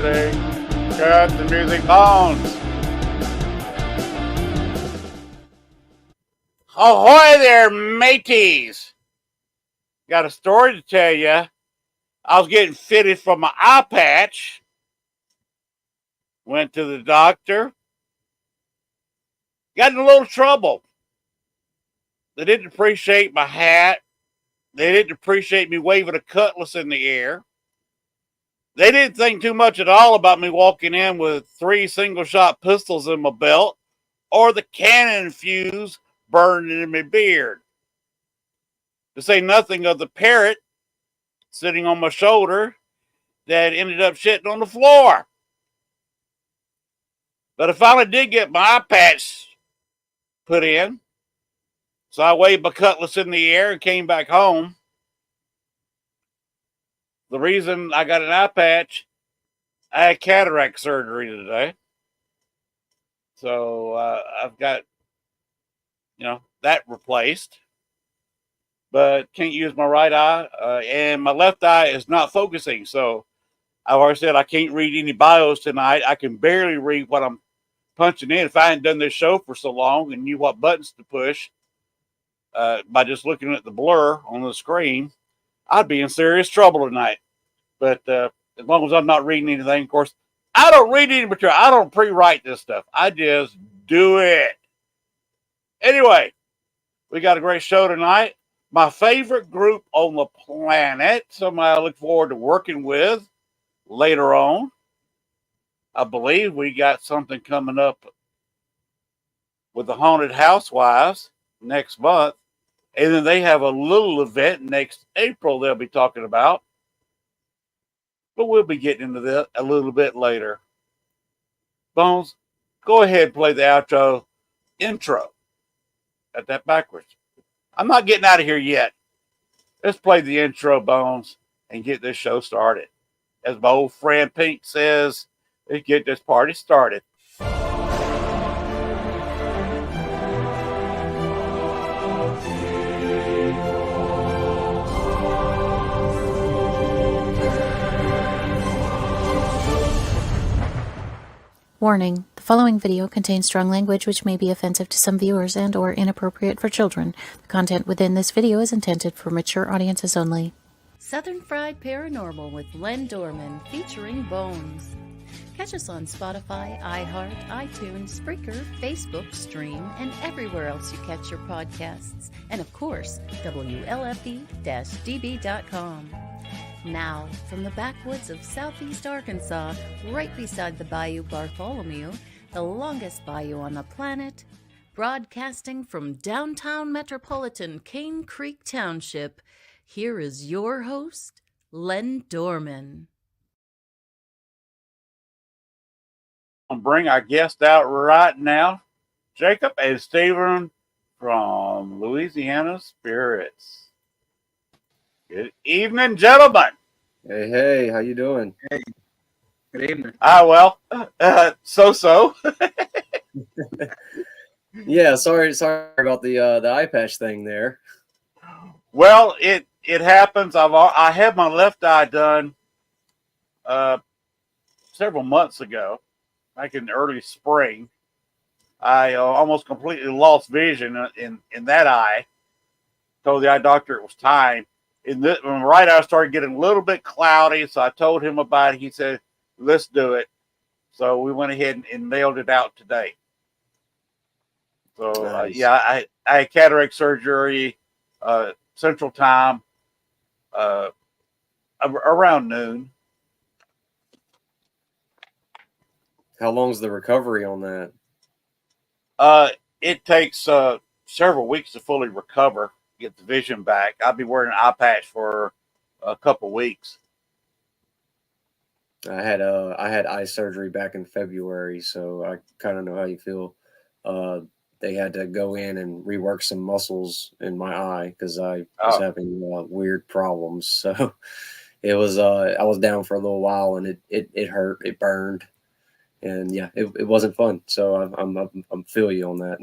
music. Cut the music, Bones. Ahoy there, mateys. Got a story to tell you. I was getting fitted for my eye patch. Went to the doctor. Got in a little trouble. They didn't appreciate my hat. They didn't appreciate me waving a cutlass in the air. They didn't think too much at all about me walking in with 3 single-shot pistols in my belt or the cannon fuse burning in my beard. To say nothing of the parrot sitting on my shoulder that ended up shitting on the floor. But I finally did get my eye patch put in. So I waved my cutlass in the air and came back home. The reason I got an eye patch, I had cataract surgery today. So I've got, that replaced. But can't use my right eye. And my left eye is not focusing. So I've already said I can't read any bios tonight. I can barely read what I'm punching in. If I hadn't done this show for so long and knew what buttons to push by just looking at the blur on the screen, I'd be in serious trouble tonight. But as long as I'm not reading anything, of course, I don't read any material. I don't pre-write this stuff. I just do it. Anyway, we got a great show tonight. My favorite group on the planet, somebody I look forward to working with later on. I believe we got something coming up with the Haunted Housewives next month. And then they have a little event next April they'll be talking about. But we'll be getting into that a little bit later. Bones, go ahead and play the intro. Got that backwards. I'm not getting out of here yet. Let's play the intro, Bones, and get this show started. As my old friend Pink says, let's get this party started. Warning, the following video contains strong language which may be offensive to some viewers and or inappropriate for children. The content within this video is intended for mature audiences only. Southern Fried Paranormal with Len Dorman featuring Bones. Catch us on Spotify, iHeart, iTunes, Spreaker, Facebook, Stream, and everywhere else you catch your podcasts. And of course, WLFE-DB.com. Now, from the backwoods of southeast Arkansas, right beside the Bayou Bartholomew, the longest bayou on the planet, broadcasting from downtown metropolitan Cane Creek Township, here is your host, Len Dorman. I'll bring our guest out right now, Jacob and Stephen from Louisiana Spirits. Good evening, gentlemen. Hey, how you doing? Hey, good evening. Well, so. Yeah, sorry about the eye patch thing there. Well, it happens. I had my left eye done several months ago, back in the early spring. I almost completely lost vision in that eye. Told the eye doctor it was time. When the right eye started getting a little bit cloudy, so I told him about it. He said, let's do it. So we went ahead and nailed it out today. So, Nice. I had cataract surgery Central Time around noon. How long's the recovery on that? It takes several weeks to fully recover, get the vision back. I'll be wearing an eye patch for a couple weeks. I had eye surgery back in February, so I kind of know how you feel. They had to go in and rework some muscles in my eye because I was having weird problems. So it was I was down for a little while, and it hurt, it burned, and yeah, it wasn't fun. So I'm feel you on that.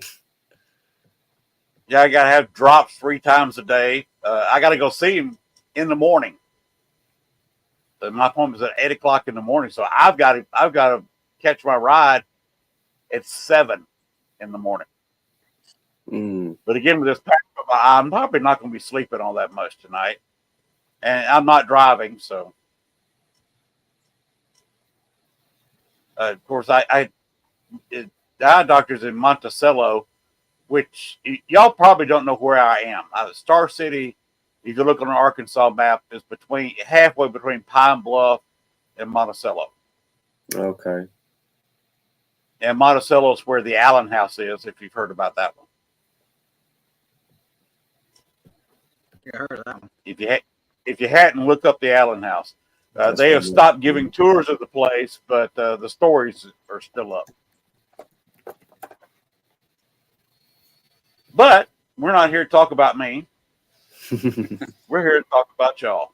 Yeah, I got to have drops 3 times a day. I got to go see him in the morning. My appointment's at 8 o'clock in the morning, so I've got to catch my ride at 7 in the morning. But again, with this pack, I'm probably not going to be sleeping all that much tonight, and I'm not driving, so. Of course, the eye doctor's in Monticello, which y'all probably don't know where I am. Star City, if you look on an Arkansas map, is halfway between Pine Bluff and Monticello. Okay. And Monticello is where the Allen House is, if you've heard about that one. Yeah, I heard of that one. If you hadn't, look up the Allen House. They have stopped giving tours of the place, but the stories are still up. But we're not here to talk about me. We're here to talk about y'all.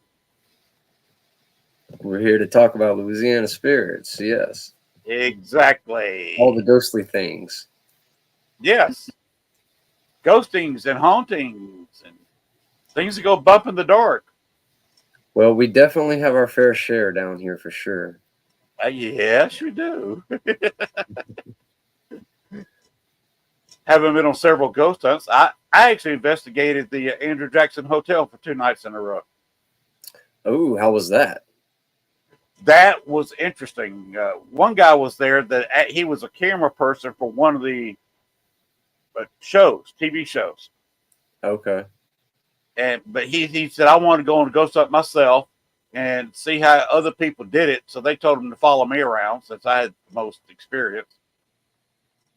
We're here to talk about Louisiana spirits. Yes. Exactly. All the ghostly things. Yes. Ghostings and hauntings and things that go bump in the dark. Well, we definitely have our fair share down here for sure. Yes, you do. Having been on several ghost hunts, I actually investigated the Andrew Jackson Hotel for 2 nights in a row. Oh, how was that? That was interesting. One guy was there that he was a camera person for one of the TV shows. Okay. But he said, I want to go on a ghost hunt myself and see how other people did it. So they told him to follow me around since I had the most experience.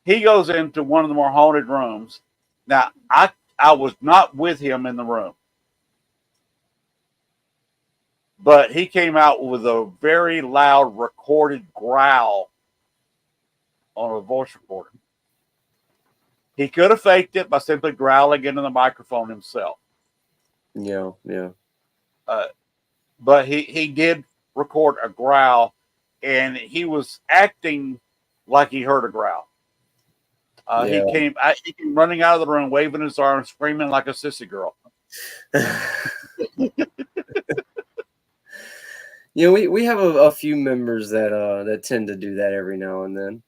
He goes into one of the more haunted rooms. Now, I was not with him in the room, but he came out with a very loud recorded growl on a voice recorder. He could have faked it by simply growling into the microphone himself. Yeah. But he did record a growl, and he was acting like he heard a growl. He came running out of the room, waving his arms, screaming like a sissy girl. We have a few members that tend to do that every now and then.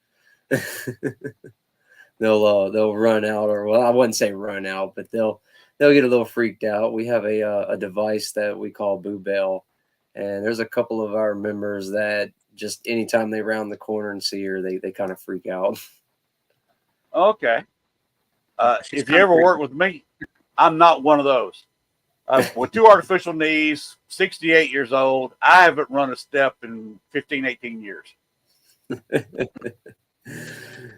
They'll run out, or well, I wouldn't say run out, but they'll get a little freaked out. We have a device that we call Boo Bell, and there's a couple of our members that just anytime they round the corner and see her, they kind of freak out. Okay. If you ever work with me, I'm not one of those. With 2 artificial knees, 68 years old, I haven't run a step in 15, 18 years.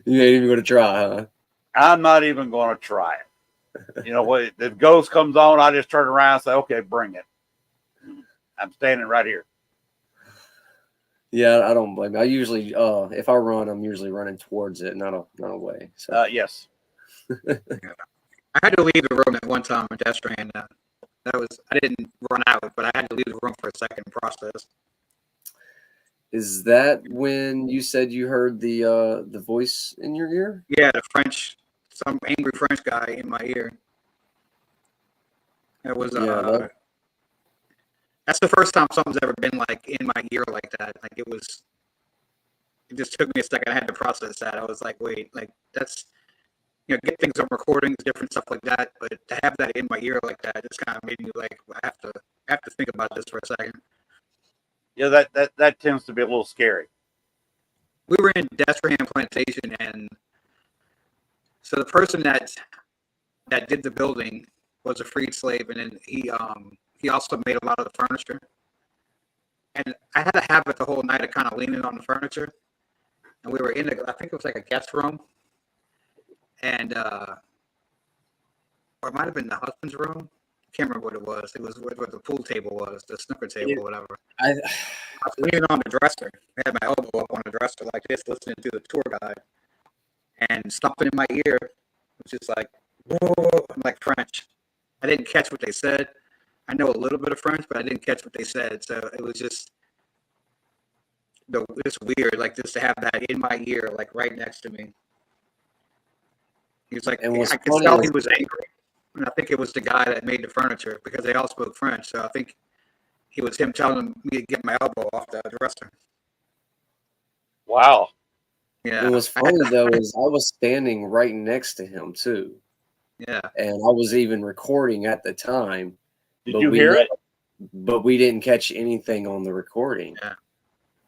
You ain't even going to try, huh? I'm not even going to try it. You know what? If the ghost comes on, I just turn around and say, okay, bring it. I'm standing right here. Yeah, I don't blame you. I usually, if I run, I'm usually running towards it, not away. So. Yes. I had to leave the room at one time in pedestrian. I didn't run out, but I had to leave the room for a second process. Is that when you said you heard the voice in your ear? Yeah, some angry French guy in my ear. It was that's the first time something's ever been like in my ear like that. Like it just took me a second. I had to process that. I was like, wait, like that's, get things on recordings, different stuff like that. But to have that in my ear like that, just kind of made me like, I have to think about this for a second. Yeah, that tends to be a little scary. We were in Destrehan Plantation, and so the person that did the building was a freed slave, and then he also made a lot of the furniture. And I had a habit the whole night of kind of leaning on the furniture. And we were I think it was like a guest room. And, or it might have been the husband's room. I can't remember what it was. It was where the pool table was, the snooker table or whatever. I was leaning on the dresser. I had my elbow up on the dresser like this, listening to the tour guide. And something in my ear was just like, whoa, like French. I didn't catch what they said. I know a little bit of French, but I didn't catch what they said. So it was just it's weird, like just to have that in my ear, like right next to me. He was like, I could tell he was angry. And I think it was the guy that made the furniture because they all spoke French. So I think he was him telling me to get my elbow off the dresser. Wow. Yeah. And what's funny though is I was standing right next to him too, Yeah. and I was even recording at the time. Did you hear it? But we didn't catch anything on the recording. Yeah.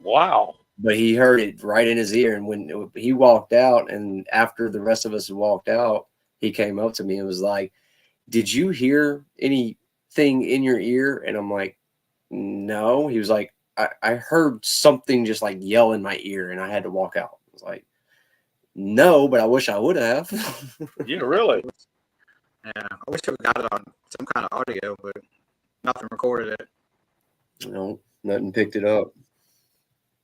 Wow. But he heard it right in his ear, and when he walked out, and after the rest of us had walked out, he came up to me and was like, "Did you hear anything in your ear?" And I'm like, "No." He was like, I heard something just like yell in my ear, and I had to walk out. I was like, "No, but I wish I would have." Yeah, really? Yeah. I wish I got it on some kind of audio, but nothing recorded it. No, nothing picked it up.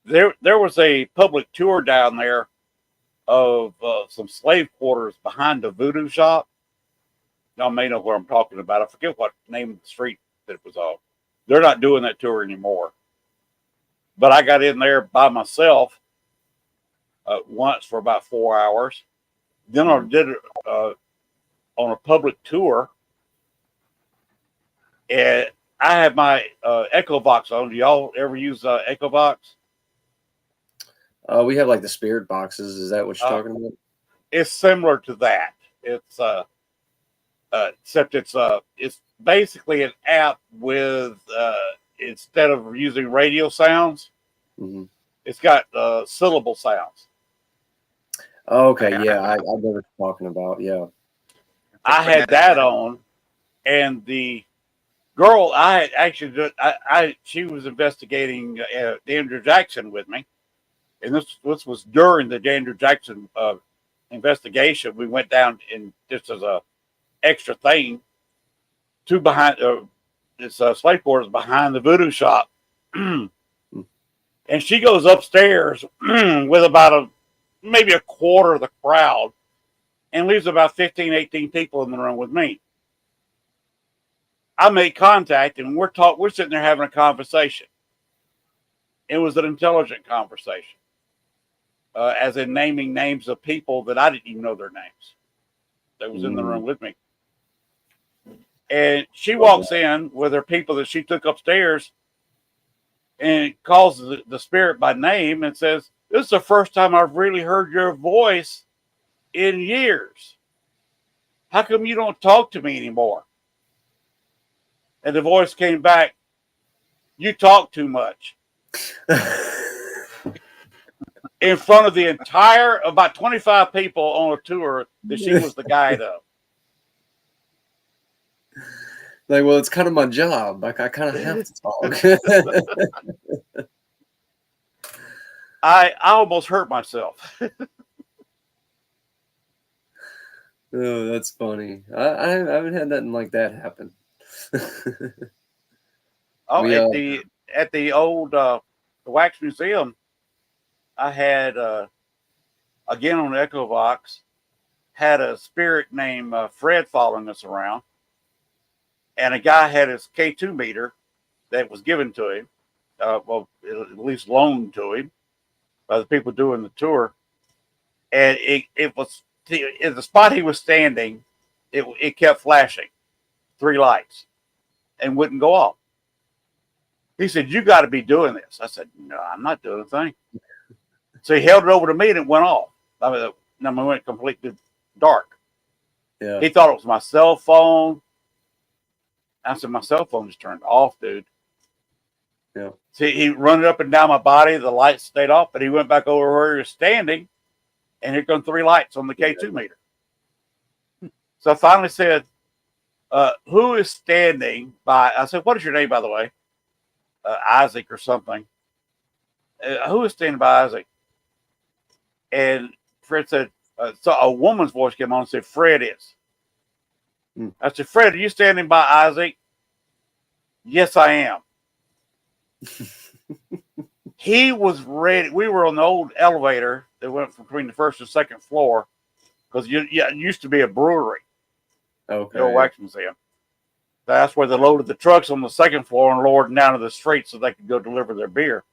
There was a public tour down there of some slave quarters behind the voodoo shop. Y'all may know where I'm talking about. I forget what name of the street that it was on. They're not doing that tour anymore. But I got in there by myself once for about 4 hours. Then I did it on a public tour. And I had my Echo Box on. Do y'all ever use Echo Box? We have like the spirit boxes. Is that what you're talking about? It's similar to that. It's except it's basically an app with instead of using radio sounds, it's got syllable sounds. Okay, yeah, I know what you're talking about. Yeah, I had that on, and the girl I had actually she was investigating Andrew Jackson with me, and this was during the Andrew Jackson investigation. We went down and just as a extra thing to behind this slave quarters behind the voodoo shop, and she goes upstairs with about maybe a quarter of the crowd and leaves about 15, 18 people in the room with me. I made contact and we're sitting there having a conversation. It was an intelligent conversation, as in naming names of people that I didn't even know their names. That was in the room with me. And she walks in with her people that she took upstairs and calls the spirit by name and says, "This is the first time I've really heard your voice in years. How come you don't talk to me anymore?" And the voice came back, "You talk too much." In front of the entire, about 25 people on a tour that she was the guide of. Like, well, it's kind of my job. Like, I kind of have to talk. I almost hurt myself. Oh, that's funny. I haven't had nothing like that happen. At the old the Wax Museum, I had again on the Echo Box, had a spirit named Fred following us around, and a guy had his K2 meter that was given to him, well, at least loaned to him by the people doing the tour, and it was in the spot he was standing, it kept flashing 3 lights and wouldn't go off. He said, "You got to be doing this." I said, "No, I'm not doing a thing." So he held it over to me and it went off. I mean, it went completely dark. Yeah. He thought it was my cell phone. I said, "My cell phone just turned off, dude." Yeah. See, he run it up and down my body. The lights stayed off, but he went back over where he was standing, and here come 3 lights on the K2 meter. So I finally said, "Who is standing by?" I said, "What is your name, by the way?" Isaac or something. "Who is standing by Isaac?" And Fred said, so a woman's voice came on and said, "Fred is." I said, "Fred, are you standing by Isaac?" "Yes, I am." He was ready. We were on the old elevator that went between the first and second floor because it used to be a brewery. Okay. The old Wax Museum. That's where they loaded the trucks on the second floor and lowered them down to the street so they could go deliver their beer.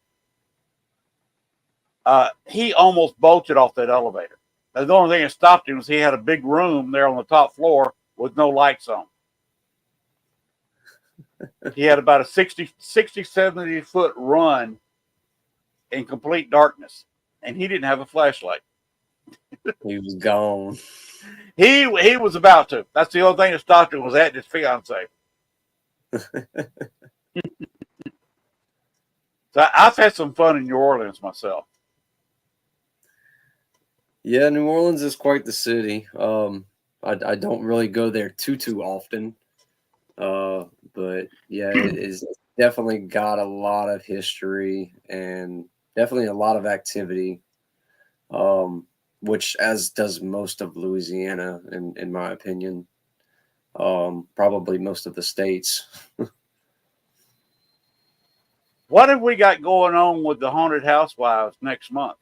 He almost bolted off that elevator. The only thing that stopped him was he had a big room there on the top floor with no lights on. He had about a 60, 70 foot run in complete darkness, and he didn't have a flashlight. He was gone. He was about to. That's the only thing that stopped him was that his fiance. So I've had some fun in New Orleans myself. Yeah, New Orleans is quite the city. I don't really go there too often. But yeah, it's definitely got a lot of history and definitely a lot of activity. Which as does most of Louisiana, in my opinion. Probably most of the states. What have we got going on with the Haunted Housewives next month?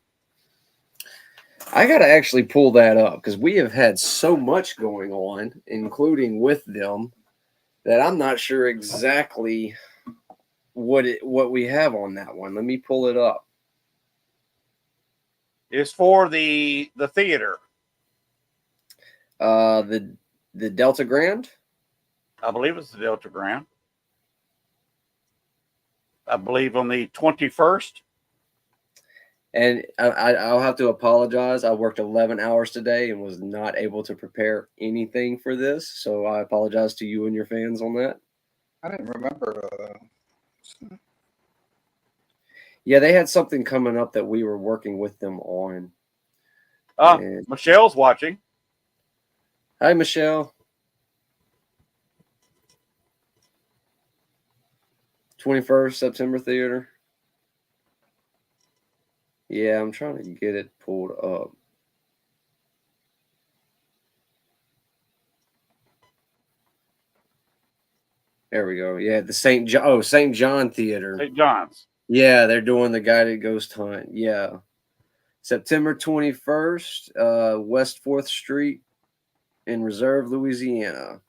I got to actually pull that up because we have had so much going on, including with them, that I'm not sure exactly what we have on that one. Let me pull it up. It's for the theater. The Delta Grand. I believe it's the Delta Grand. I believe on the 21st. And I'll have to apologize. I worked 11 hours today and was not able to prepare anything for this. So I apologize to you and your fans on that. I didn't remember. Yeah, they had something coming up that we were working with them on. Michelle's watching. Hi, Michelle. 21st September Theater. Yeah, I'm trying to get it pulled up. There we go. Yeah, the St. John Theater. St. John's. Yeah, they're doing the Guided Ghost Hunt. Yeah. September 21st, West 4th Street in Reserve, Louisiana.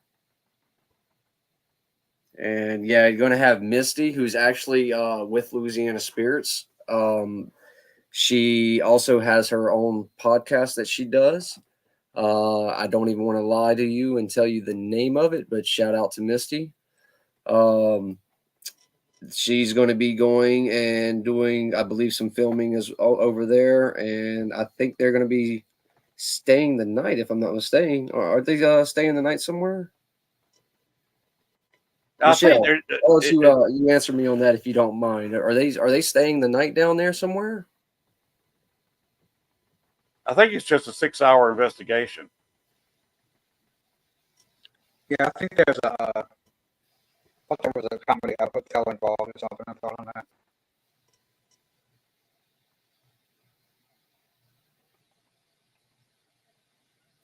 And yeah, you're going to have Misty, who's actually with Louisiana Spirits. She also has her own podcast that she does. I don't even want to lie to you and tell you the name of it, but shout out to Misty. She's going to be going and doing, I believe, some filming over there, and I think they're going to be staying the night, if I'm not mistaken. Or are they staying the night somewhere? Michelle, I'll let you answer me on that if you don't mind. Are they staying the night down there somewhere? I think it's just a 6-hour investigation. Yeah, I think there's I thought there was a comedy hotel involved or something. I thought on that.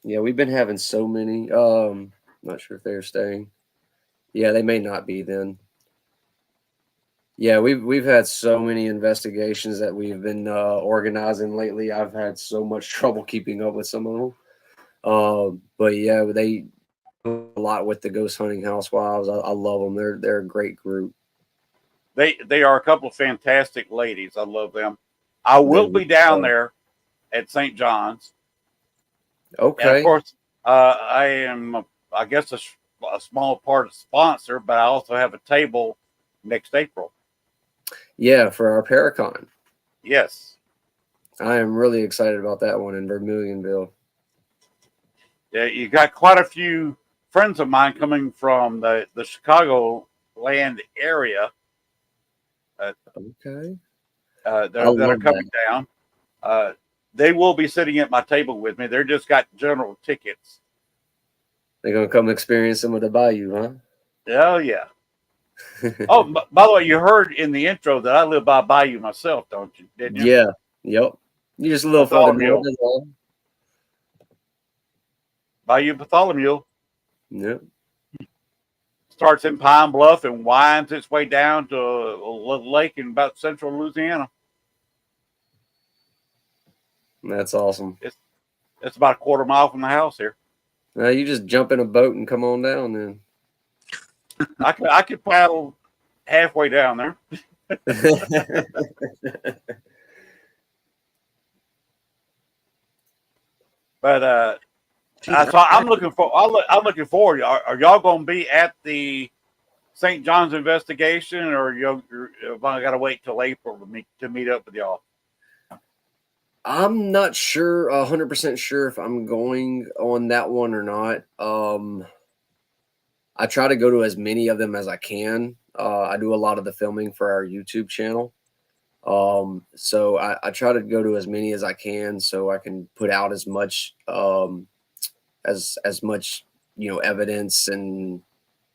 Yeah, we've been having so many. Not sure if they're staying. Yeah, they may not be then. Yeah, we've had so many investigations that we've been organizing lately. I've had so much trouble keeping up with some of them. But yeah, they do a lot with the Ghost Hunting Housewives. I love them. They're a great group. They are a couple of fantastic ladies. I love them. I will be down there at St. John's. Okay. And of course, I am, I guess, a small part of sponsor, but I also have a table next April. Yeah, for our Paracon. Yes. I am really excited about that one in Vermilionville. Yeah, you got quite a few friends of mine coming from the Chicago land area. Okay. That are coming down. They will be sitting at my table with me. They're just got general tickets. They're going to come experience some of the Bayou, huh? Oh, yeah. Oh, by the way, you heard in the intro that I live by Bayou myself, don't you? Didn't you? Yeah. Yep. You just a little further north as well. Bayou Bartholomew. Yep. Starts in Pine Bluff and winds its way down to a lake in about central Louisiana. That's awesome. It's about a quarter mile from the house here. You just jump in a boat and come on down then. I could paddle halfway down there. But so I'm looking forward. Are y'all going to be at the St. John's investigation, or have I got to wait till April to meet up with y'all? I'm not sure, 100% sure if I'm going on that one or not. I try to go to as many of them as I can. I do a lot of the filming for our YouTube channel. So I try to go to as many as I can so I can put out as much, as much, evidence and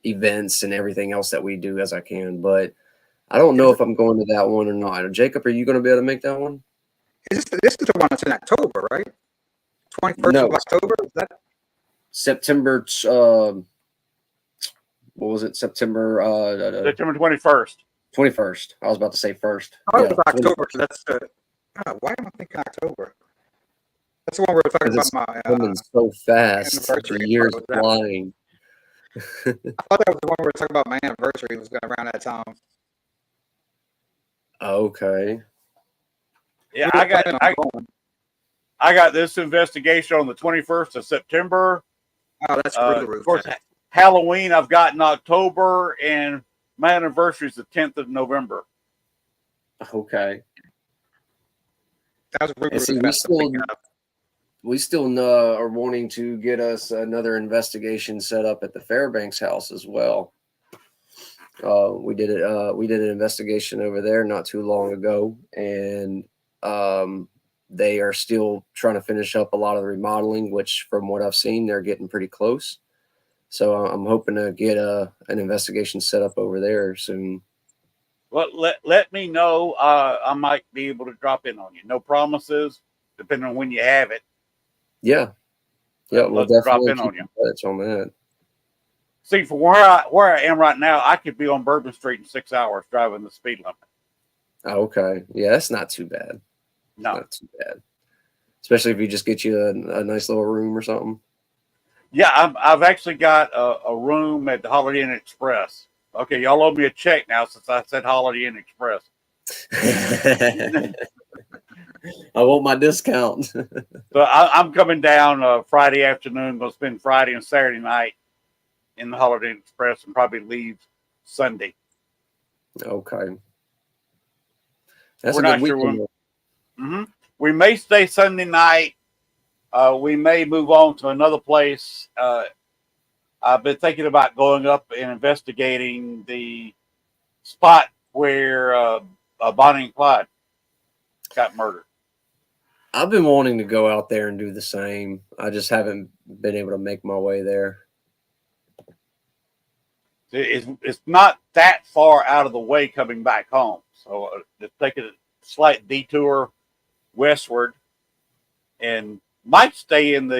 events and everything else that we do as I can. But I don't know if I'm going to that one or not. Jacob, are you going to be able to make that one? This is the one that's in October, right? 21st No. of October? Is that September, what was it? September September 21st. 21st. I was about to say first. Oh, it was October. So that's why am I thinking October? That's the one where we're talking about my coming so fast. anniversary. The year's flying. I thought that was the one where we were talking about my anniversary. It was going around that time. Okay. Yeah, I got this investigation on the 21st of September. Oh, that's of course, Halloween I've got in October, and my anniversary is the 10th of November. Okay. That was see, we still are wanting to get us another investigation set up at the Fairbanks house as well. We did it. We did an investigation over there not too long ago, and they are still trying to finish up a lot of the remodeling, which from what I've seen, they're getting pretty close. So I'm hoping to get an investigation set up over there soon. Well, let me know. I might be able to drop in on you. No promises, depending on when you have it. Yeah. Yeah, we'll definitely drop in on you. Touch on that. See, for where I am right now, I could be on Bourbon Street in 6 hours driving the speed limit. Okay. Yeah, that's not too bad. No. Not too bad. Especially if you just get you a nice little room or something. Yeah, I've actually got a room at the Holiday Inn Express. Okay, y'all owe me a check now since I said Holiday Inn Express. I want my discount. So I'm coming down Friday afternoon. Going to spend Friday and Saturday night in the Holiday Inn Express and probably leave Sunday. Okay. That's We're a good not sure weekend. when. We may stay Sunday night. We may move on to another place. I've been thinking about going up and investigating the spot where Bonnie and Clyde got murdered. I've been wanting to go out there and do the same. I just haven't been able to make my way there. It's not that far out of the way coming back home. So just taking a slight detour westward and might stay in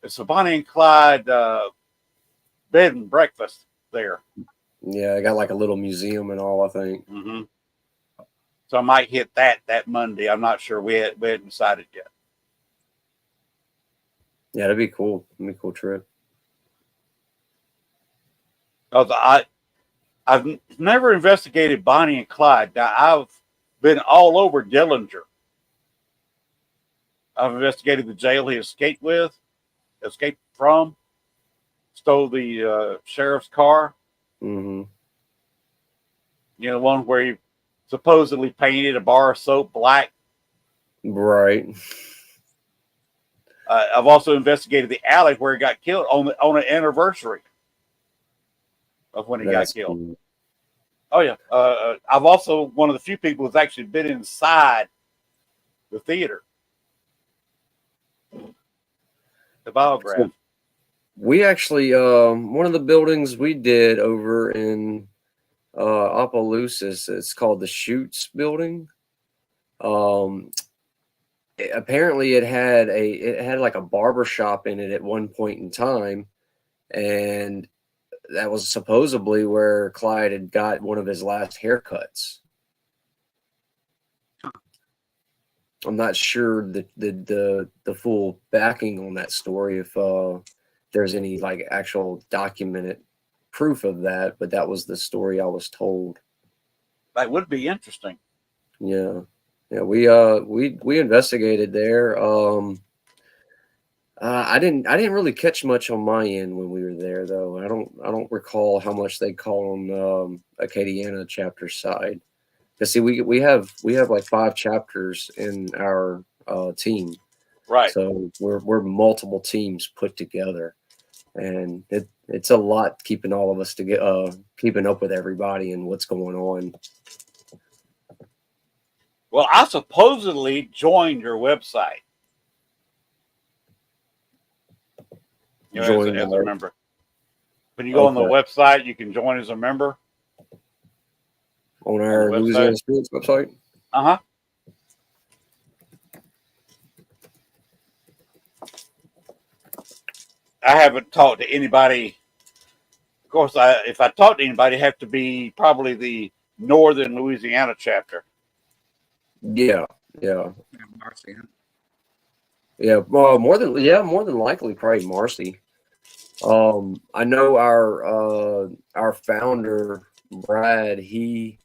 it's a Bonnie and Clyde bed and breakfast there. Yeah, I got like a little museum and all, I think. Mm-hmm. So I might hit that Monday. I'm not sure. We hadn't decided yet. Yeah, that'd be cool. That'd be a cool trip. I've never investigated Bonnie and Clyde. Now, I've been all over Dillinger. I've investigated the jail he escaped from, stole the sheriff's car. Mm-hmm. You know, the one where he supposedly painted a bar of soap black. Right. I've also investigated the alley where he got killed on an anniversary of when he got killed. Cool. Oh yeah. I've also one of the few people who's actually been inside the theater. The biograph. So we actually one of the buildings we did over in Opelousas, it's called the Chutes building. Apparently it had like a barber shop in it at one point in time, and that was supposedly where Clyde had got one of his last haircuts. I'm not sure the full backing on that story, if there's any like actual documented proof of that, but that was the story I was told. That would be interesting. Yeah. Yeah, we investigated there. I didn't really catch much on my end when we were there, though. I don't recall how much they call on Acadiana chapter side. Because see, we have like 5 chapters in our team, Right. so we're multiple teams put together, and it's a lot keeping all of us to get keeping up with everybody and what's going on. Well, I supposedly joined your website. You know, as a member. When you go on the website, you can join as a member. On our Louisiana Spirits website? Uh-huh. I haven't talked to anybody. Of course, if I talk to anybody, it'd have to be probably the Northern Louisiana chapter. Yeah. Marcy. Yeah, well, more than likely, probably Marcy. I know our founder Brad. He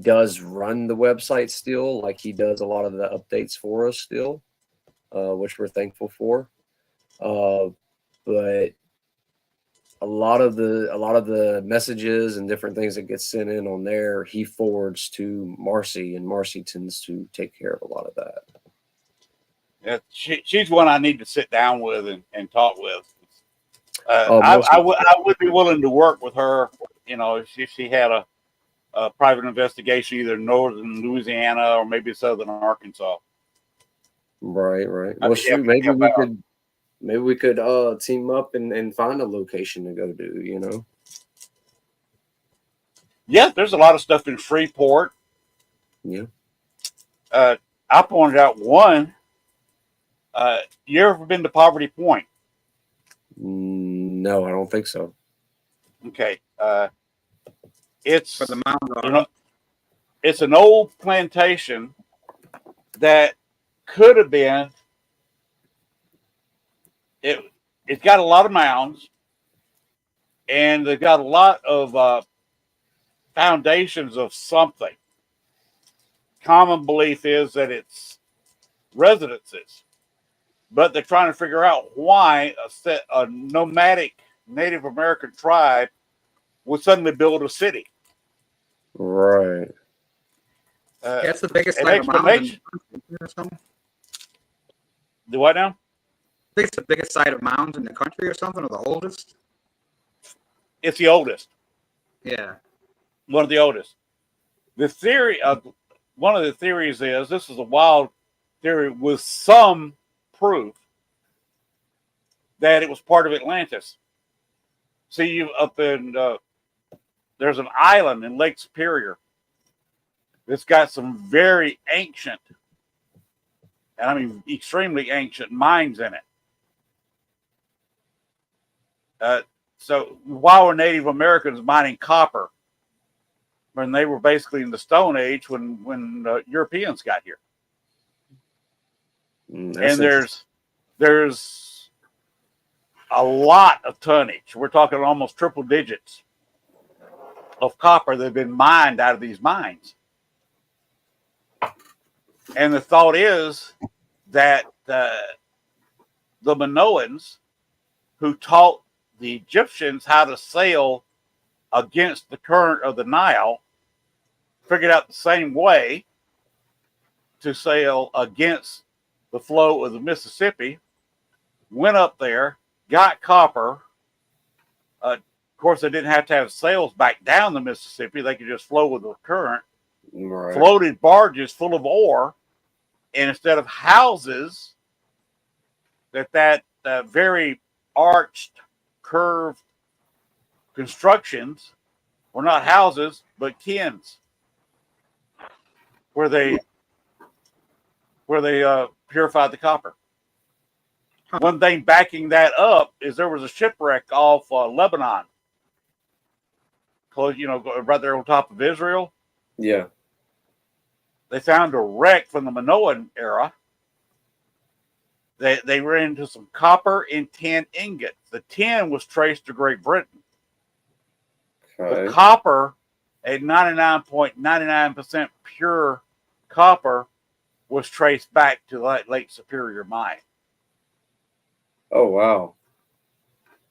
does run the website still. Like, he does a lot of the updates for us still, which we're thankful for. But a lot of the messages and different things that get sent in on there, he forwards to Marcy, and Marcy tends to take care of a lot of that. Yeah, she's one I need to sit down with and talk with. I would be willing to work with her, you know, if she had a private investigation, either Northern Louisiana or maybe Southern Arkansas. Right. Well, shoot, maybe we could team up and find a location to go do, you know? Yeah, there's a lot of stuff in Freeport. Yeah. I pointed out one. You ever been to Poverty Point? No, I don't think so. Okay. It's For the mountain. You know, it's an old plantation that could have been. It's got a lot of mounds, and they've got a lot of foundations of something. Common belief is that it's residences, but they're trying to figure out why a nomadic Native American tribe would suddenly build a city. Right. That's the biggest site of mounds or something. Do what now? I think it's the biggest site of mounds in the country or something, or the oldest. It's the oldest. Yeah. One of the oldest. The theory of one of the theories is, this is a wild theory with some proof, that it was part of Atlantis. See, you up in there's an island in Lake Superior that's got some very ancient, and I mean extremely ancient, mines in it. So why were Native Americans mining copper when they were basically in the Stone Age when Europeans got here? And there's a lot of tonnage. We're talking almost triple digits of copper that have been mined out of these mines. And the thought is that the Minoans, who taught the Egyptians how to sail against the current of the Nile, figured out the same way to sail against the flow of the Mississippi, went up there, got copper. Of course, they didn't have to have sails back down the Mississippi. They could just flow with the current. Right. Floated barges full of ore, and instead of houses, that very arched, curved constructions were not houses, but kins, where they purified the copper. One thing backing that up is there was a shipwreck off Lebanon, close, right there on top of Israel. Yeah. They found a wreck from the Minoan era. They ran into some copper and tin ingots. The tin was traced to Great Britain. Okay. The copper, at 99.99% pure copper, was traced back to Lake Superior Mine. Oh, wow.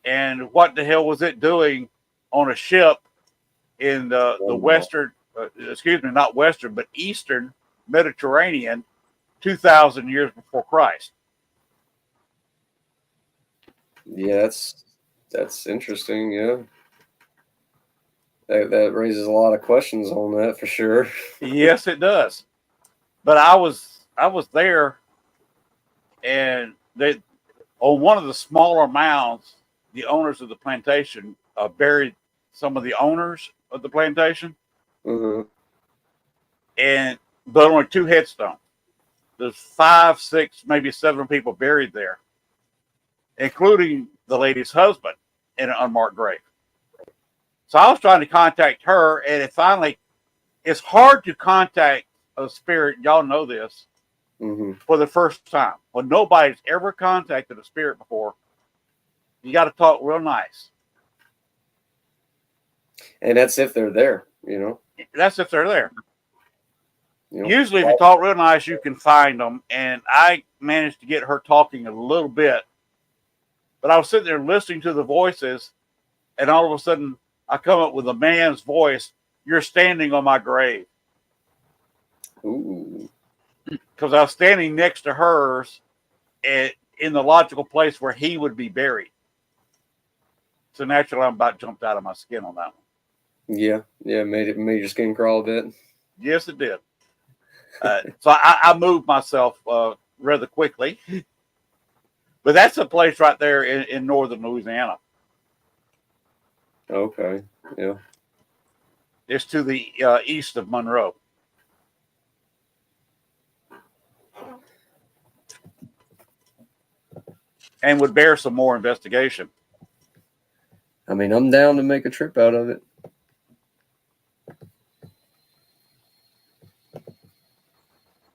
And what the hell was it doing on a ship in the western, not western, but eastern Mediterranean 2,000 years before Christ? Yeah, that's interesting. Yeah, that raises a lot of questions on that for sure. Yes, it does. But I was there, and they, on one of the smaller mounds, the owners of the plantation buried some of the owners of the plantation, Mm-hmm. but only 2 headstones. There's 5, 6, maybe 7 people buried there, including the lady's husband in an unmarked grave. So I was trying to contact her, and it's hard to contact a spirit. Y'all know this. Mm-hmm. For the first time, when nobody's ever contacted a spirit before, you got to talk real nice. And that's if they're there, you know. That's if they're there. You know? Usually, if you talk real nice, you can find them. And I managed to get her talking a little bit, but I was sitting there listening to the voices, and all of a sudden, I come up with a man's voice. "You're standing on my grave." Ooh. Because I was standing next to hers in the logical place where he would be buried. So naturally, I'm about jumped out of my skin on that one. Yeah, made your skin crawl a bit. Yes, it did. So I moved myself rather quickly. But that's a place right there in northern Louisiana. Okay, yeah. It's to the east of Monroe. And would bear some more investigation. I mean, I'm down to make a trip out of it.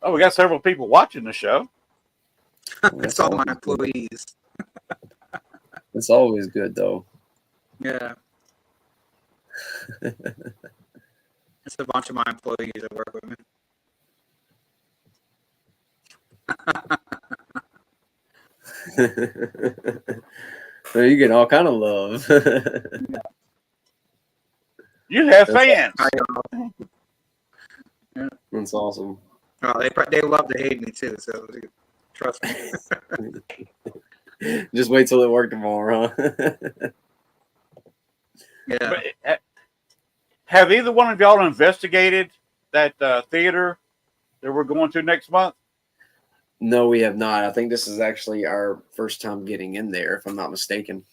Oh, we got several people watching the show. It's all my employees. It's always good, though. Yeah. It's a bunch of my employees that work with me. So you get all kind of love. You have fans. Yeah. That's awesome. Oh, they love to hate me too, so trust me. Just wait till it work tomorrow, huh? Yeah. But, have either one of y'all investigated that theater that we're going to next month? No, we have not. I think this is actually our first time getting in there, if I'm not mistaken.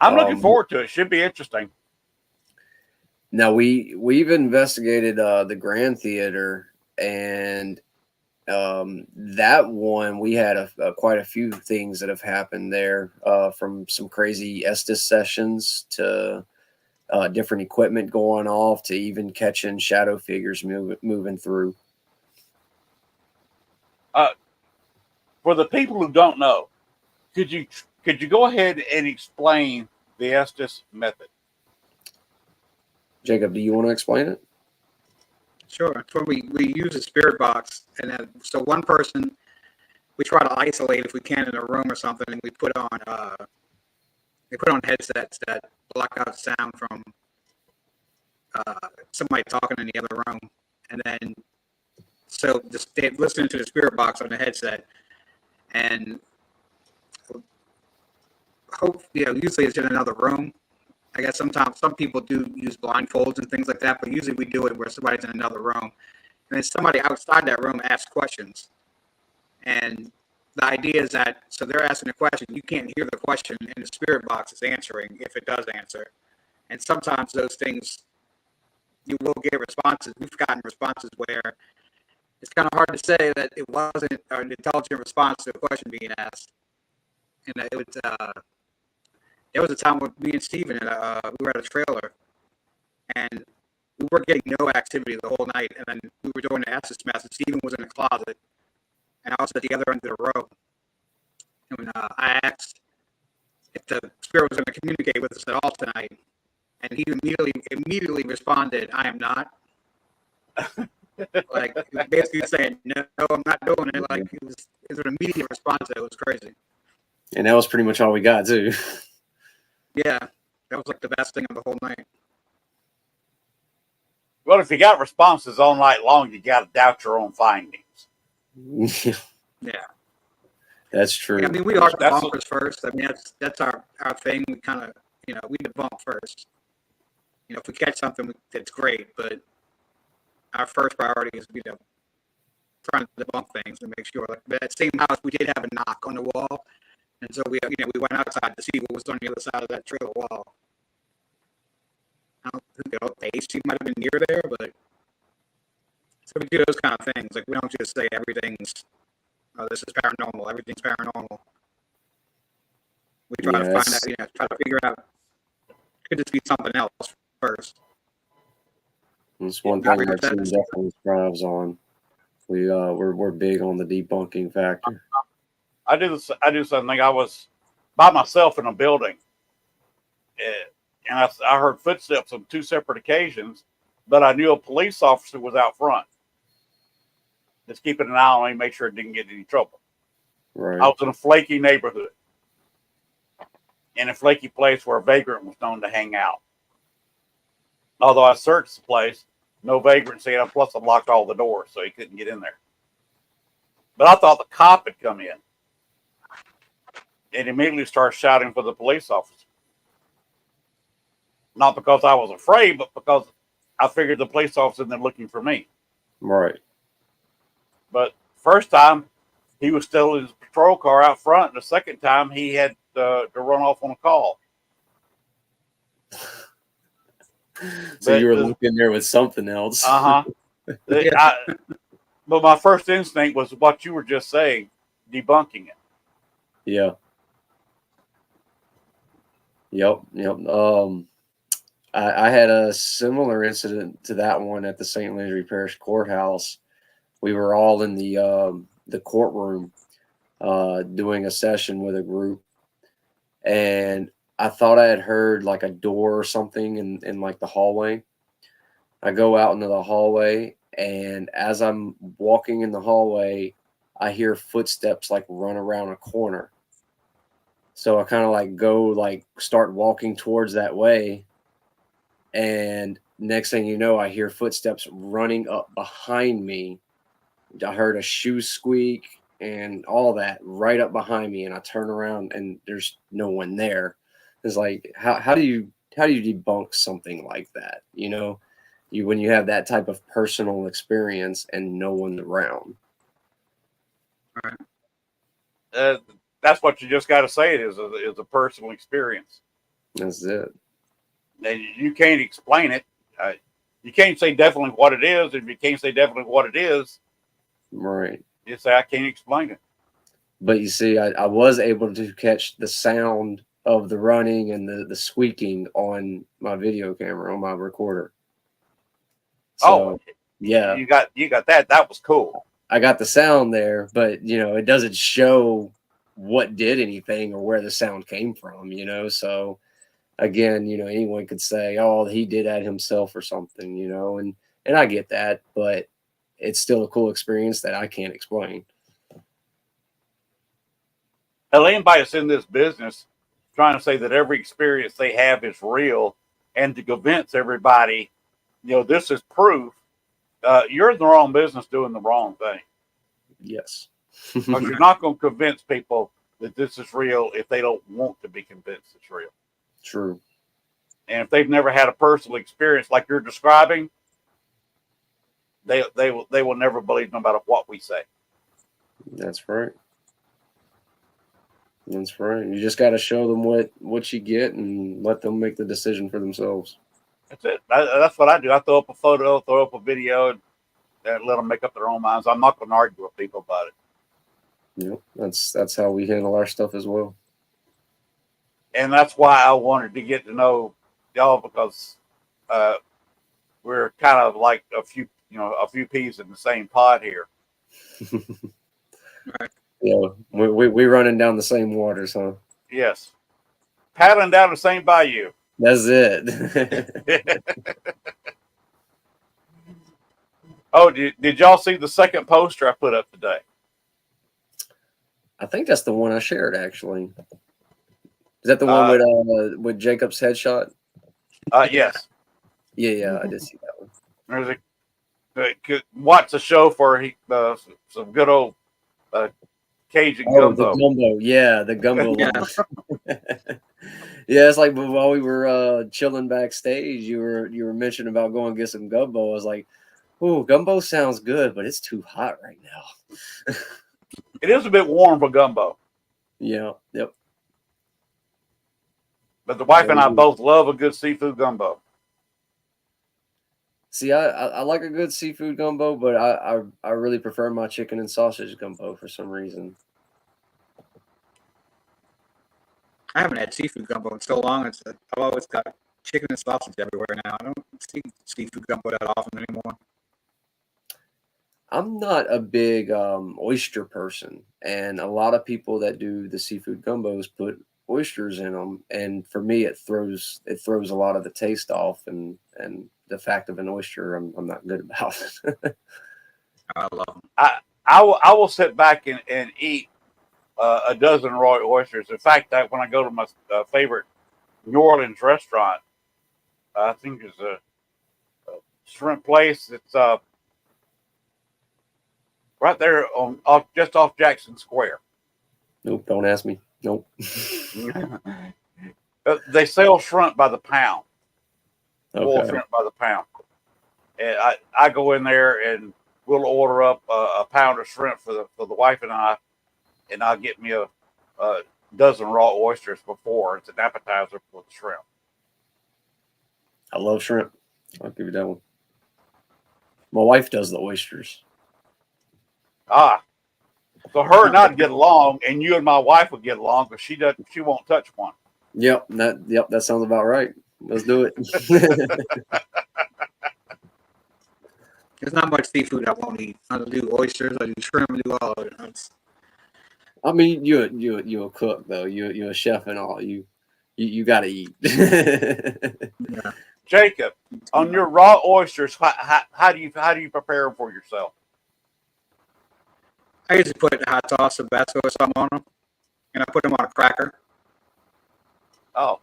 I'm looking forward to it. Should be interesting. Now we've investigated the Grand Theater, and that one we had quite a few things that have happened there, from some crazy Estes sessions to different equipment going off to even catching shadow figures moving through. For the people who don't know, could you go ahead and explain the Estes method? Jacob, do you want to explain it? Sure. It's where we use a spirit box, and then, so one person, we try to isolate if we can in a room or something, and we put on headsets that block out sound from somebody talking in the other room, and then so just listening to the spirit box on the headset, and usually it's in another room. I guess sometimes some people do use blindfolds and things like that, but usually we do it where somebody's in another room, and then somebody outside that room asks questions. And the idea is that, so they're asking a question, you can't hear the question, and the spirit box is answering if it does answer. And sometimes those things, you will get responses. We've gotten responses where it's kind of hard to say that it wasn't an intelligent response to a question being asked. And it was, there was a time when me and Steven, we were at a trailer, and we were getting no activity the whole night. And then we were doing the Estes method. Steven was in the closet, and I was at the other end of the room. And I asked if the spirit was going to communicate with us at all tonight, and he immediately responded, "I am not." Like basically saying, "No, I'm not doing it." Like it was an immediate response. It was crazy. And that was pretty much all we got too. Yeah, that was like the best thing of the whole night. Well, if you got responses all night long, you got to doubt your own findings. Yeah, That's true. yeah, I mean, we are That's debunkers first. I mean, that's our thing. We kind of, we debunk first. If we catch something, that's great. But our first priority is, trying to debunk things and make sure. Like that same house, we did have a knock on the wall, and so we went outside to see what was on the other side of that trailer wall. I don't think the AC might have been near there, but so we do those kind of things. Like we don't just say everything's, oh, this is paranormal. Everything's paranormal. We try to find out, try to figure out, could this be something else first? That's one thing our team definitely thrives on. We're big on the debunking factor. I do something. I was by myself in a building, and I heard footsteps on 2 separate occasions, but I knew a police officer was out front, just keeping an eye on me, make sure it didn't get in any trouble. Right. I was in a flaky neighborhood, in a flaky place where a vagrant was known to hang out. Although I searched the place, no vagrancy, and plus I locked all the doors so he couldn't get in there. But I thought the cop had come in and immediately started shouting for the police officer. Not because I was afraid, but because I figured the police officer had been looking for me. Right. But first time, he was still in his patrol car out front. And the second time, he had to run off on a call. So you were looking there with something else. But my first instinct was what you were just saying, debunking it. Yeah. Yep. I had a similar incident to that one at the St. Landry Parish Courthouse. We were all in the courtroom doing a session with a group, and I thought I had heard like a door or something in like the hallway. I go out into the hallway, and as I'm walking in the hallway, I hear footsteps like run around a corner. So I kind of like start walking towards that way. And next thing you know, I hear footsteps running up behind me. I heard a shoe squeak and all that right up behind me. And I turn around and there's no one there. It's like, how do you debunk something like that? When you have that type of personal experience and no one's around. All right. That's what you just got to say. It is a personal experience. That's it. And you can't explain it. You can't say definitely what it is. If you can't say definitely what it is, right, you say I can't explain it. But you see, I was able to catch the sound of the running and the squeaking on my video camera, on my recorder. So, yeah, you got that. That was cool. I got the sound there, but it doesn't show what did anything or where the sound came from. So again, anyone could say, "Oh, he did that himself" or something. And I get that, but it's still a cool experience that I can't explain. Anybody that's in this business trying to say that every experience they have is real and to convince everybody, this is proof, you're in the wrong business doing the wrong thing. Yes. Because you're not going to convince people that this is real if they don't want to be convinced it's real. True. And if they've never had a personal experience like you're describing, they will never believe no matter what we say. That's right. That's right. You just got to show them what you get and let them make the decision for themselves. That's it. That's what I do. I throw up a photo, throw up a video, and let them make up their own minds. I'm not going to argue with people about it. Yep, that's how we handle our stuff as well. And that's why I wanted to get to know y'all, because we're kind of like a few peas in the same pod here. Right. Yeah, we running down the same waters, huh? Yes, paddling down the same bayou. That's it. Oh, did y'all see the second poster I put up today? I think that's the one I shared, actually. Is that the one with Jacob's headshot? Yes. Yeah, I did see that one. There's watch the show for some good old Cajun gumbo. The gumbo. Yeah, the gumbo. Yeah, it's like while we were chilling backstage, you were mentioning about going to get some gumbo. I was like, "Ooh, gumbo sounds good, but it's too hot right now." It is a bit warm for gumbo. Yeah. Yep. But the wife and I both love a good seafood gumbo. See, I like a good seafood gumbo, but I really prefer my chicken and sausage gumbo for some reason. I haven't had seafood gumbo in so long. I've always got chicken and sausage everywhere now. I don't see seafood gumbo that often anymore. I'm not a big oyster person, and a lot of people that do the seafood gumbos put oysters in them, and for me, it throws a lot of the taste off, and the fact of an oyster, I'm not good about. I love them. I will sit back and eat a dozen raw oysters. In fact, when I go to my favorite New Orleans restaurant, I think it's a shrimp place. It's right there just off Jackson Square. Nope, don't ask me. Nope. They sell shrimp by the pound. Boiled Okay. shrimp by the pound. And I go in there and we'll order up a pound of shrimp for the wife and I'll get me a dozen raw oysters before. It's an appetizer with shrimp. I love shrimp. I'll give you that one. My wife does the oysters. So her and I'd get along, and you and my wife would get along because she won't touch one. Yep, that sounds about right. Let's do it. There's not much seafood I won't eat. I do oysters, I do shrimp, I do all of it. I mean, you're a cook though. You're a chef and all. You got to eat. Yeah. Jacob, on your raw oysters, how do you prepare them for yourself? I usually put hot sauce, Tabasco, or something on them, and I put them on a cracker. Oh,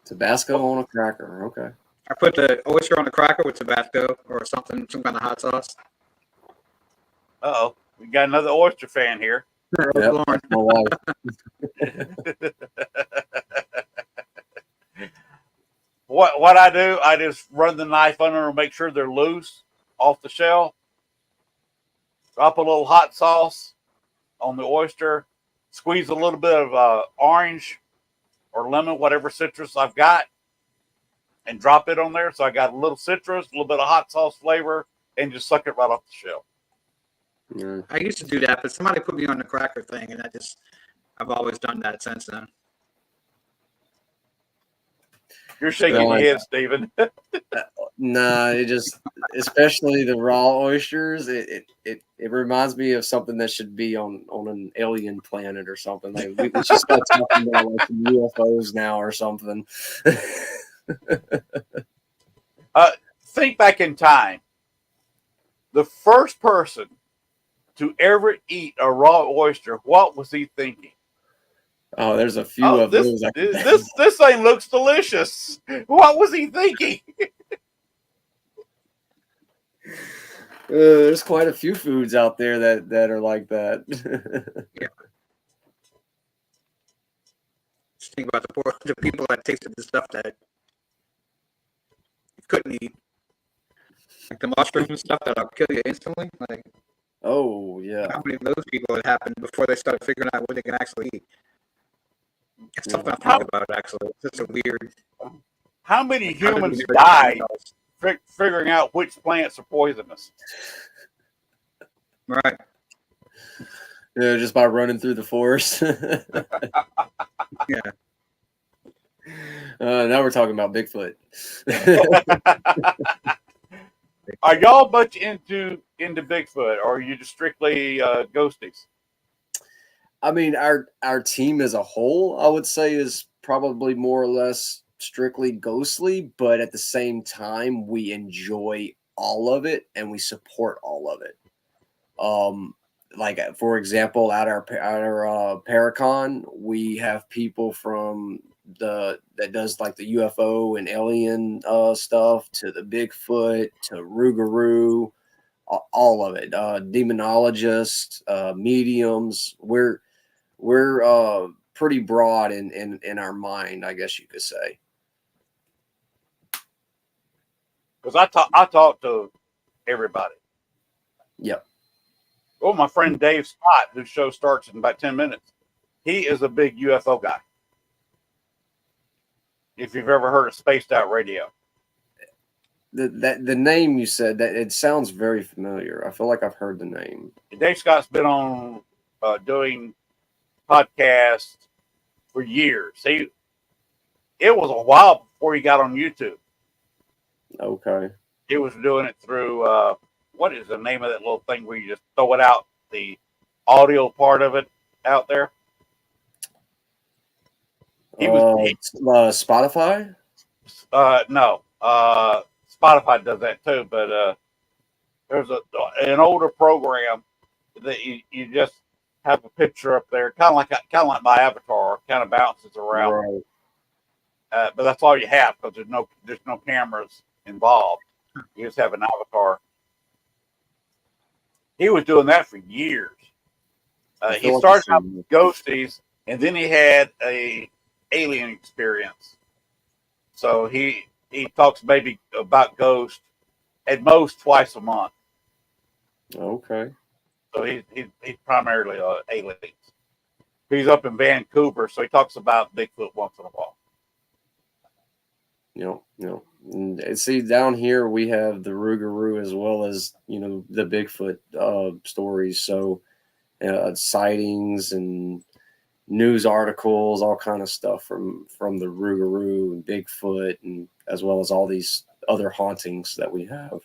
Tabasco on a cracker. Okay. I put the oyster on the cracker with Tabasco or something, some kind of hot sauce. We got another oyster fan here. Yep, my wife. What I do, I just run the knife under them, make sure they're loose off the shell. Drop a little hot sauce on the oyster. Squeeze a little bit of orange or lemon, whatever citrus I've got, and drop it on there. So I got a little citrus, a little bit of hot sauce flavor, and just suck it right off the shell. Yeah. I used to do that, but somebody put me on the cracker thing, and I've always done that since then. You're shaking your head, Stephen. Nah, it just, especially the raw oysters, it reminds me of something that should be on an alien planet or something. Like we should start talking about like UFOs now or something. Think back in time. The first person to ever eat a raw oyster, what was he thinking? Oh, there's a few of those. This thing looks delicious. What was he thinking? There's quite a few foods out there that are like that. Yeah. Just think about the people that tasted the stuff that you couldn't eat, like the mushrooms and stuff that'll kill you instantly. Like, oh yeah, how many of those people had happened before they started figuring out what they can actually eat? It's something I think about, actually. It's just a weird. How many humans died figuring out which plants are poisonous? Right. Yeah, just by running through the forest. Yeah. Now we're talking about Bigfoot. Are y'all much into Bigfoot, or are you just strictly ghosties? I mean, our team as a whole, I would say, is probably more or less strictly ghostly, but at the same time, we enjoy all of it and we support all of it. Like for example, at our Paracon, we have people from that does like the UFO and alien stuff to the Bigfoot to Rougarou, all of it. Demonologists, mediums. We're pretty broad in our mind, I guess you could say. Because I talk to everybody. Yep. Oh, my friend Dave Scott, whose show starts in about 10 minutes, he is a big UFO guy. If you've ever heard of Spaced Out Radio. The name you said, that it sounds very familiar. I feel like I've heard the name. Dave Scott's been on doing podcasts for years. It was a while before he got on YouTube. Okay. He was doing it through what is the name of that little thing where you just throw it out, the audio part of it out there? Spotify? No. Spotify does that too, but there's an older program that you just have a picture up there, kind of like my avatar, kind of bounces around. Right. But that's all you have because there's no cameras involved. You just have an avatar. He was doing that for years. He started out with ghosties, and then he had a alien experience. So he talks maybe about ghosts at most twice a month. Okay. So he's primarily aliens. He's up in Vancouver, so he talks about Bigfoot once in a while. And see, down here we have the Rougarou as well as the Bigfoot stories. So sightings and news articles, all kind of stuff from the Rougarou and Bigfoot, and as well as all these other hauntings that we have.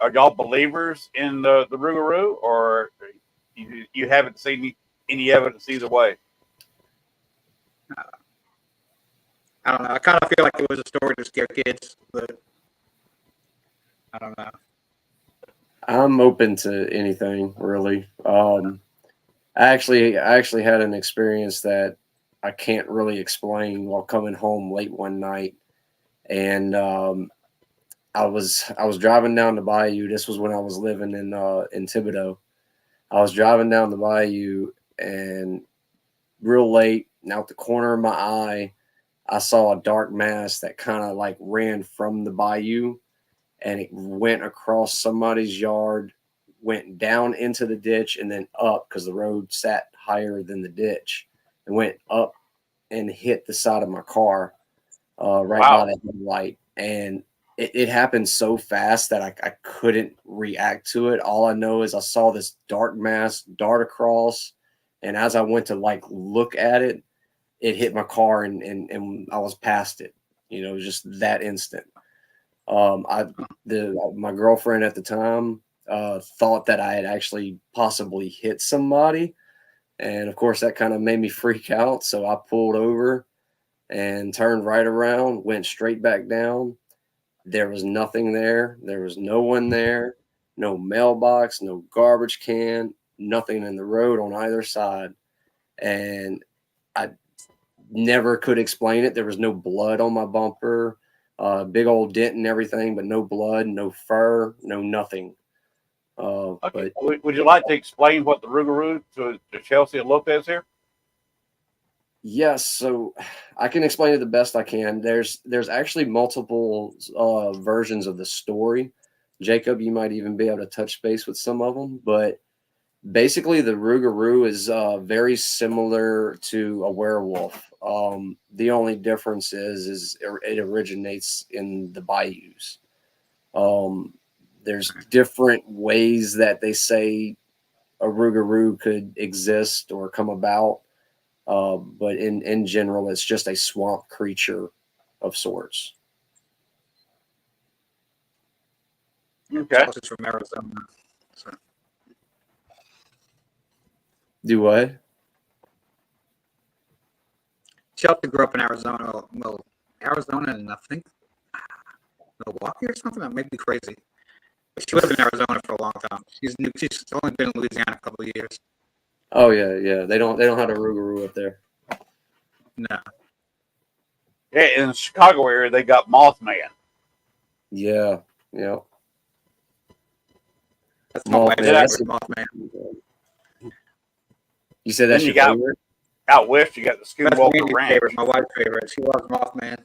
Are y'all believers in the Rougarou, or you haven't seen any evidence either way? I don't know. I kind of feel like it was a story to scare kids, but I don't know. I'm open to anything, really. I actually had an experience that I can't really explain while coming home late one night, and I was driving down the bayou. This was when I was living in Thibodaux. I was driving down the bayou, and real late, and out the corner of my eye, I saw a dark mass that kind of like ran from the bayou, and it went across somebody's yard, went down into the ditch, and then up because the road sat higher than the ditch, and went up and hit the side of my car right by the headlight. And it happened so fast that I couldn't react to it. All I know is I saw this dark mass dart across, and as I went to like look at it, it hit my car and I was past it. It was just that instant. My girlfriend at the time thought that I had actually possibly hit somebody, and of course that kind of made me freak out. So I pulled over and turned right around, went straight back down. There was nothing there. There was no one there. No mailbox, no garbage can, nothing in the road on either side. And I never could explain it. There was no blood on my bumper, big old dent and everything, but no blood, no fur, no nothing. Okay. Would you like to explain what the Rougarou to Chelsea and Lopez here? Yes, so I can explain it the best I can. There's actually multiple versions of the story. Jacob, you might even be able to touch base with some of them, but basically the Rougarou is very similar to a werewolf. The only difference is it originates in the bayous. There's different ways that they say a Rougarou could exist or come about. But in general, it's just a swamp creature of sorts. Okay. It's from Arizona. So. Do what? Chelsea grew up in Arizona. Well, Arizona, and I think Milwaukee or something. That may be crazy. But she lived in Arizona for a long time. She's only been in Louisiana a couple of years. Oh yeah. They don't have a Rougarou up there. No. Yeah, in the Chicago area, they got Mothman. Yeah. That's my wife's favorite, Mothman. You said that's Then your you got favorite? out west. You got the That's Skinwalker Randy's Ranch. favorite, my wife's favorite. She loves Mothman.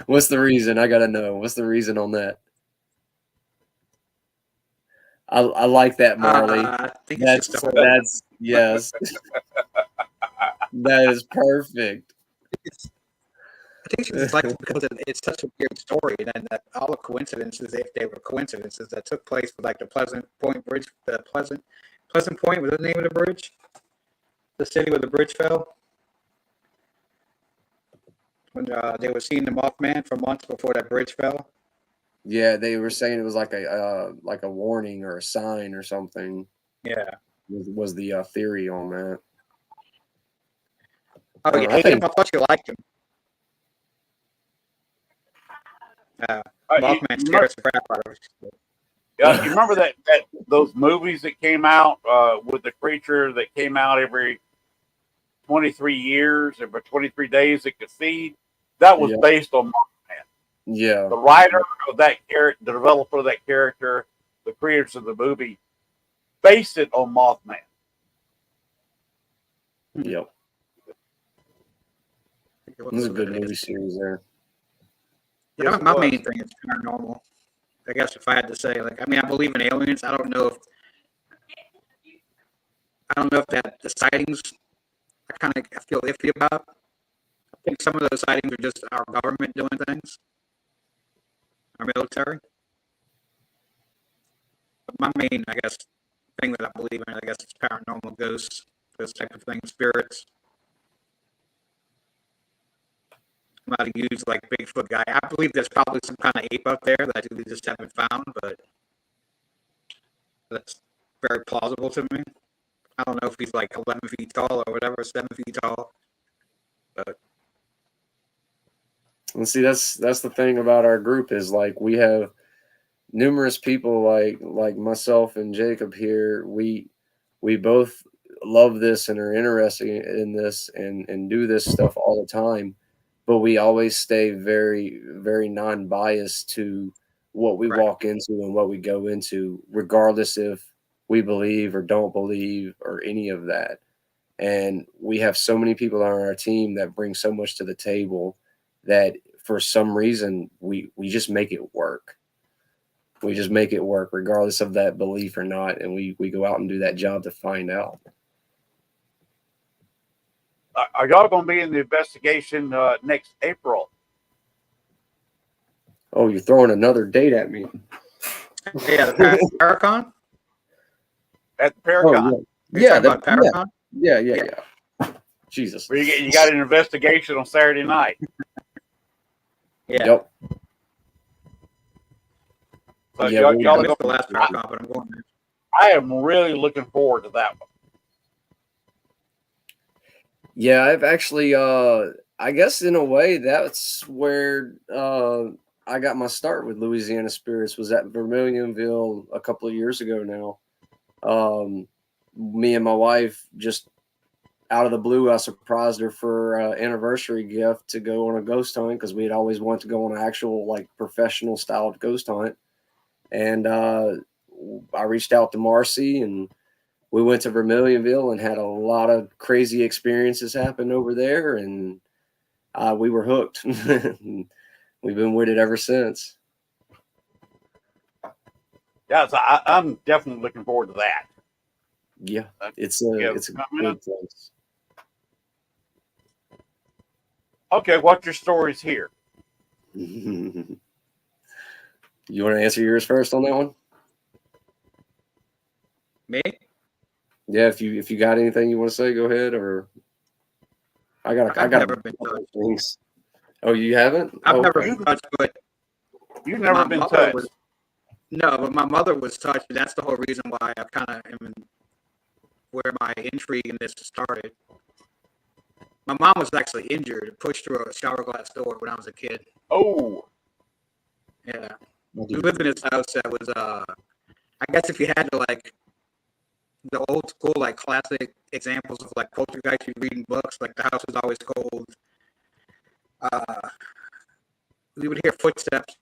What's the reason? I gotta know. What's the reason on that? I like that, Marley. I think it's just That's yes. That is perfect. I think she's like because it's such a weird story, and then all the coincidences, if they were coincidences, that took place with like the Pleasant Point Bridge, Pleasant Point was the name of the bridge, the city where the bridge fell. When they were seeing the Mothman for months before that bridge fell. Yeah, they were saying it was like a warning or a sign or something. Yeah, was the theory on that. Oh yeah, I thought you liked him. Mothman scares the crap out of us. Yeah, you remember that those movies that came out with the creature that came out every 23 years, every 23 days it could feed? That was based on Mothman. Yeah. The writer of that character, the developer of that character, the creators of the movie, based it on Mothman. Yep. It was a good movie series there. Yeah, my main thing is paranormal. I guess if I had to say, like, I mean, I believe in aliens. I don't know if that the sightings I feel iffy about. I think some of those sightings are just our government doing things, our military. But my main, I guess, thing that I believe in, I guess, is paranormal, ghosts, those type of things, spirits. I'm not a huge like Bigfoot guy. I believe there's probably some kind of ape out there that we just haven't found, but that's very plausible to me. I don't know if he's like 11 feet tall or whatever, 7 feet tall. But and see, that's the thing about our group is like we have numerous people like myself and Jacob here. We both love this and are interested in this and do this stuff all the time. But we always stay very, very non-biased to what we walk into and what we go into, regardless if we believe or don't believe or any of that. And we have so many people on our team that bring so much to the table that for some reason we just make it work. We just make it work regardless of that belief or not. And we go out and do that job to find out. Are y'all going to be in the investigation next April? Oh, you're throwing another date at me. Yeah, the Paracon? At the Paracon. Oh, yeah. Paracon? Yeah. Jesus. Where you got an investigation on Saturday night. Yeah. Yep. So Yeah, y'all the last Paracon, but I'm going there. I am really looking forward to that one. Yeah, I've actually, I guess in a way that's where I got my start with Louisiana Spirits was at Vermilionville a couple of years ago now. Me and my wife just out of the blue, I surprised her for an anniversary gift to go on a ghost hunt because we had always wanted to go on an actual like professional styled ghost hunt. And I reached out to Marcy and we went to Vermilionville and had a lot of crazy experiences happen over there, and we were hooked. We've been with it ever since. Yeah, so I'm definitely looking forward to that. Yeah, it's a good place. Okay, what's your stories here? You want to answer yours first on that one? Me? Yeah, if you got anything you want to say, go ahead. Or I got never been touched. Things. Oh, you haven't? I've never been touched, but you've never been touched. No, but my mother was touched. And that's the whole reason why I kind of am where my intrigue in this started. My mom was actually injured, pushed through a shower glass door when I was a kid. Oh. Yeah. We lived in this house that was, I guess if you had to, like, the old school, like, classic examples of, like, poltergeist you read in books, like, the house was always cold. We would hear footsteps.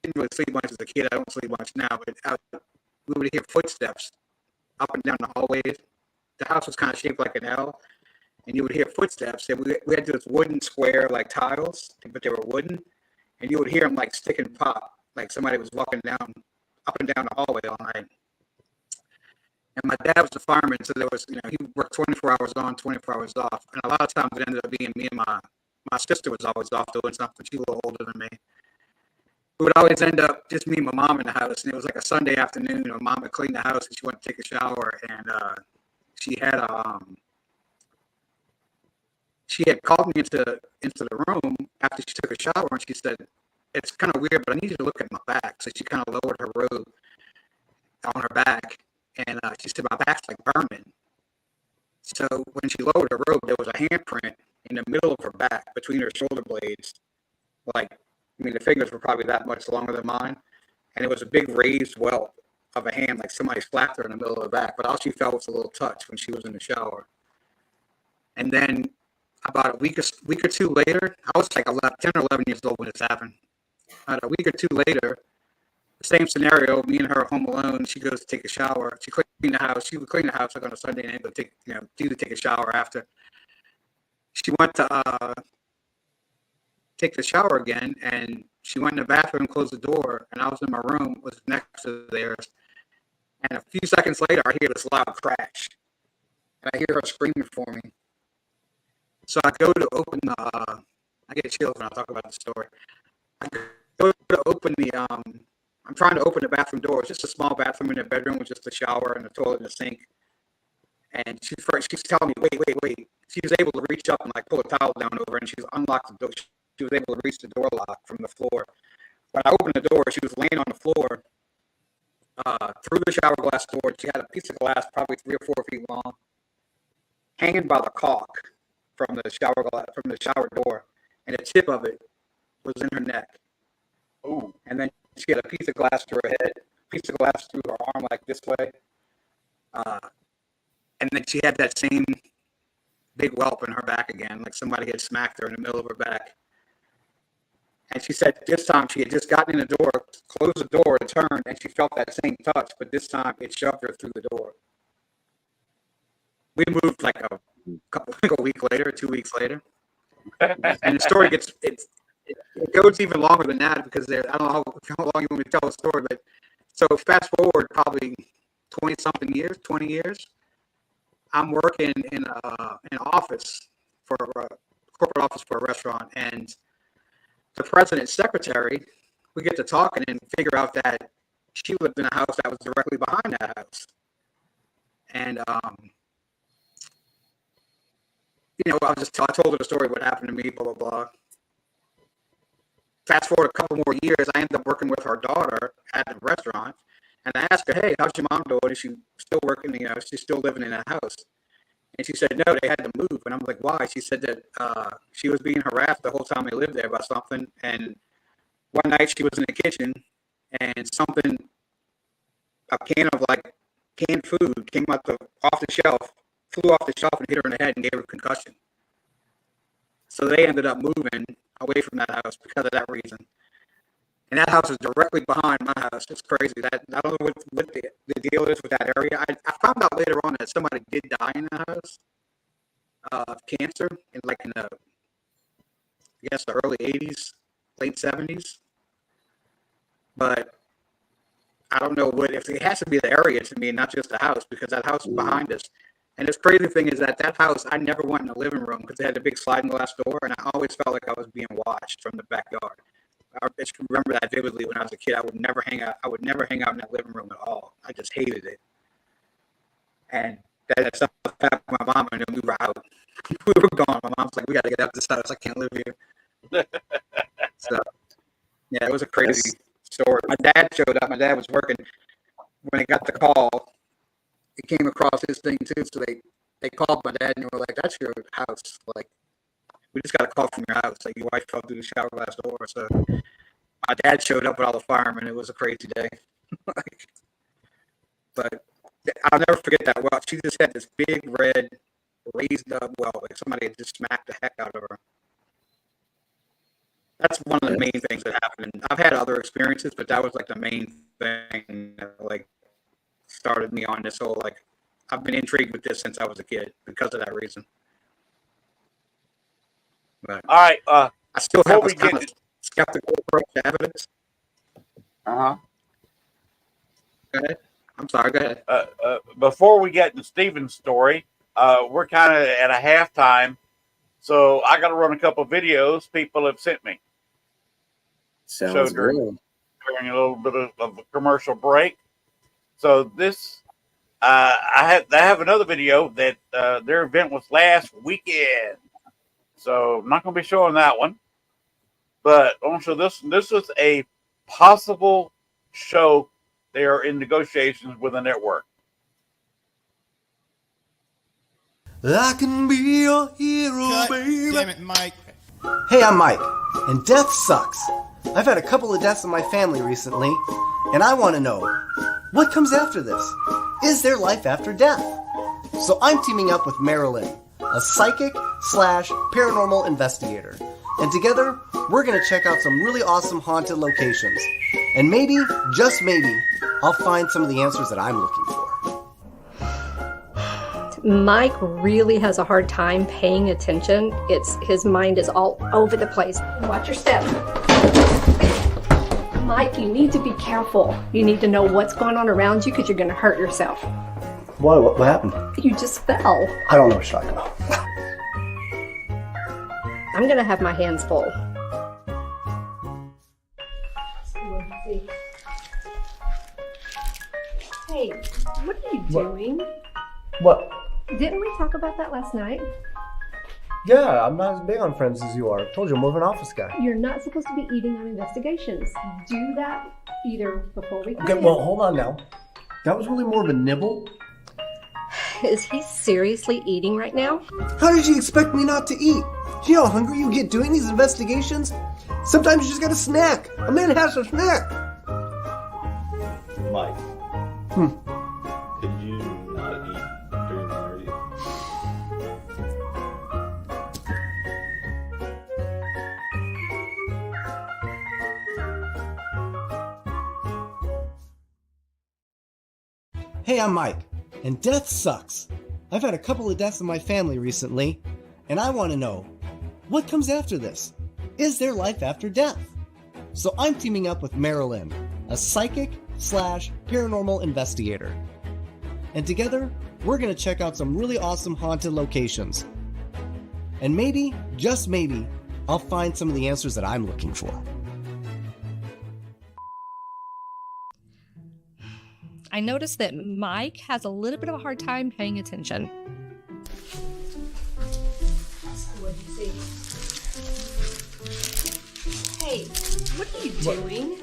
Didn't really sleep much as a kid. I don't sleep much now, but we would hear footsteps up and down the hallways. The house was kind of shaped like an L, and you would hear footsteps. And we had this wooden square, like, tiles, but they were wooden, and you would hear them, like, stick and pop, like somebody was walking down, up and down the hallway all night. And my dad was a fireman, so there was, he worked 24 hours on, 24 hours off. And a lot of times it ended up being me and my sister was always off doing something. She's a little older than me. It would always end up just me and my mom in the house. And it was like a Sunday afternoon. My mom would clean the house and she went to take a shower. And she had called me into the room after she took a shower. And she said, "It's kind of weird, but I need you to look at my back." So she kind of lowered her robe on her back. And she said, "My back's like burning." So when she lowered her robe, there was a handprint in the middle of her back between her shoulder blades. The fingers were probably that much longer than mine. And it was a big raised welt of a hand, like somebody slapped her in the middle of the back. But all she felt was a little touch when she was in the shower. And then about a week or two later, I was like 10 or 11 years old when this happened. About a week or two later, the same scenario, me and her home alone. She goes to take a shower. She cleaned the house. She would clean the house like on a Sunday and go take a shower after. She went to take the shower again, and she went in the bathroom, closed the door, and I was in my room, was next to theirs. And a few seconds later, I hear this loud crash, and I hear her screaming for me. So I go to open the. I get chills when I talk about the story. I go to open the. I'm trying to open the bathroom door. It's just a small bathroom in the bedroom with just a shower and a toilet and a sink. And she's telling me, wait. She was able to reach up and like pull a towel down over, and she's unlocked the door. She was able to reach the door lock from the floor. When I opened the door, she was laying on the floor through the shower glass door. She had a piece of glass, probably 3 or 4 feet long, hanging by the caulk from the shower door, and the tip of it was in her neck. Ooh. And then she had a piece of glass through her head, a piece of glass through her arm, like this way. And then she had that same big whelp in her back again, like somebody had smacked her in the middle of her back. And she said this time she had just gotten in the door, closed the door, and turned, and she felt that same touch, but this time it shoved her through the door. We moved like a week later, 2 weeks later. And the story it goes even longer than that because I don't know how long you want me to tell the story, but so fast forward probably 20 years. I'm working in an office for a corporate office for a restaurant, and the president's secretary, we get to talking and figure out that she lived in a house that was directly behind that house. And I told her the story, what happened to me, blah, blah, blah. Fast forward a couple more years, I ended up working with her daughter at the restaurant. And I asked her, "Hey, how's your mom doing? Is she still working? She's still living in that house?" And she said, "No, they had to move." And I'm like, "Why?" She said that she was being harassed the whole time they lived there by something. And one night she was in the kitchen and a can of like canned food came off the shelf, flew off the shelf and hit her in the head and gave her a concussion. So they ended up moving away from that house because of that reason. And that house is directly behind my house. It's crazy. That I don't know what the deal is with that area. I found out later on that somebody did die in the house of cancer in the early 80s, late 70s. But I don't know if it has to be the area to me, not just the house, because that house is behind us. And this crazy thing is that house, I never went in the living room because it had a big sliding glass door, and I always felt like I was being watched from the backyard. I just remember that vividly when I was a kid. I would never hang out in that living room at all. I just hated it. And that stuff happened to my mom, and then we were out. We were gone. My mom's like, "We got to get out of this house. I can't live here." So, yeah, it was a crazy story. My dad showed up. My dad was working when they got the call. It came across his thing too. So they called my dad and they were like, "That's your house. Like, we just got a call from your house. Like, your wife fell through the shower glass door." So my dad showed up with all the firemen. It was a crazy day. Like, but I'll never forget that well. She just had this big red raised up well, like somebody had just smacked the heck out of her. That's one of the main things that happened. I've had other experiences, but that was like the main thing that like started me on this whole like I've been intrigued with this since I was a kid because of that reason. But All right. I still have before we a kind get of skeptical approach to evidence. uh-huh. Go ahead. I'm sorry. Go ahead. Before we get to Steven's story, we're kind of at a halftime, so I got to run a couple of videos people have sent me. Sounds during good. a little bit of a commercial break. So this, I have another video that their event was last weekend. So I'm not going to be showing that one, but I want to show this. This is a possible show. They are in negotiations with a network. I can be your hero, baby. Damn it, Mike. Hey, I'm Mike, and death sucks. I've had a couple of deaths in my family recently, and I want to know, what comes after this? Is there life after death? So I'm teaming up with Marilyn, a psychic / paranormal investigator. And together, we're going to check out some really awesome haunted locations. And maybe, just maybe, I'll find some of the answers that I'm looking for. Mike really has a hard time paying attention. His mind is all over the place. Watch your step. Mike, you need to be careful. You need to know what's going on around you because you're going to hurt yourself. What happened? You just fell. I don't know what you're talking about. I'm going to have my hands full. Hey, what are you doing? What? Didn't we talk about that last night? Yeah, I'm not as big on friends as you are. I told you, I'm more of an office guy. You're not supposed to be eating on investigations. Do that either before we come Okay, in. well, hold on now. That was really more of a nibble. Is he seriously eating right now? How did you expect me not to eat? You know how hungry you get doing these investigations? Sometimes you just gotta snack. A man has to snack. Mike. Could you not eat during the interview? Hey, I'm Mike, and death sucks. I've had a couple of deaths in my family recently, and I want to know, what comes after this? Is there life after death? So I'm teaming up with Marilyn, a psychic / paranormal investigator. And together, we're going to check out some really awesome haunted locations. And maybe, just maybe, I'll find some of the answers that I'm looking for. I noticed that Mike has a little bit of a hard time paying attention. What do you see? Hey, what are you doing?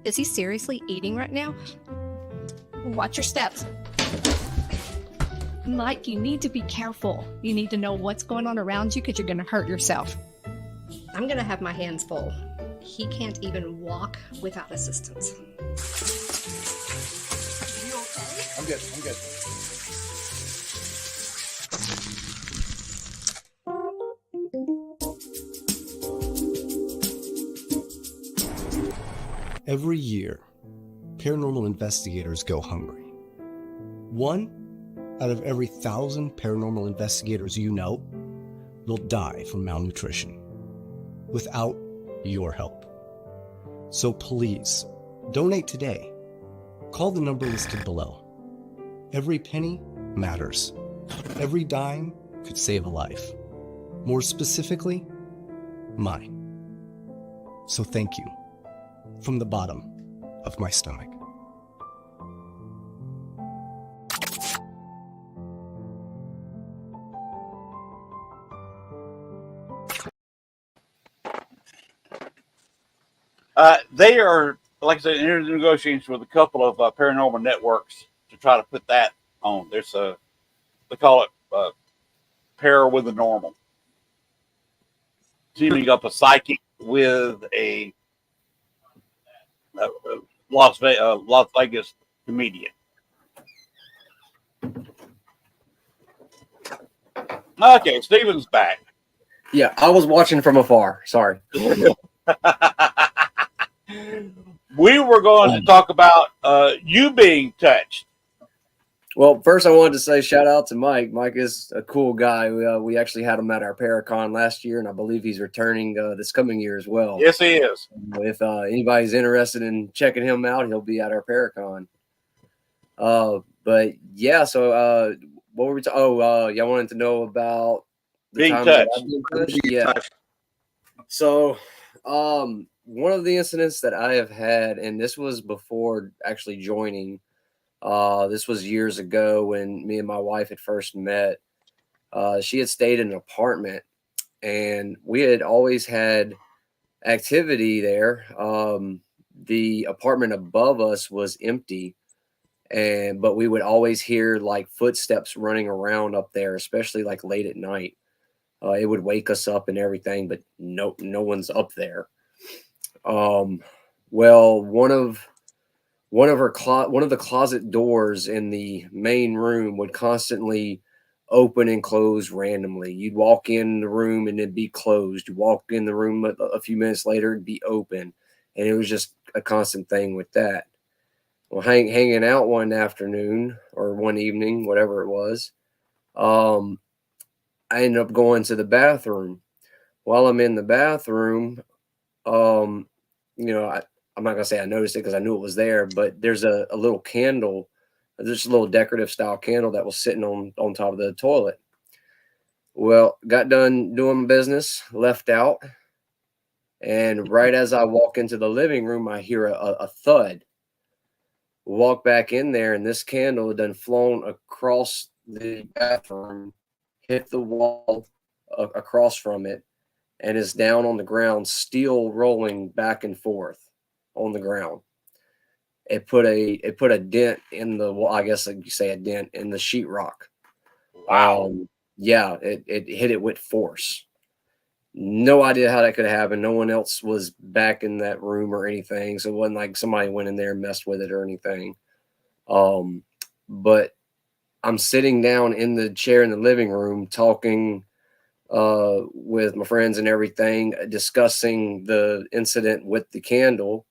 Is he seriously eating right now? Watch your steps. Mike, you need to be careful. You need to know what's going on around you because you're going to hurt yourself. I'm going to have my hands full. He can't even walk without assistance. I'm good. Every year, paranormal investigators go hungry. 1 out of every 1,000 paranormal investigators you know will die from malnutrition without your help. So please, donate today. Call the number listed below. Every penny matters. Every dime could save a life. More specifically, mine. So thank you from the bottom of my stomach. They are, like I said, in negotiations with a couple of paranormal networks to try to put that on. There's they call it pair with the normal. Teaming up a psychic with a Las Vegas comedian. Okay, Steven's back. Yeah, I was watching from afar. Sorry. We were going to talk about you being touched. Well, first I wanted to say shout out to Mike. Mike is a cool guy. We actually had him at our Paracon last year, and I believe he's returning this coming year as well. Yes, he is. If anybody's interested in checking him out, he'll be at our Paracon. But yeah, so what were we talking? Y'all wanted to know about the Being time touched. that I've been touched? Yeah. So one of the incidents that I have had, and this was before actually joining. This was years ago when me and my wife had first met. She had stayed in an apartment, and we had always had activity there. The apartment above us was empty, but we would always hear like footsteps running around up there, especially like late at night. It would wake us up and everything, but no one's up there. Well, one of the closet doors in the main room would constantly open and close randomly. You'd walk in the room and it'd be closed. You walk in the room a few minutes later, it'd be open. And it was just a constant thing with that. Well, hanging out one afternoon or one evening, whatever it was, I ended up going to the bathroom. While I'm in the bathroom, I'm not going to say I noticed it because I knew it was there, but there's a little candle, just a little decorative style candle that was sitting on top of the toilet. Well, got done doing my business, left out. And right as I walk into the living room, I hear a thud. Walk back in there, and this candle had done flown across the bathroom, hit the wall across from it, and is down on the ground, still rolling back and forth on the ground. It put a dent in the wall. I guess you say a dent in the sheetrock. Wow. Yeah, it hit it with force. No idea how that could happen. No one else was back in that room or anything, so it wasn't like somebody went in there and messed with it or anything. But I'm sitting down in the chair in the living room talking with my friends and everything, discussing the incident with the candle.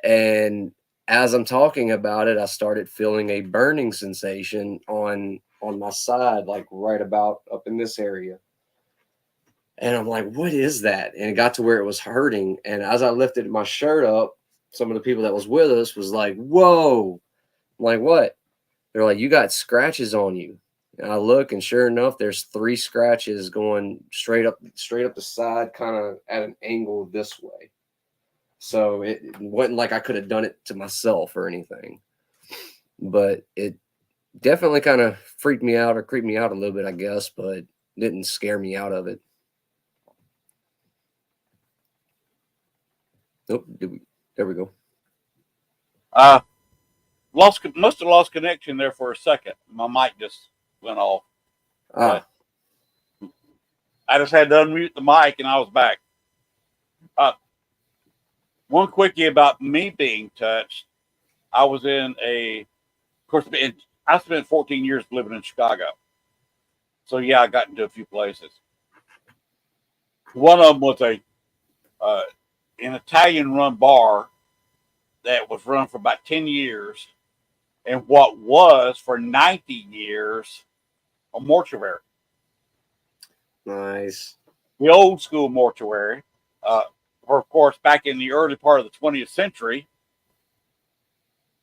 And as I'm talking about it, I started feeling a burning sensation on my side, like right about up in this area. And I'm like, what is that? And it got to where it was hurting. And as I lifted my shirt up, some of the people that was with us was like, whoa. I'm like, what? They're like, you got scratches on you. And I look, and sure enough, there's 3 scratches going straight up the side, kind of at an angle this way. So it wasn't like I could have done it to myself or anything. But it definitely kind of freaked me out or creeped me out a little bit, I guess, but didn't scare me out of it. Nope. There we go. Must have lost connection there for a second. My mic just went off. I just had to unmute the mic and I was back. One quickie about me being touched. I was I spent 14 years living in Chicago. So yeah, I got into a few places. One of them was an Italian-run bar that was run for about 10 years, and what was for 90 years a mortuary. Nice. The old school mortuary. Of course, back in the early part of the 20th century,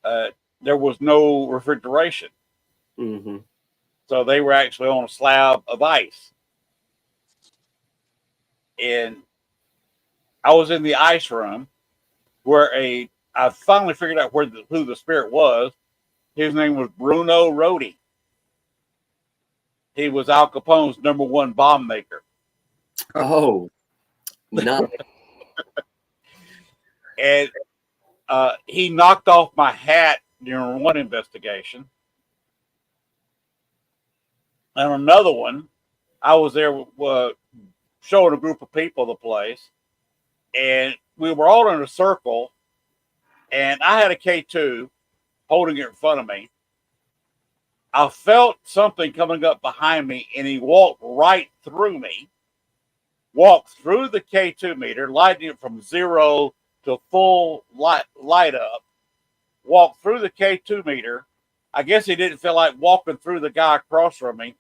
there was no refrigeration. Mm-hmm. So they were actually on a slab of ice. And I was in the ice room where I finally figured out who the spirit was. His name was Bruno Rodi. He was Al Capone's #1 bomb maker. Oh, no. And he knocked off my hat during one investigation. And another one, I was there showing a group of people the place, and we were all in a circle, and I had a K2 holding it in front of me. I felt something coming up behind me, and he walked right through me, walked through the K2 meter, lighting it from 0 to full light up, walked through the K2 meter. I guess he didn't feel like walking through the guy across from me.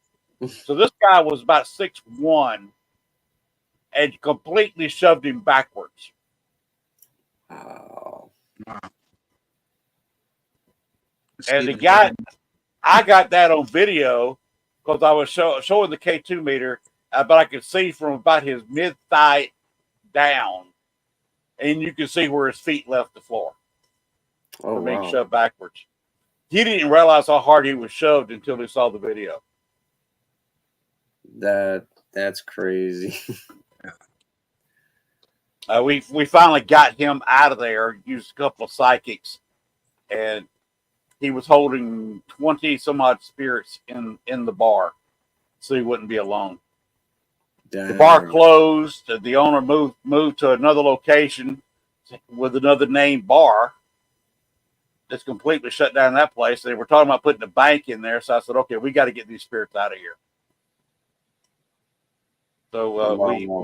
So this guy was about 6'1", and completely shoved him backwards. Oh. Wow. And the guy, I got that on video because I was showing the K2 meter, but I could see from about his mid-thigh down, and you could see where his feet left the floor from being shoved backwards. He didn't realize how hard he was shoved until he saw the video. That's crazy. We finally got him out of there, used a couple of psychics, and he was holding 20 some odd spirits in the bar, so he wouldn't be alone. Damn. The bar closed. The owner moved to another location with another named bar. That's completely shut down that place. They were talking about putting a bank in there, so I said, "Okay, we got to get these spirits out of here." So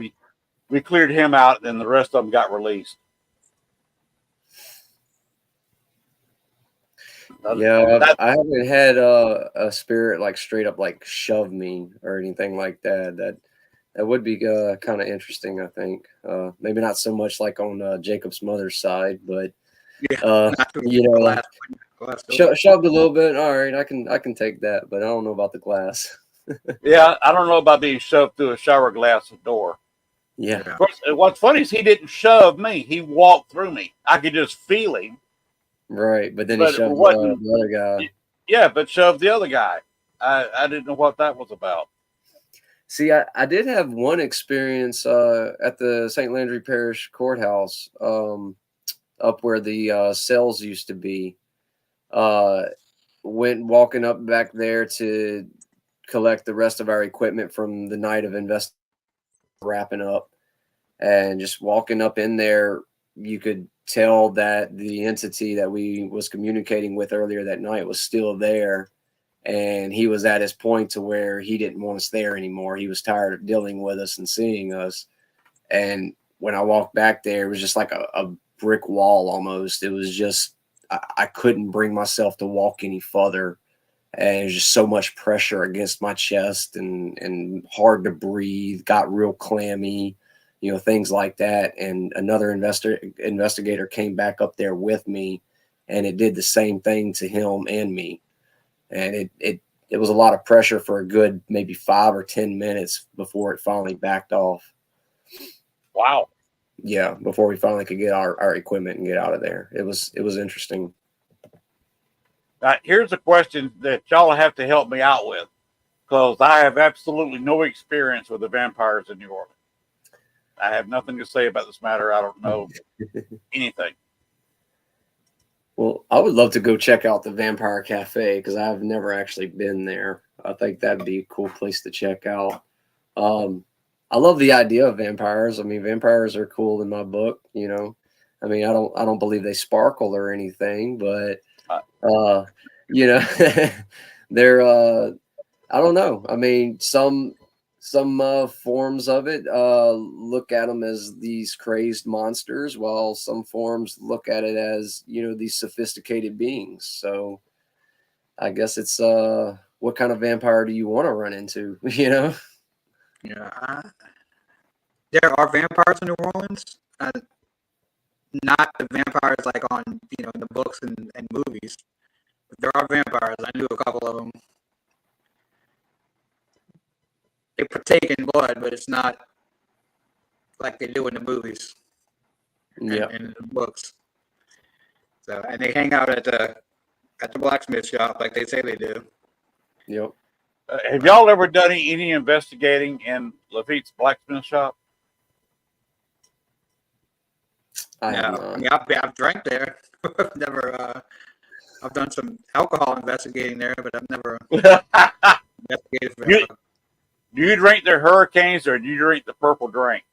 we cleared him out, and the rest of them got released. Yeah, I haven't had a spirit like straight up like shove me or anything like that. That would be kind of interesting, I think. Maybe not so much like on Jacob's mother's side, but you know, like shoved a little bit. All right, I can take that, but I don't know about the glass. Yeah, I don't know about being shoved through a shower glass door. Yeah. Of course, what's funny is he didn't shove me. He walked through me. I could just feel him. Right, but then he shoved the other guy. Yeah, but shoved the other guy. I didn't know what that was about. See, I did have one experience at the St. Landry Parish Courthouse up where the cells used to be. Went walking up back there to collect the rest of our equipment from the night of wrapping up, and just walking up in there, you could tell that the entity that we was communicating with earlier that night was still there, and he was at his point to where he didn't want us there anymore. He was tired of dealing with us and seeing us. And when I walked back there, it was just like a brick wall almost. It was just I couldn't bring myself to walk any further. And there's just so much pressure against my chest and hard to breathe, got real clammy, you know, things like that. And another investigator came back up there with me, and it did the same thing to him and me. And it was a lot of pressure for a good maybe 5 or 10 minutes before it finally backed off. Wow. Yeah, before we finally could get our equipment and get out of there. It was interesting. Here's a question that y'all have to help me out with, because I have absolutely no experience with the vampires in New Orleans. I have nothing to say about this matter. I don't know anything. Well, I would love to go check out the Vampire Cafe because I've never actually been there. I think that'd be a cool place to check out. I love the idea of vampires. I mean, vampires are cool in my book, you know. I mean, I don't believe they sparkle or anything, but you know, they're I don't know. I mean, some forms of it look at them as these crazed monsters, while some forms look at it as, you know, these sophisticated beings. So I guess it's what kind of vampire do you want to run into, you know? Yeah, there are vampires in New Orleans. Not the vampires like on, you know, in the books and movies. But there are vampires. I knew a couple of them. They partake in blood, but it's not like they do in the movies and in the books. So, and they hang out at the blacksmith shop like they say they do. Yep. Have y'all ever done any investigating in Lafitte's blacksmith shop? I mean, I've drank there. I've never. I've done some alcohol investigating there, but I've never You, do you drink their hurricanes or do you drink the purple drink?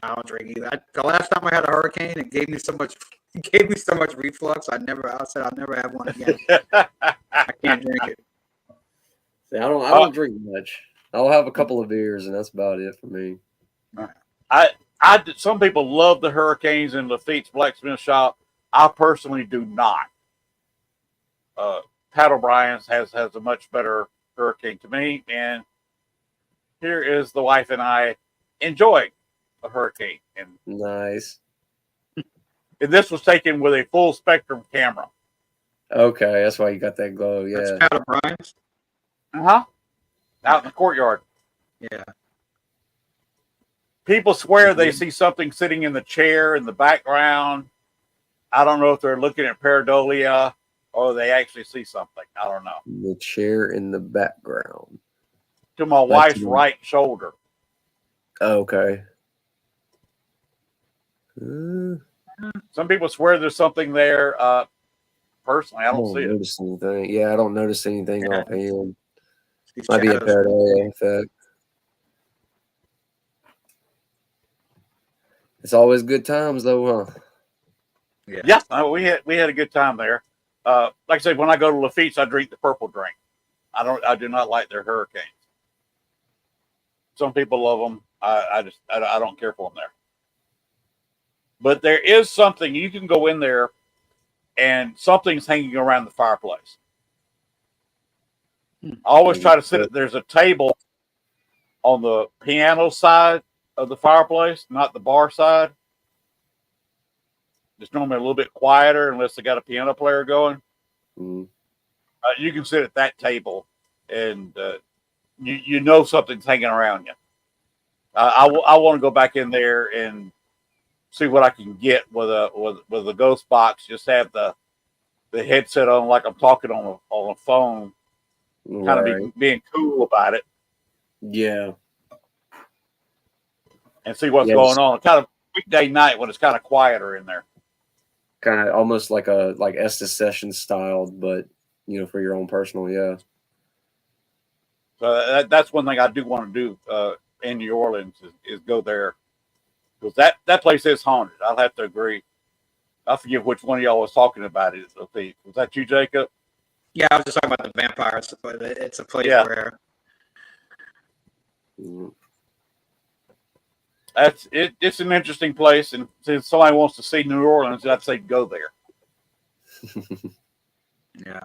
I don't drink either. The last time I had a hurricane, it gave me so much. It gave me so much reflux. I said I'll never have one again. I can't drink it. See, I don't drink much. I'll have a couple of beers, and that's about it for me. Some people love the hurricanes in Lafitte's blacksmith shop. I personally do not. Pat O'Brien's has a much better hurricane to me, and here is the wife and I enjoying a hurricane. And nice. And this was taken with a full spectrum camera. Okay, that's why you got that glow. Yeah. That's Pat O'Brien's. Out in the courtyard. Yeah. People swear they see something sitting in the chair in the background. I don't know if they're looking at pareidolia or they actually see something. I don't know. The chair in the background. To my wife's right shoulder. Okay. Some people swear there's something there. Personally, I don't see it. Notice anything. Yeah, I don't notice anything offhand. These Might be a shadows. pareidolia effect. It's always good times, though, huh? Yeah, we had a good time there. Like I said, when I go to Lafitte's, I drink the purple drink. I do not like their hurricanes. Some people love them. I don't care for them there. But there is something you can go in there, and something's hanging around the fireplace. I always try to sit. There's a table on the piano side of the fireplace, not the bar side. It's normally a little bit quieter unless they got a piano player going. You can sit at that table, and you know something's hanging around you. I want to go back in there and see what I can get with a ghost box. Just have the headset on like I'm talking on a phone, kind of being cool about it. Yeah. And see what's going on. Kind of weekday night when it's kind of quieter in there. Kind of almost like Estes Sessions styled, but for your own personal, yeah. So that's one thing I do want to do in New Orleans is go there, because that place is haunted. I'll have to agree. I forget which one of y'all was talking about it. Was that you, Jacob? Yeah, I was just talking about the vampires, but it's a place where it's an interesting place, and if somebody wants to see New Orleans, I'd say go there. Yeah,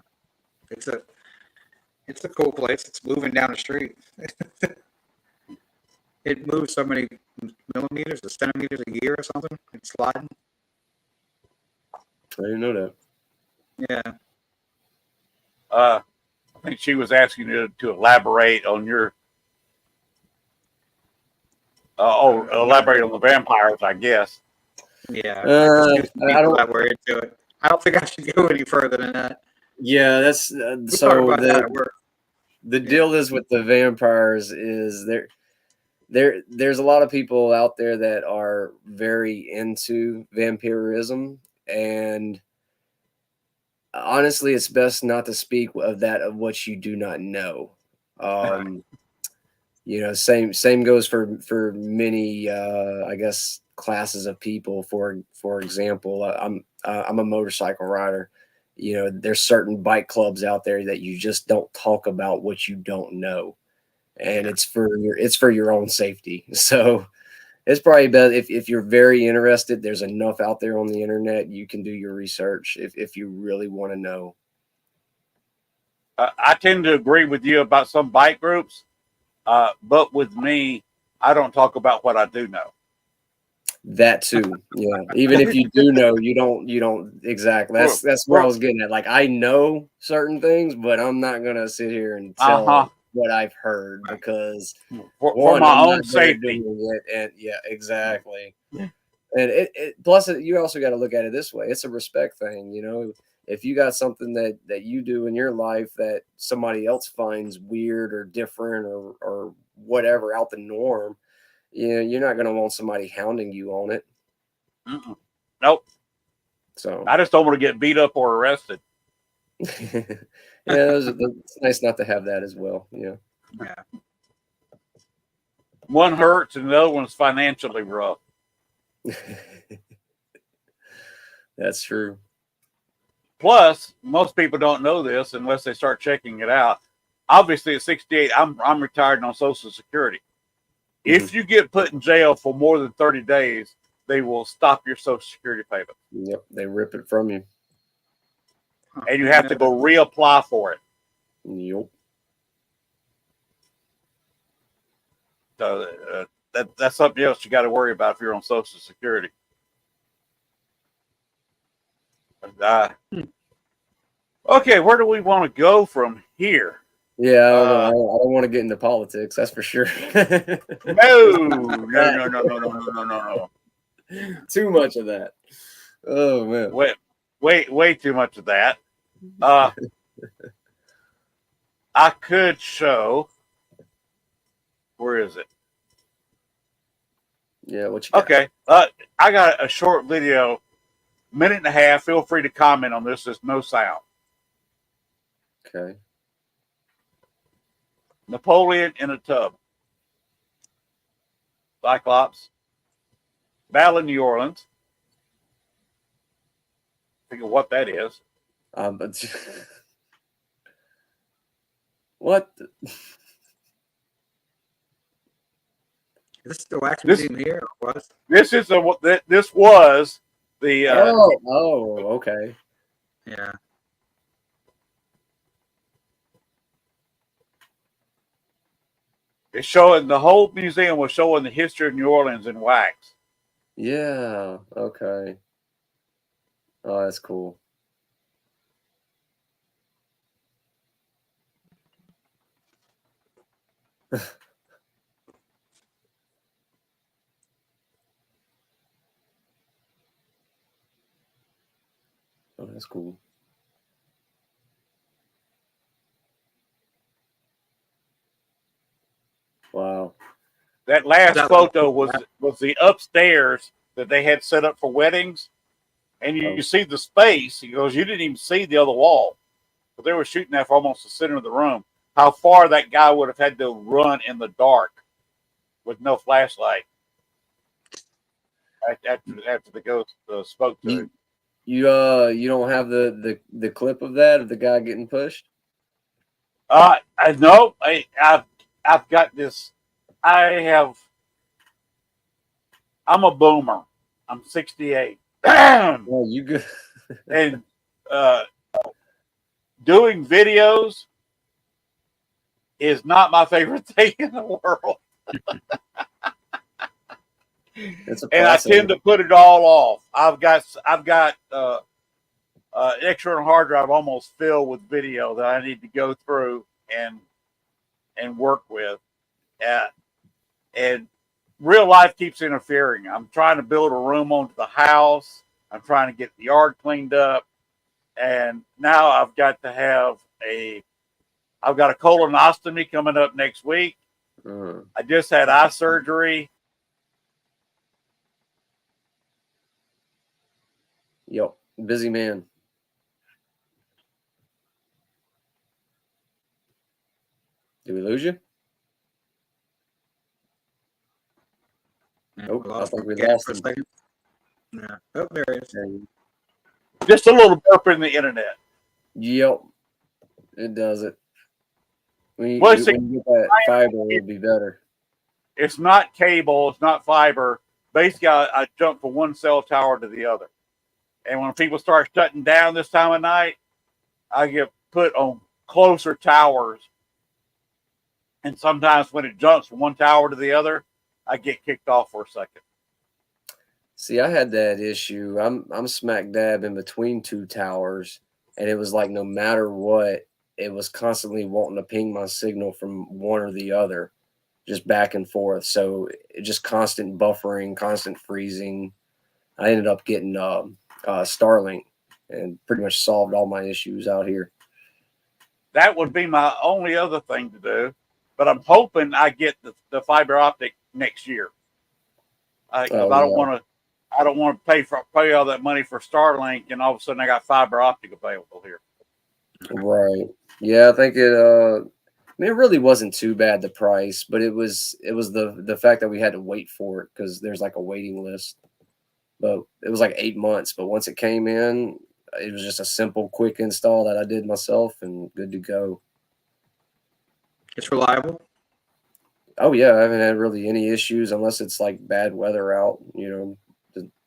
it's a cool place. It's moving down the street. It moves so many millimeters or centimeters a year or something. It's sliding. I didn't know that. Yeah. I think she was asking you to elaborate on your. Elaborate on the vampires, I guess. Yeah. I don't that word to it. I don't think I should go any further than that. Yeah, that's so the deal is with the vampires is there's a lot of people out there that are very into vampirism, and honestly, it's best not to speak of what you do not know. Same goes for many I guess classes of people. For example, I'm a motorcycle rider. There's certain bike clubs out there that you just don't talk about what you don't know, and it's for your own safety. So it's probably better if you're very interested. There's enough out there on the internet. You can do your research if you really want to know. I tend to agree with you about some bike groups. But with me, I don't talk about what I do know. That too, yeah. Even if you do know, you don't exactly. That's where I was getting at. Like, I know certain things, but I'm not gonna sit here and tell what I've heard, because for my own safety. And yeah, exactly. And it plus you also got to look at it this way. It's a respect thing, If you got something that you do in your life that somebody else finds weird or different or whatever out the norm, you're not going to want somebody hounding you on it. Nope. So I just don't want to get beat up or arrested. It's nice not to have that as well. Yeah. Yeah. One hurts and the other one's financially rough. That's true. Plus, most people don't know this unless they start checking it out. Obviously, at 68, I'm retired on Social Security. If you get put in jail for more than 30 days, they will stop your Social Security payment. Yep, they rip it from you. And you have to go reapply for it. Yep. So that's something else you got to worry about if you're on Social Security. Okay, where do we want to go from here? Yeah, I don't know. I don't want to get into politics. That's for sure. No. Too much of that. Oh man. Way too much of that. I could show. Where is it? Yeah, what you got? Okay. I got a short video, minute and a half. Feel free to comment on this. There's no sound. Okay. Napoleon in a tub. Cyclops. Battle in New Orleans. Think of what that is. What? Is this the wax museum here? Or was? This was the. Okay. Yeah. It's showing the whole museum was showing the history of New Orleans in wax. Yeah. Okay. Oh, that's cool. Oh, that's cool. Wow. That last photo was the upstairs that they had set up for weddings. And you see the space. He goes, you didn't even see the other wall. But they were shooting that for almost the center of the room. How far that guy would have had to run in the dark with no flashlight after the ghost spoke to him. You don't have the clip of that of the guy getting pushed? No, I've got this. I'm a boomer. I'm 68. Well, you good? And doing videos is not my favorite thing in the world. And I tend to put it all off. I've got external hard drive almost filled with video that I need to go through and work with. And real life keeps interfering. I'm trying to build a room onto the house. I'm trying to get the yard cleaned up. And now I've got a colonoscopy coming up next week. I just had eye surgery. Yep. Busy man. Did we lose you? Nope. I think we lost him. Yeah. Oh, there it is. Just a little burp in the internet. Yep. It does it. When you get that fiber, it'll be better. It's not cable. It's not fiber. Basically, I jump from one cell tower to the other. And when people start shutting down this time of night, I get put on closer towers. And sometimes when it jumps from one tower to the other, I get kicked off for a second. See, I had that issue. I'm smack dab in between two towers, and it was like no matter what, it was constantly wanting to ping my signal from one or the other, just back and forth. So just constant buffering, constant freezing. I ended up getting Starlink and pretty much solved all my issues out here. That would be my only other thing to do, but I'm hoping I get the fiber optic next year. I don't want to pay all that money for Starlink, and all of a sudden I got fiber optic available here. Right. Yeah, I think it. I mean, it really wasn't too bad, the price, but it was the fact that we had to wait for it because there's like a waiting list. But it was like 8 months. But once it came in, it was just a simple, quick install that I did myself and good to go. It's reliable. Oh yeah, I haven't had really any issues unless it's like bad weather out,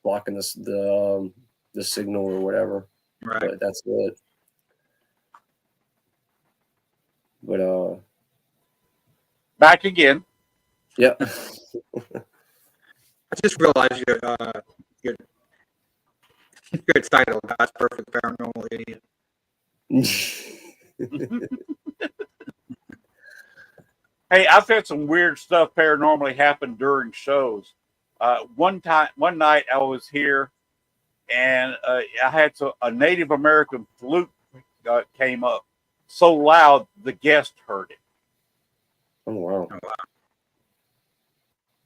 blocking the signal or whatever. Right. But that's it. But Back again. yeah. I just realized your title, God's Perfect Paranormal Idiot. Hey, I've had some weird stuff paranormally happen during shows. One night I was here, and I had a Native American flute came up so loud the guest heard it. Oh wow.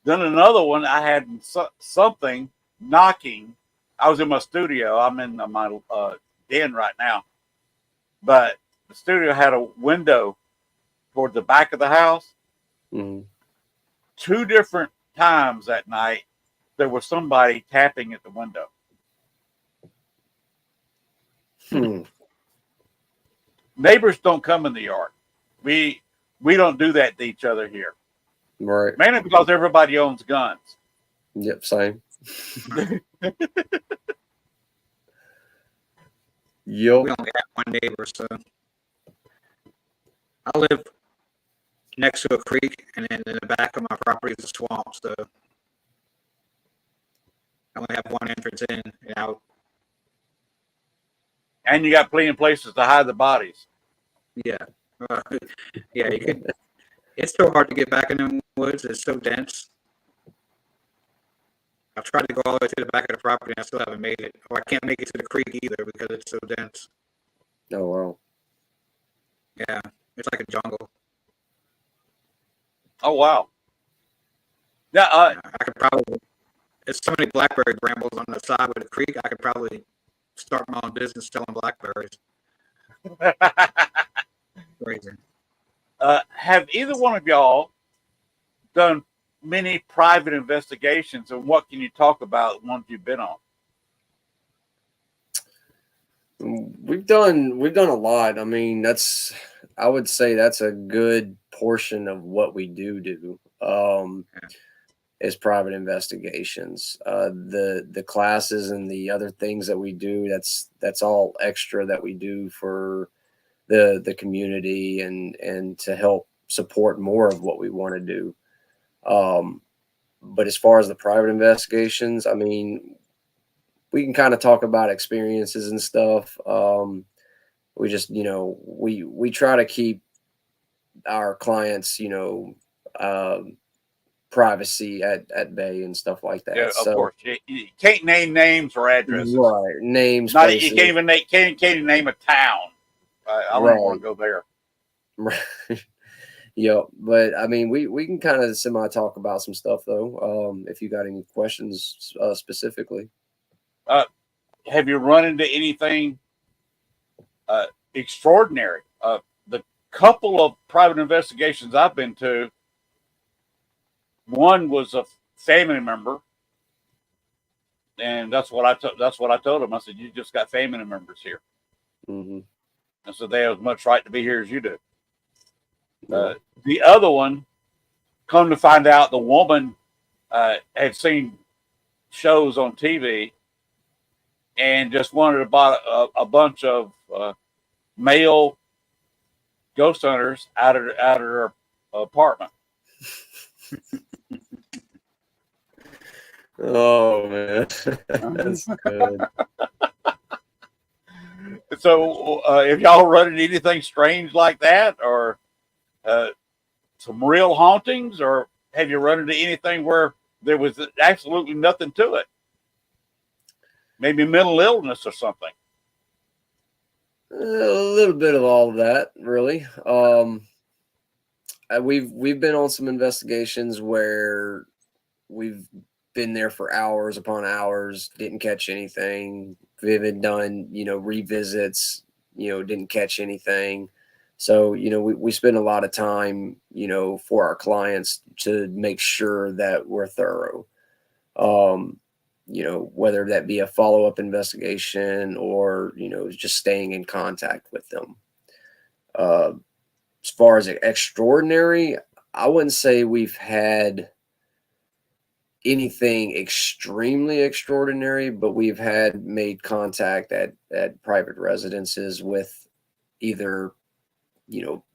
Then another one, I had something knocking. I was in my studio. I'm in my den right now, but the studio had a window toward the back of the house. Mm-hmm. 2 different times that night, there was somebody tapping at the window. Neighbors don't come in the yard. We don't do that to each other here. Right. Mainly because everybody owns guns. Yep, same. Yep. We only have one neighbor, so I live next to a creek, and then in the back of my property is a swamp, so I only have one entrance in and out. And you got plenty of places to hide the bodies. Yeah. Yeah, you could. It's so hard to get back in the woods. It's so dense. I've tried to go all the way to the back of the property, and I still haven't made it. Or I can't make it to the creek either because it's so dense. Oh wow. Yeah, it's like a jungle. Oh wow. Yeah, I could probably. There's so many blackberry brambles on the side of the creek. I could probably start my own business selling blackberries. Crazy. Have either one of y'all done many private investigations, and what can you talk about the ones you've been on? We've done a lot. I mean, I would say that's a good portion of what we do. Is private investigations. The classes and the other things that we do, that's all extra that we do for the community and to help support more of what we want to do. But as far as the private investigations, I mean, we can kind of talk about experiences and stuff. We just, we try to keep our clients, privacy at bay and stuff like that. Yeah, of course. You can't name names or addresses. Right. Names. Not, you can't even name a town. I don't want to go there. Right. Yeah, but I mean, we can kind of semi talk about some stuff though. If you got any questions specifically. Have you run into anything extraordinary? The couple of private investigations I've been to, one was a family member, and that's what I told him. I said, "You just got family members here." Mm-hmm. I said, "They have as much right to be here as you do." The other one, come to find out, the woman had seen shows on TV and just wanted to buy a bunch of male ghost hunters out of her apartment. Oh man, that's good. So, if y'all run into anything strange like that, or some real hauntings, or have you run into anything where there was absolutely nothing to it? Maybe mental illness or something. A little bit of all of that, really. We've been on some investigations where we've been there for hours upon hours, didn't catch anything. We've been done, revisits, didn't catch anything. So, we spend a lot of time, for our clients to make sure that we're thorough. Whether that be a follow-up investigation or, just staying in contact with them. As far as extraordinary, I wouldn't say we've had anything extremely extraordinary, but we've had made contact at private residences with either,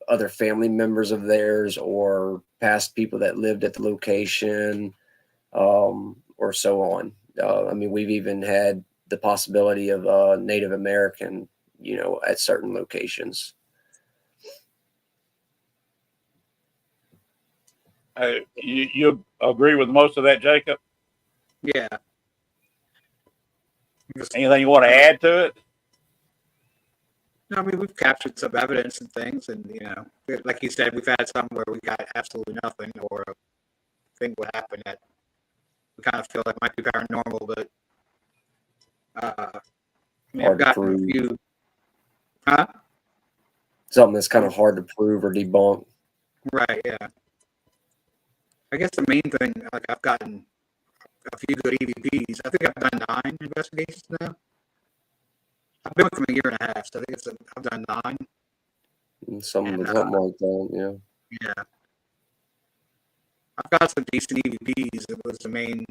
other family members of theirs or past people that lived at the location, or so on. We've even had the possibility of Native American, at certain locations. You agree with most of that, Jacob? Yeah. Anything you want to add to it? No, we've captured some evidence and things, and like you said, we've had some where we got absolutely nothing, or a thing would happen that we kind of feel that might be paranormal, but I've gotten a few. Huh? Something that's kind of hard to prove or debunk. Right. Yeah. I guess the main thing, like, I've gotten a few good EVPs. I think I've done 9 investigations now. I've been with them a year and a half, so I think I've done 9. Something like that, yeah. Yeah. I've got some decent EVPs. It was the main.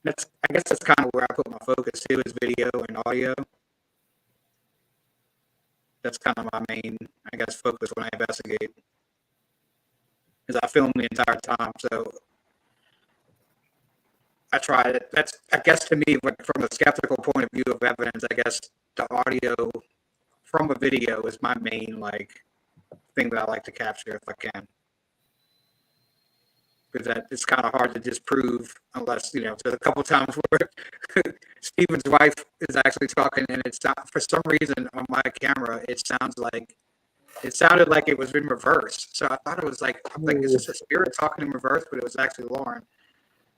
I guess that's kind of where I put my focus too, is video and audio. That's kind of my main, I guess, focus when I investigate. Because I film the entire time, so I try it. That's, I guess, to me, from a skeptical point of view of evidence, I guess the audio from a video is my main thing that I like to capture if I can. Because that it's kind of hard to disprove unless, there's a couple times where Steven's wife is actually talking, and it's not, for some reason on my camera, it sounded like it was in reverse. So I thought it was I'm like, is this a spirit talking in reverse? But it was actually Lauren.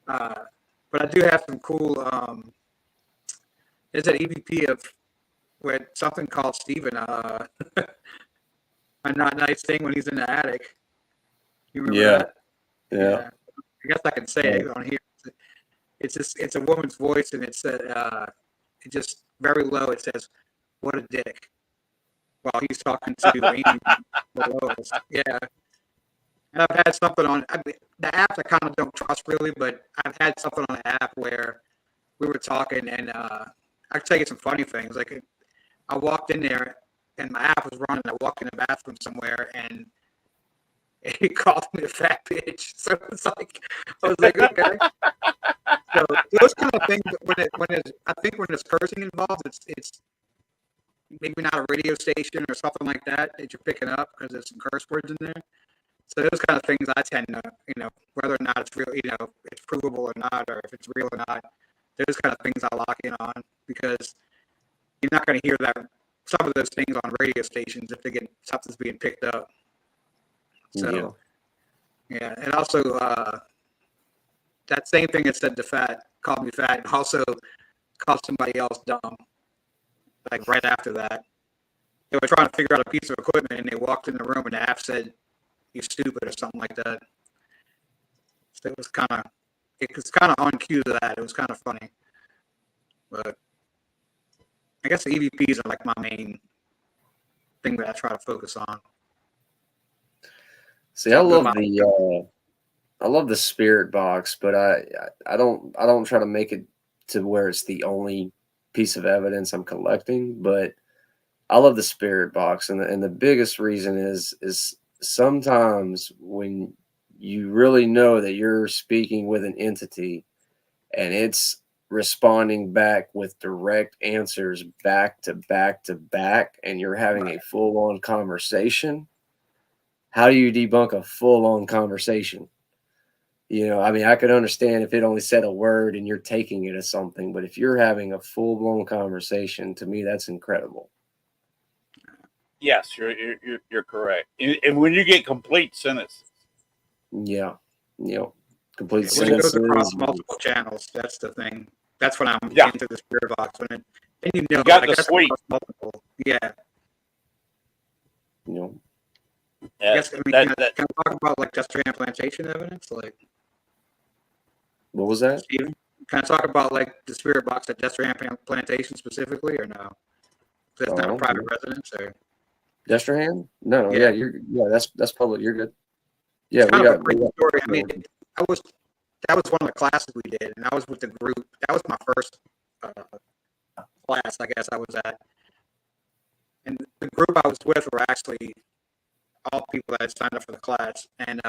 But I do have some cool, there's an EVP of where something called Steven, a not nice thing when he's in the attic. You remember that? Yeah. I guess I can say it on here. It's a woman's voice, and it said, it just very low, it says, "What a dick," while he's talking to Amy below us. Yeah. And I've had something on the app I kind of don't trust really, but I've had something on the app where we were talking, and I can tell you some funny things. Like, I walked in there, and my app was running. I walked in the bathroom somewhere, and he called me a fat bitch. So it's like, I was like, okay. So those kind of things, I think when there's cursing involved, it's maybe not a radio station or something like that you're picking up because there's some curse words in there. So those kind of things I tend to, whether or not it's real, it's provable or not, or if it's real or not, those kind of things I lock in on, because you're not going to hear some of those things on radio stations if something's being picked up. So, yeah. And also, that same thing that said called me fat, and also called somebody else dumb, like right after that. They were trying to figure out a piece of equipment, and they walked in the room, and the app said, "You stupid," or something like that. So it was kind of on cue to that. It was kind of funny. But I guess the EVPs are like my main thing that I try to focus on. See, I love the spirit box, but I don't try to make it to where it's the only piece of evidence I'm collecting. But I love the spirit box, and the biggest reason is sometimes when you really know that you're speaking with an entity, and it's responding back with direct answers back to back to back, and you're having a full-on conversation. How do you debunk a full-on conversation? I could understand if it only said a word and you're taking it as something, but if you're having a full-blown conversation, to me, that's incredible. Yes, you're correct. And when you get complete sentences. Yeah. Complete when it goes sentences. across multiple channels, that's the thing. That's when I'm into the spirit box. You got the suite. Multiple. Yeah. You know, I guess can I talk about like gesture implantation evidence? Like, what was that? Steven? Can I talk about like the spirit box at gesture implantation specifically, or no? That's not a private residence, or Destrehan? No, Yeah. That's public. You're good. Yeah, it's we kind of got. a crazy story. I mean, that was one of the classes we did, and I was with the group. That was my first class, I guess I was at. And the group I was with were actually all people that had signed up for the class, and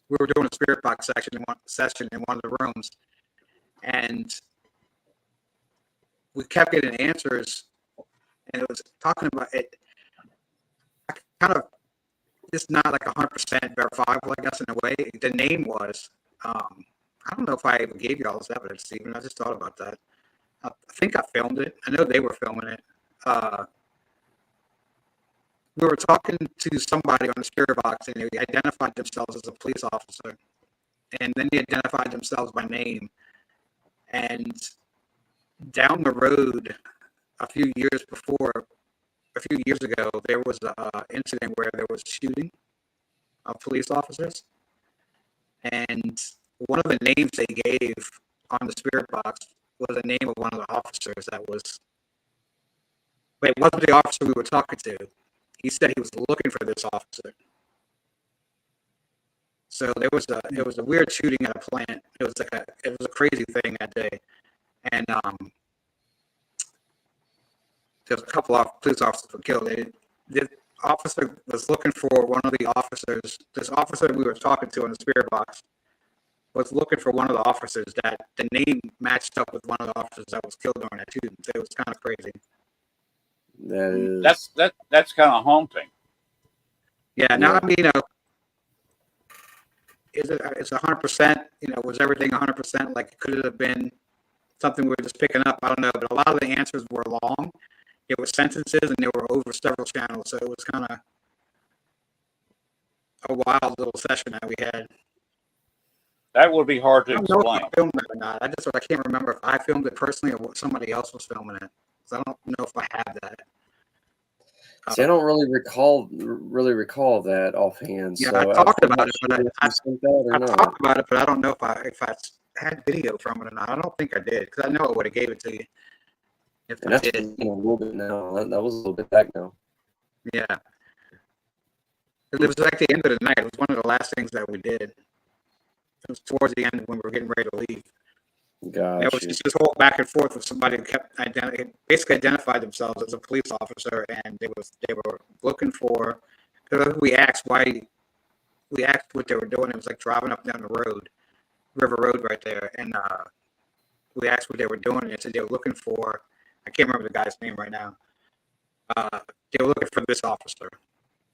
we were doing a spirit box session in one of the rooms, and we kept getting answers, and it was talking about it. I kind of, it's not like 100% verifiable, I guess, in a way. The name was, I don't know if I even gave you all this evidence, Stephen. I just thought about that. I think I filmed it. I know they were filming it. We were talking to somebody on the spirit box, and they identified themselves as a police officer, and then they identified themselves by name. And down the road, a few years ago, there was an incident where there was shooting of police officers, and one of the names they gave on the spirit box was the name of one of the officers that was. But it wasn't the officer we were talking to. He said he was looking for this officer. So it was a weird shooting at a plant. It was a crazy thing that day, and there was a couple of police officers were killed. The officer was looking for one of the officers. This officer we were talking to in the spirit box was looking for one of the officers that the name matched up with one of the officers that was killed during that shooting. So it was kind of crazy. That's kind of haunting. Yeah. Now, I mean, it's 100%. Was everything 100%? Like, could it have been something we were just picking up? I don't know. But a lot of the answers were long. It was sentences, and they were over several channels. So it was kind of a wild little session that we had. That would be hard to I don't know explain. if I filmed it or not. I can't remember if I filmed it personally or somebody else was filming it. So I don't know if I have that. See, I don't really recall that offhand. Yeah, so I talked about it, but I not. talked about it, but I don't know if I had video from it or not. I don't think I did, because I know I would have gave it to you if And I that's did. a little bit now. That was a little bit back now. Yeah, it was like the end of the night. It was one of the last things that we did. It was towards the end when we were getting ready to leave. Gosh, It was just this whole back and forth with somebody who kept basically identified themselves as a police officer, and they were looking for. We asked what they were doing. It was like driving up down the road, River Road, right there, and we asked what they were doing. And they said they were looking for. I can't remember the guy's name right now. They were looking for this officer.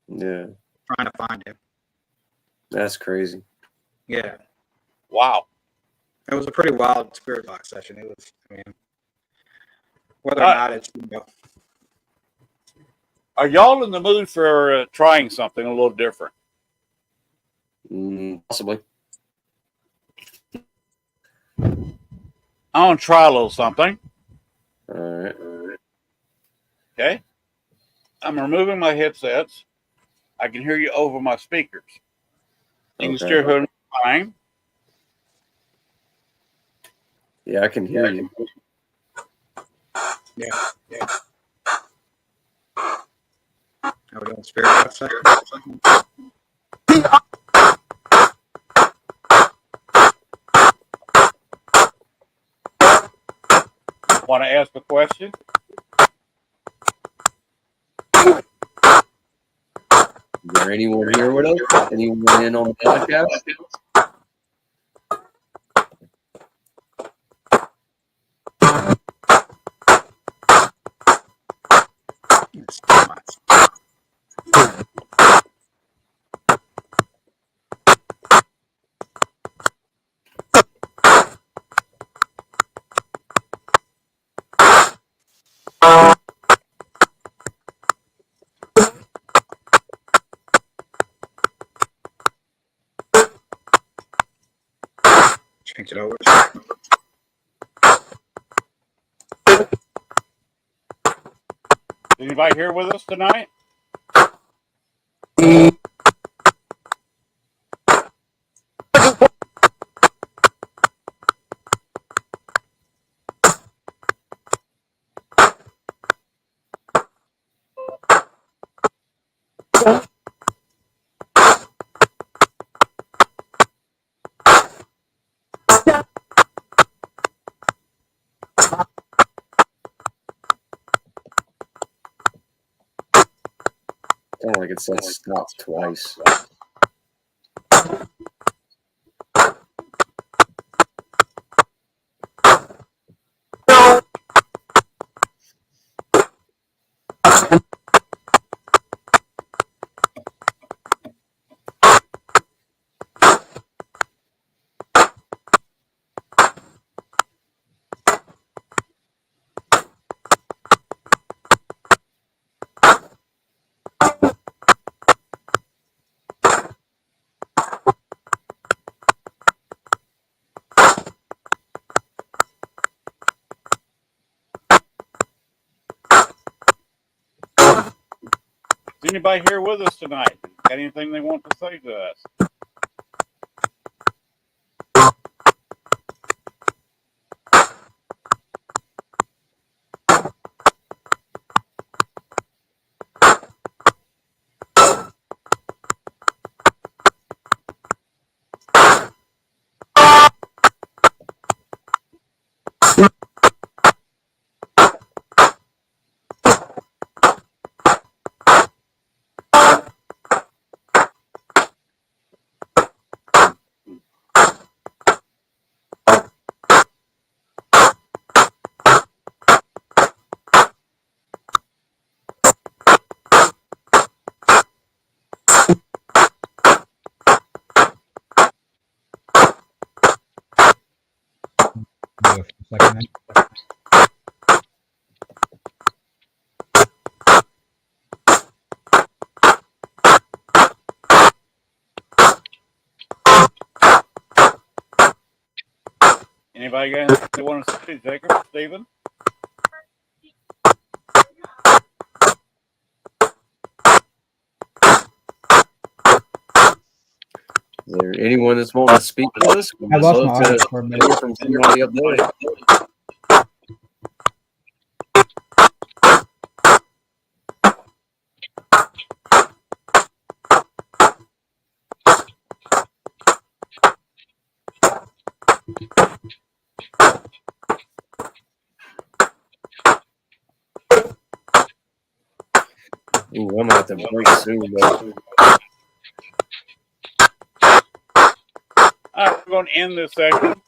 Yeah, trying to find him. That's crazy. Yeah. Wow. It was a pretty wild spirit box session. It was, I mean, whether or not it's, Are y'all in the mood for trying something a little different? Possibly. I want to try a little something. All right. Okay. I'm removing my headsets. I can hear you over my speakers. You can still hear me fine. Yeah, I can hear you. Yeah. Are we doing spirit box session? Want to ask a question? Is there anyone here with us? Anyone in on the podcast? Change it over. Anybody here with us tonight? Sound like it said stop twice. Is anybody here with us tonight? Got anything they want to say to us? Anybody got anything they want to say, Jacob, Stephen? Is there anyone that's wanting to speak to us? I lost my Love to audio for a minute. hear from somebody up there. Ooh, I'm gonna have to break soon, though. All right, we're going to end this section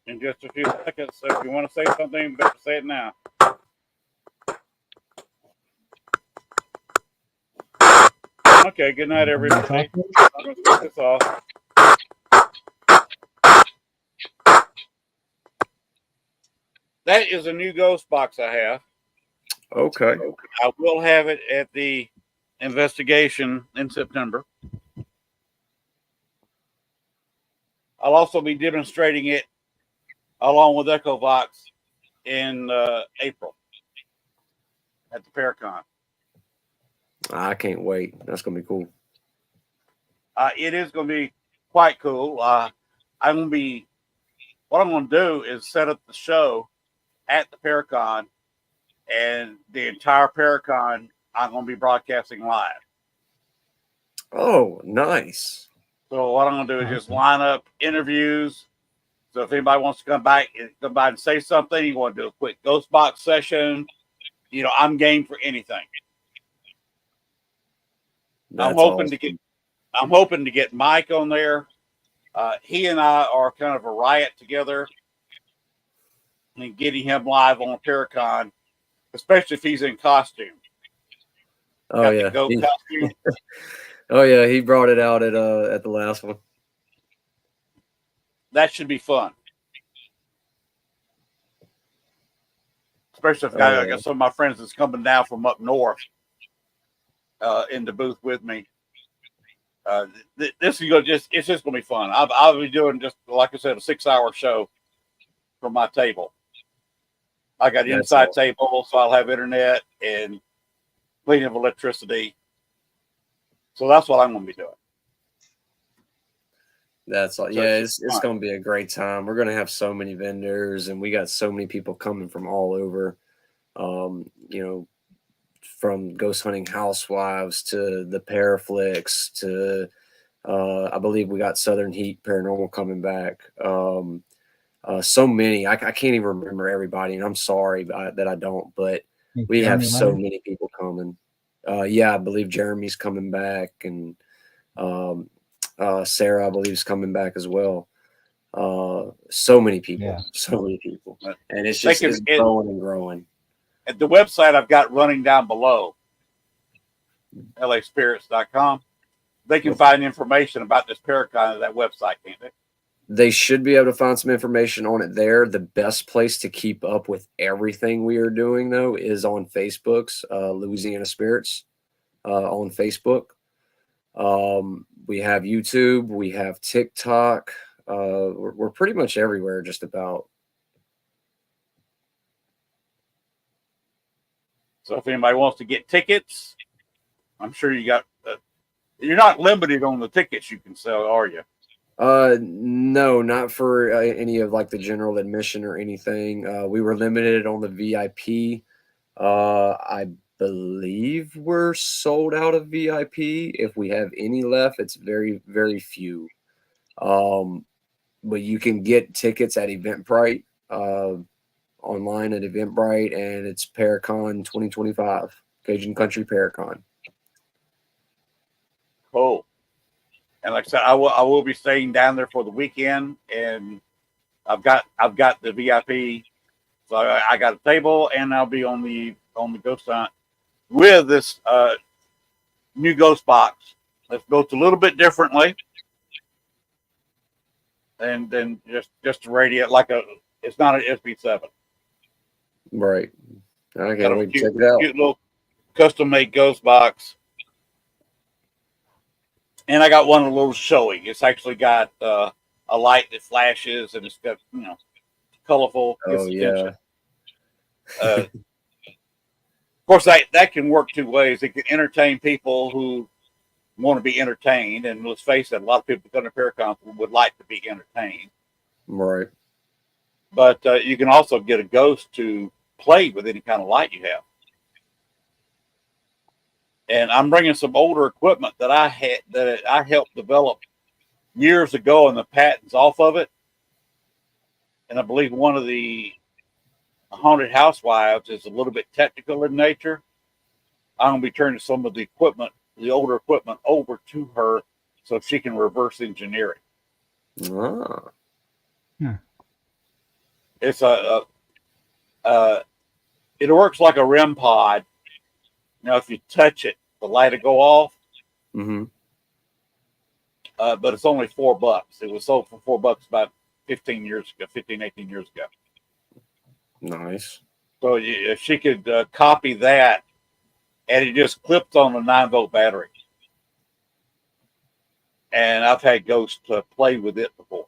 in just a few seconds. So if you want to say something, better say it now. Okay, good night, everybody. I'm going to cut this off. That is a new ghost box I have. Okay. I will have it at the investigation in September. I'll also be demonstrating it along with EchoVox in April at the Paracon. I can't wait. That's gonna be cool. It is going to be quite cool. What I'm going to do is set up the show at the Paracon, and the entire Paracon I'm going to be broadcasting live. Oh, nice. So what I'm going to do is just line up interviews. So if anybody wants to come by and say something, you want to do a quick ghost box session, I'm game for anything. That's I'm hoping awesome. to get Mike on there. He and I are kind of a riot together, and getting him live on Paracon, especially if he's in costume. Oh Got yeah. the goat costume. Oh yeah, he brought it out at the last one. That should be fun. Especially if I got some of my friends that's coming down from up north in the booth with me. This is it's just gonna be fun. I'll be doing, just like I said, a 6-hour show from my table. I got an inside table, so I'll have internet and plenty of electricity. So that's what I'm gonna be doing. That's all. Yeah, it's going to be a great time. We're going to have so many vendors, and we got so many people coming from all over. From ghost hunting housewives to the Paraflix to I believe we got Southern Heat Paranormal coming back. So many. I can't even remember everybody, and I'm sorry that I don't. But we have so many people coming. Yeah, I believe Jeremy's coming back, and Sarah, I believe, is coming back as well. So many people, so many people, and it's just it's growing and growing. At the website I've got running down below, laspirits.com, they can find information about this Paracon at that website, can't they? They should be able to find some information on it there. The best place to keep up with everything we are doing, though, is on Facebook's Louisiana Spirits on Facebook. We have YouTube. We have TikTok. We're pretty much everywhere, just about. So if anybody wants to get tickets, I'm sure you got. You're not limited on the tickets you can sell, are you? No, not for any of like the general admission or anything. We were limited on the VIP. I believe we're sold out of VIP. If we have any left, it's very, very few. But you can get tickets at Eventbrite, online at Eventbrite, and it's Paracon 2025, Cajun Country Paracon. Cool. And like I said, I will be staying down there for the weekend, and I've got the VIP, so I got a table, and I'll be on the ghost hunt with this new ghost box. It's built a little bit differently, and then just a radio, it's not an SB7. Right. I Got can't wait to check it out. Cute little custom made ghost box. And I got one a little showy. It's actually got a light that flashes, and it's got, colorful. Oh, yeah. Of course, that can work two ways. It can entertain people who want to be entertained. And let's face it, a lot of people that come to Paracon would like to be entertained. Right. But you can also get a ghost to play with any kind of light you have. And I'm bringing some older equipment that I helped develop years ago, and the patents off of it. And I believe one of the haunted housewives is a little bit technical in nature. I'm going to be turning some of the equipment, the older equipment, over to her so she can reverse engineer it. Ah. It's it works like a REM pod. If you touch it, the light will go off. Mm-hmm. But it's only $4. It was sold for $4 about 18 years ago. Nice. So if she could copy that, and it just clips on a 9-volt battery. And I've had ghosts play with it before.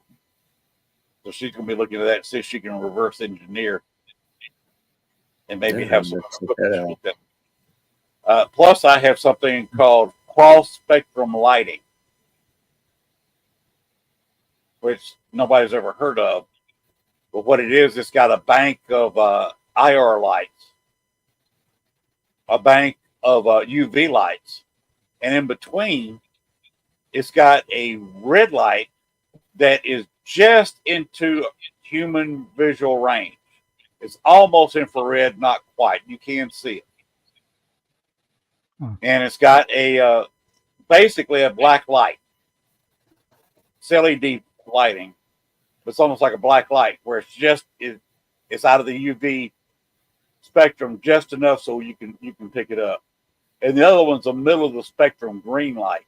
So she's going to be looking at that and see if she can reverse engineer and maybe have some equipment. Plus, I have something called cross spectrum lighting, which nobody's ever heard of. But what it is, it's got a bank of IR lights, a bank of UV lights, and in between, it's got a red light that is just into human visual range. It's almost infrared, not quite. You can see it. And it's got basically a black light. It's LED lighting. It's almost like a black light where it's out of the UV spectrum just enough so you can pick it up. And the other one's a middle of the spectrum green light.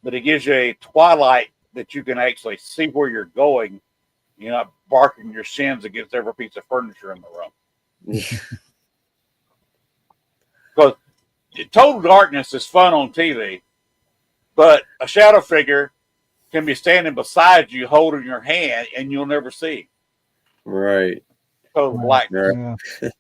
But it gives you a twilight that you can actually see where you're going. You're not barking your shins against every piece of furniture in the room. Because total darkness is fun on TV, but a shadow figure can be standing beside you holding your hand and you'll never see. Right. Total blackness. Yeah.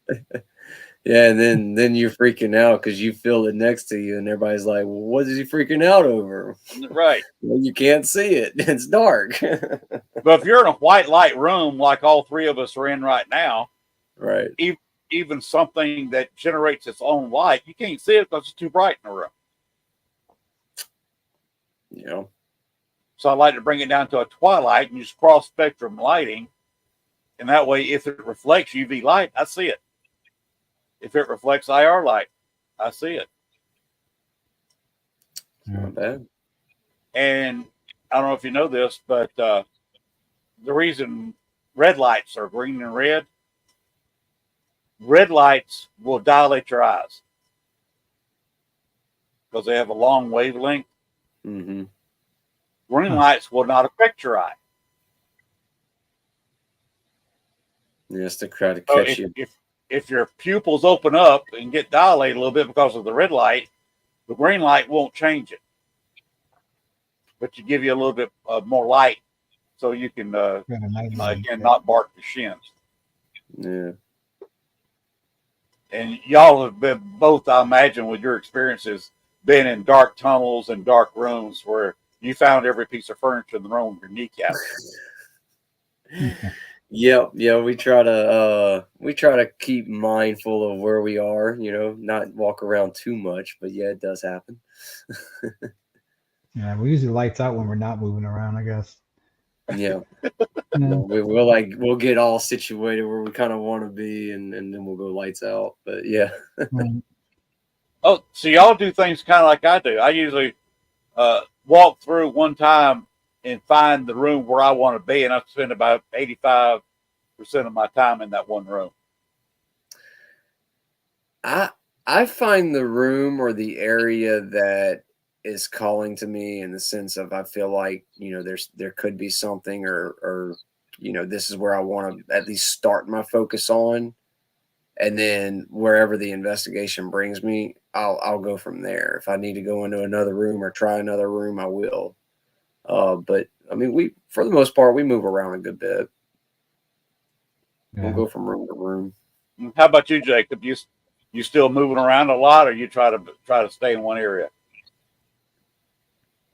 Yeah, and then you're freaking out because you feel it next to you, and everybody's like, well, what is he freaking out over? Right. Well, you can't see it. It's dark. But if you're in a white light room like all three of us are in right now, right, even something that generates its own light, you can't see it because it's too bright in the room. Yeah. So I like to bring it down to a twilight and use cross spectrum lighting. And that way, if it reflects UV light, I see it. if it reflects IR light, I see it. Not bad. And I don't know if you know this, but the reason red lights are green and red lights will dilate your eyes because they have a long wavelength. Mm-hmm. Green lights will not affect your eye. Yes, to try to So catch you. if your pupils open up and get dilated a little bit because of the red light, the green light won't change it, but you give you a little bit more light so you can again not bark the shins. Yeah. And y'all have been both, I imagine, with your experiences, been in dark tunnels and dark rooms where you found every piece of furniture in the room with your kneecap. Yep. Yeah. We try to keep mindful of where we are, not walk around too much, but yeah, it does happen. Yeah, we usually lights out when we're not moving around, I guess. Yeah. No, we'll get all situated where we kind of want to be, and then we'll go lights out. But yeah. Oh, so y'all do things kind of like I do. I usually walk through one time and find the room where I want to be, and I spend about 85% of my time in that one room. I find the room or the area that is calling to me in the sense of I feel like there could be something or this is where I want to at least start my focus on, and then wherever the investigation brings me, I'll go from there. If I need to go into another room or try another room, I will. But I mean, we for the most part we move around a good bit. Yeah. We'll go from room to room. How about you, Jacob? You still moving around a lot, or you try to stay in one area?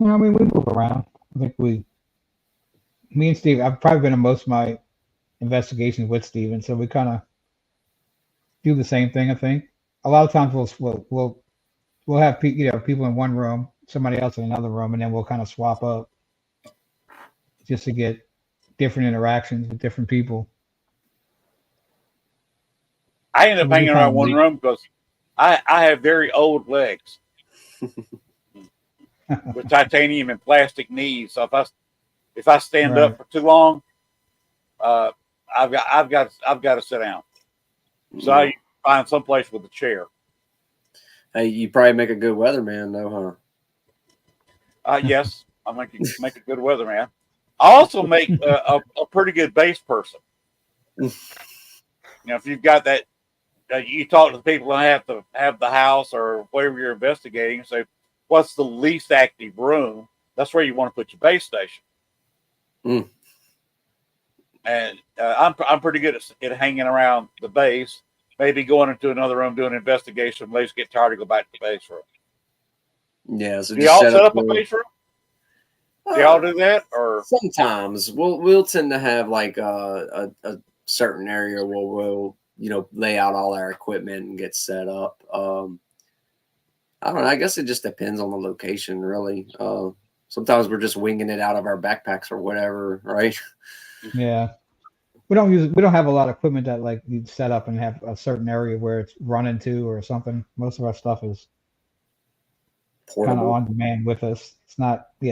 I mean, we move around. I think me and Steve, I've probably been in most of my investigations with Steven, so we kind of do the same thing. I think a lot of times we'll have people in one room, somebody else in another room, and then we'll kind of swap up just to get different interactions with different people. I end up hanging around one room because I have very old legs with titanium and plastic knees. So if I stand up for too long, I've got to sit down. So I find someplace with a chair. Hey, you probably make a good weatherman, though, huh? Yes, I make a good weatherman. I also make a pretty good base person. If you've got that, you talk to the people that have to have the house or whatever you're investigating. Say, what's the least active room? That's where you want to put your base station. And I'm pretty good at hanging around the base. Maybe going into another room doing an investigation. Let's get tired to go back to the base room. Yeah. So do y'all set up a base room? Do y'all do that, or sometimes we'll tend to have like a certain area where we'll lay out all our equipment and get set up. I don't know. I guess it just depends on the location, really. Sometimes we're just winging it out of our backpacks or whatever, right? Yeah. We don't have a lot of equipment that like you set up and have a certain area where it's run into or something. Most of our stuff is kind of on demand with us. It's not. We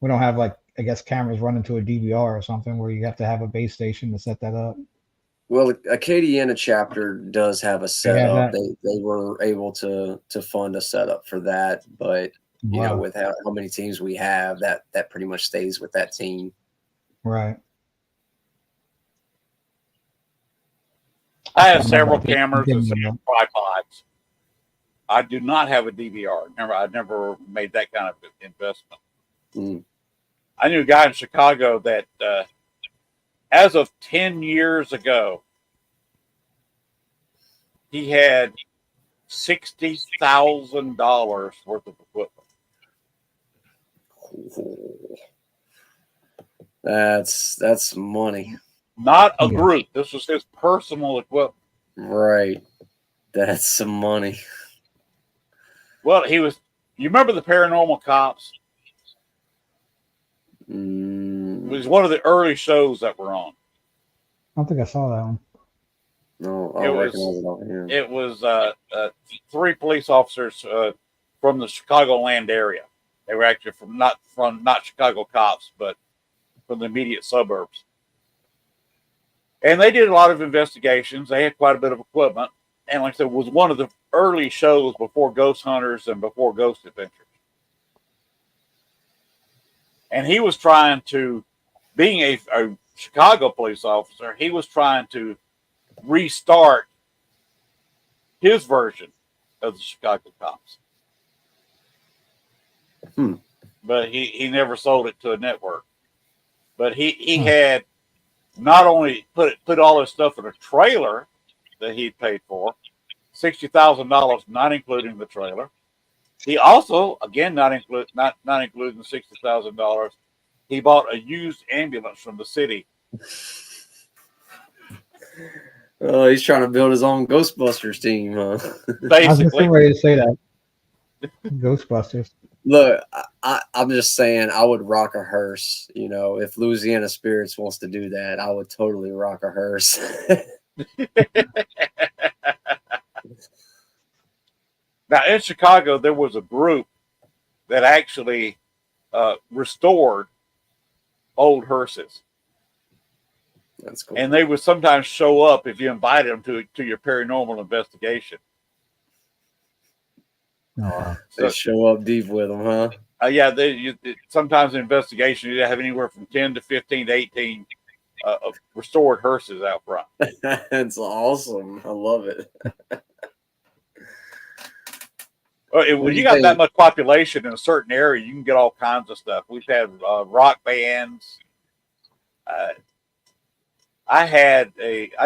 don't have like, I guess, cameras running to a DVR or something where you have to have a base station to set that up. Well, Acadiana chapter does have a setup. They were able to fund a setup for that, but with how many teams we have, that pretty much stays with that team. Right. I have several cameras and some tripods. I do not have a DVR. I never made that kind of investment. I knew a guy in Chicago that, as of 10 years ago, he had $60,000 worth of equipment. That's money. Not a group. This was his personal equipment. Right. That's some money. Well, you remember the Paranormal Cops? It was one of the early shows that were on. I don't think I saw that one. No, It I'll was recognize it off here. it was 3 police officers from the Chicagoland area. They were actually not Chicago cops, but from the immediate suburbs. And they did a lot of investigations. They had quite a bit of equipment, and like I said, it was one of the early shows before Ghost Hunters and before Ghost Adventures. And he was trying to, being a Chicago police officer, he was trying to restart his version of the Chicago cops. But he never sold it to a network. But he had not only put all his stuff in a trailer that he paid for, $60,000, not including the trailer. He also, again, not including the $60,000, he bought a used ambulance from the city. He's trying to build his own Ghostbusters team, huh? I was just Basically, ready to say that. Ghostbusters. Look, I'm just saying I would rock a hearse. You know, if Louisiana Spirits wants to do that, I would totally rock a hearse. now in Chicago, there was a group that actually restored old hearses. That's cool. And they would sometimes show up if you invited them to your paranormal investigation. Oh, wow. They show up deep with them, huh? Yeah, sometimes in investigation, you have anywhere from 10 to 15 to 18 restored hearses out front. That's awesome. I love it. When you got that much population in a certain area, you can get all kinds of stuff. We've had rock bands. I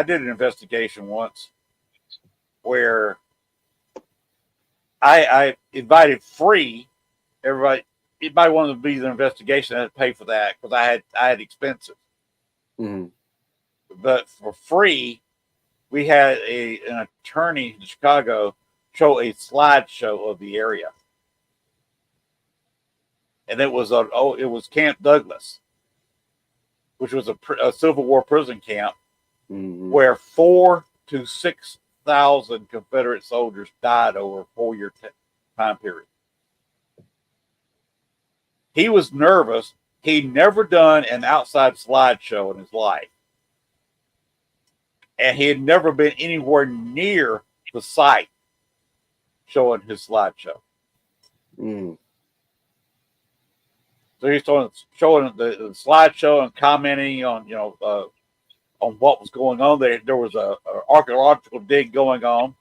did an investigation once where I invited free everybody. Anybody wanted to be the investigation, I had to pay for that because I had expenses. Mm-hmm. But for free, we had an attorney in Chicago show a slideshow of the area, and it was Camp Douglas, which was a Civil War prison camp, where 4,000 to 6,000 Confederate soldiers died over a 4-year time period. He was nervous. He'd never done an outside slideshow in his life, and he had never been anywhere near the site showing his slideshow. So he's showing the slideshow and commenting on on what was going on. There was a archaeological dig going on,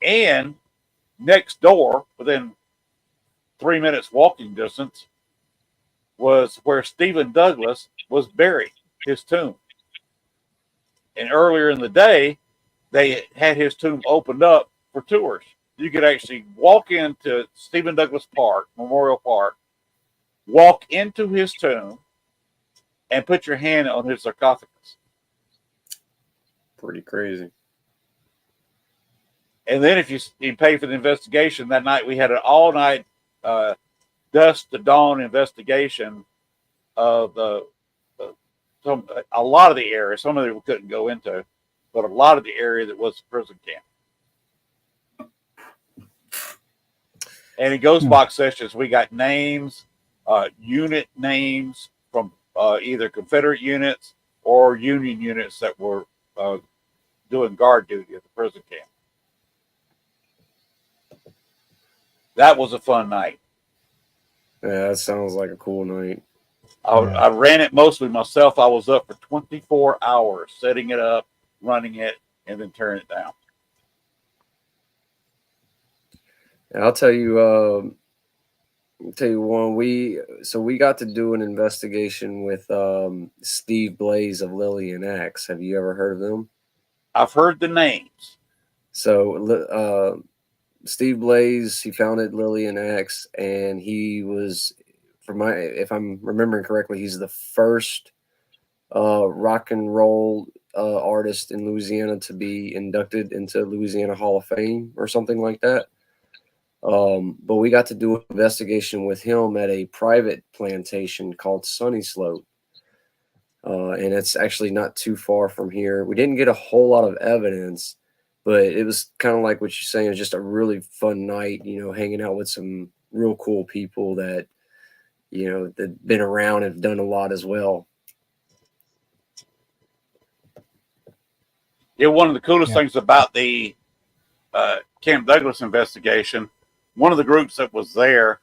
and next door, within 3 minutes walking distance, was where Stephen Douglas was buried, his tomb. And earlier in the day, they had his tomb opened up for tours. You could actually walk into Stephen Douglas Park, Memorial Park, walk into his tomb, and put your hand on his sarcophagus. Pretty crazy. And then if you pay for the investigation, that night we had an all-night dusk to dawn investigation of a lot of the area. Some of it we couldn't go into, but a lot of the area that was the prison camp. And in Ghost Box sessions, we got names, unit names from either Confederate units or Union units that were doing guard duty at the prison camp. That was a fun night. Yeah, that sounds like a cool night. I ran it mostly myself. I was up for 24 hours setting it up, running it, and then turning it down. And I'll tell you one. We got to do an investigation with Steve Blaze of Lillian Axe. Have you ever heard of them? I've heard the names. So Steve Blaze, he founded Lillian Axe, and he was, if I'm remembering correctly, he's the first rock and roll artist in Louisiana to be inducted into Louisiana Hall of Fame or something like that. But we got to do an investigation with him at a private plantation called Sunny Slope. and it's actually not too far from here. We didn't get a whole lot of evidence, but it was kind of like what you're saying. It was just a really fun night, hanging out with some real cool people that, that been around and have done a lot as well. Yeah, one of the coolest things about the Camp Douglas investigation, one of the groups that was there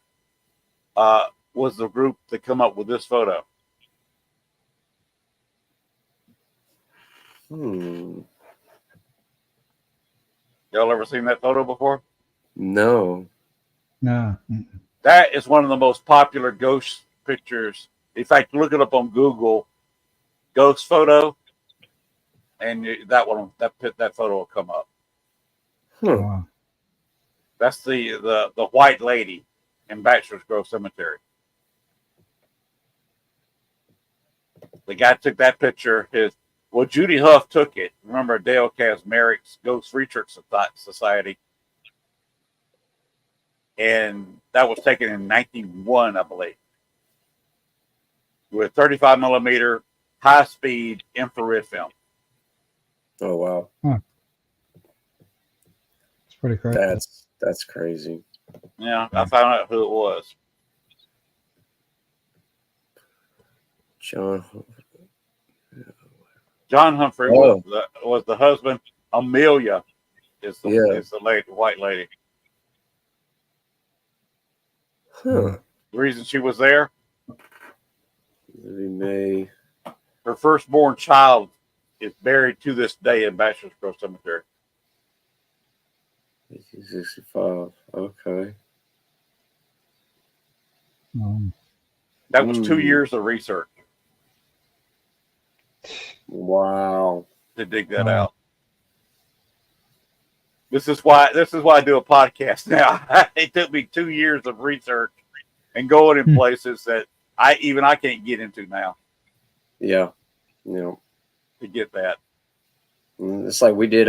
was the group that come up with this photo. Hmm. Y'all ever seen that photo before? No. No. That is one of the most popular ghost pictures. In fact, look it up on Google, ghost photo, and that photo will come up. Wow. That's the white lady in Bachelor's Grove Cemetery. The guy took that picture. Judy Huff took it. Remember Dale Kazmarik's Ghost Research Society? And that was taken in 91, I believe, with 35 millimeter high speed infrared film. Oh, wow. Huh. It's pretty crazy. That's crazy. Yeah, I found out who it was. John Humphrey was the husband. Amelia is the lady, white lady. Huh. The reason she was there, May. Her firstborn child is buried to this day in Bachelor's Grove Cemetery. 1865. Okay. That was 2 years of research. Wow. To dig that out. This is why I do a podcast now. It took me 2 years of research and going in places that I can't get into now. Yeah. To get that. It's like we did.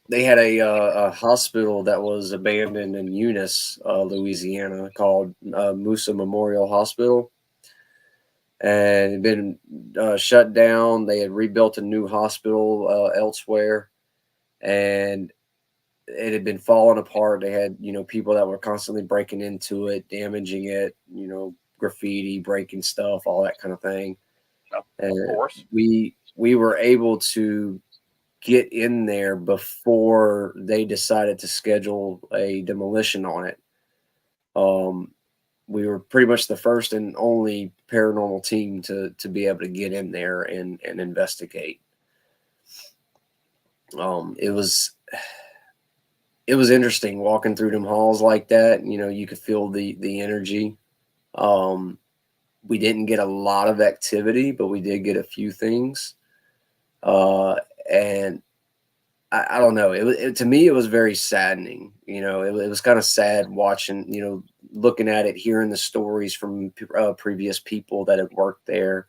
They had a hospital that was abandoned in Eunice, Louisiana, called Musa Memorial Hospital, and it had been shut down. They had rebuilt a new hospital elsewhere, and it had been falling apart. They had people that were constantly breaking into it, damaging it, graffiti, breaking stuff, all that kind of thing. And of course, we were able to get in there before they decided to schedule a demolition on it. We were pretty much the first and only paranormal team to be able to get in there and investigate. It was interesting walking through them halls like that. You could feel the energy. We didn't get a lot of activity, but we did get a few things. And I don't know. To me, it was very saddening. It was kind of sad watching, looking at it, hearing the stories from previous people that had worked there,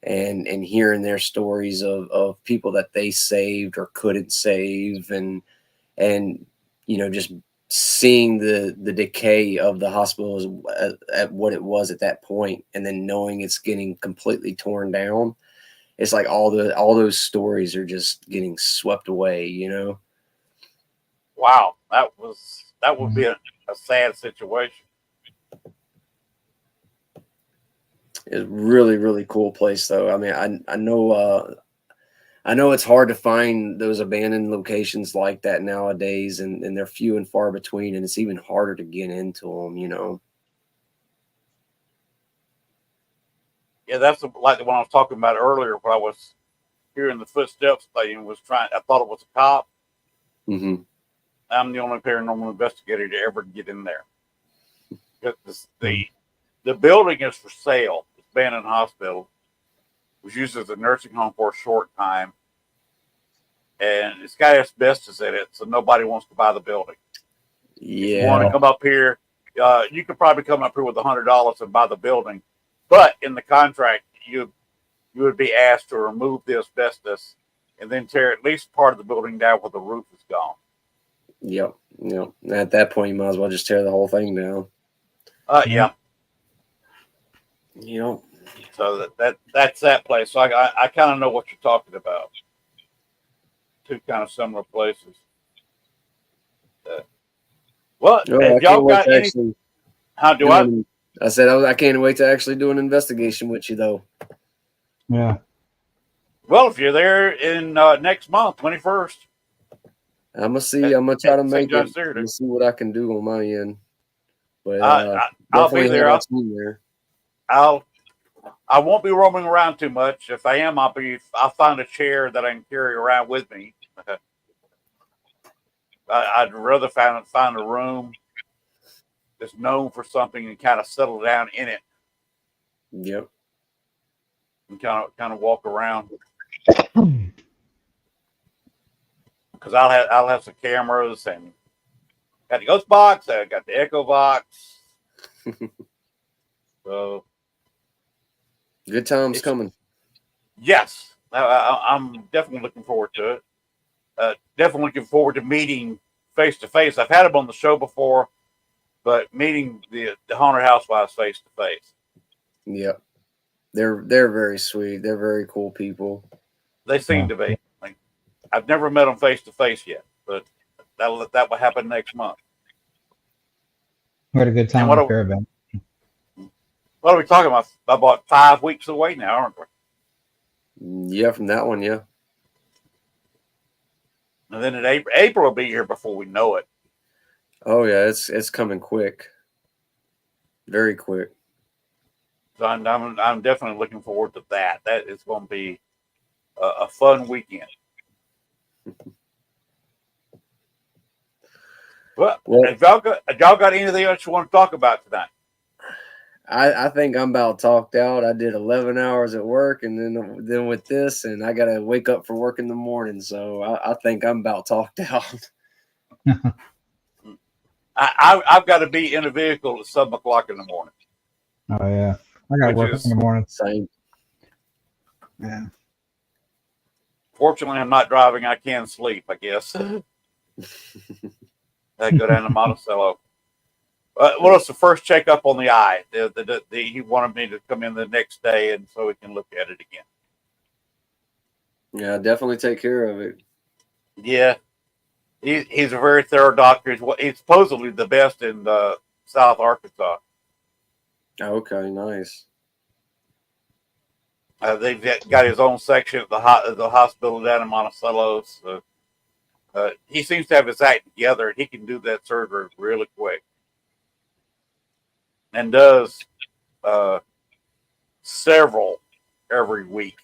and hearing their stories of people that they saved or couldn't save, and just seeing the decay of the hospital at what it was at that point, and then knowing it's getting completely torn down. It's like all those stories are just getting swept away, Wow, that would be a sad situation. It's a really, really cool place, though. I mean, I know it's hard to find those abandoned locations like that nowadays, and they're few and far between, and it's even harder to get into them, Yeah, that's like the one I was talking about earlier when I was hearing the footsteps thing and I thought it was a cop. Mm-hmm. I'm the only paranormal investigator to ever get in there. Because the building is for sale. It's abandoned hospital. It was used as a nursing home for a short time. And it's got asbestos in it, so nobody wants to buy the building. Yeah. If you want to come up here, you could probably come up here with $100 and buy the building. But in the contract, you would be asked to remove the asbestos and then tear at least part of the building down where the roof is gone. Yep. At that point, you might as well just tear the whole thing down. Yeah. So that's that place. So I kind of know what you're talking about. Two kind of similar places. Well, Oh, I if y'all can't wait got to any, actually how do do I? an, I said I can't wait to actually do an investigation with you, though. Yeah. Well, if you're there in next month, 21st, I'm gonna see. I'm gonna try to at St. make it. John's I'm Theater, gonna see what I can do on my end. But I'll be definitely have there. my team there. I won't be roaming around too much. If I am, I'll find a chair that I can carry around with me. I'd rather find a room that's known for something and kind of settle down in it Yep. and kind of walk around. Because I'll have some cameras and got the ghost box. I got the echo box. So Good times coming. yes, I'm definitely looking forward to it. Definitely looking forward to meeting face to face. I've had them on the show before, but meeting the haunted housewives face to face. Yep. They're very sweet. They're very cool people. They seem to be. Like, I've never met them face to face yet, but that will happen next month. We had a good time what on are- Caravan. What are we talking about? About 5 weeks away now, aren't we? Yeah, from that one, yeah. And then in April will be here before we know it. Oh yeah, it's coming quick. Very quick. So I'm definitely looking forward to that. That is going to be a fun weekend. Well, if y'all got anything else you want to talk about tonight? I think I'm about talked out. I did 11 hours at work, and then with this, and I got to wake up for work in the morning. So I think I'm about talked out. I've got to be in a vehicle at 7:00 in the morning. Oh yeah, I got work in the morning. Same. Yeah. Fortunately, I'm not driving. I can sleep, I guess. I go down to Monticello. What was the first checkup on the eye? He wanted me to come in the next day, and so we can look at it again. Yeah, definitely take care of it. Yeah, he's a very thorough doctor. He's supposedly the best in South Arkansas. Okay, nice. They've got his own section at the hospital down in Monticello. So, he seems to have his act together, and he can do that surgery really quick. And does several every week.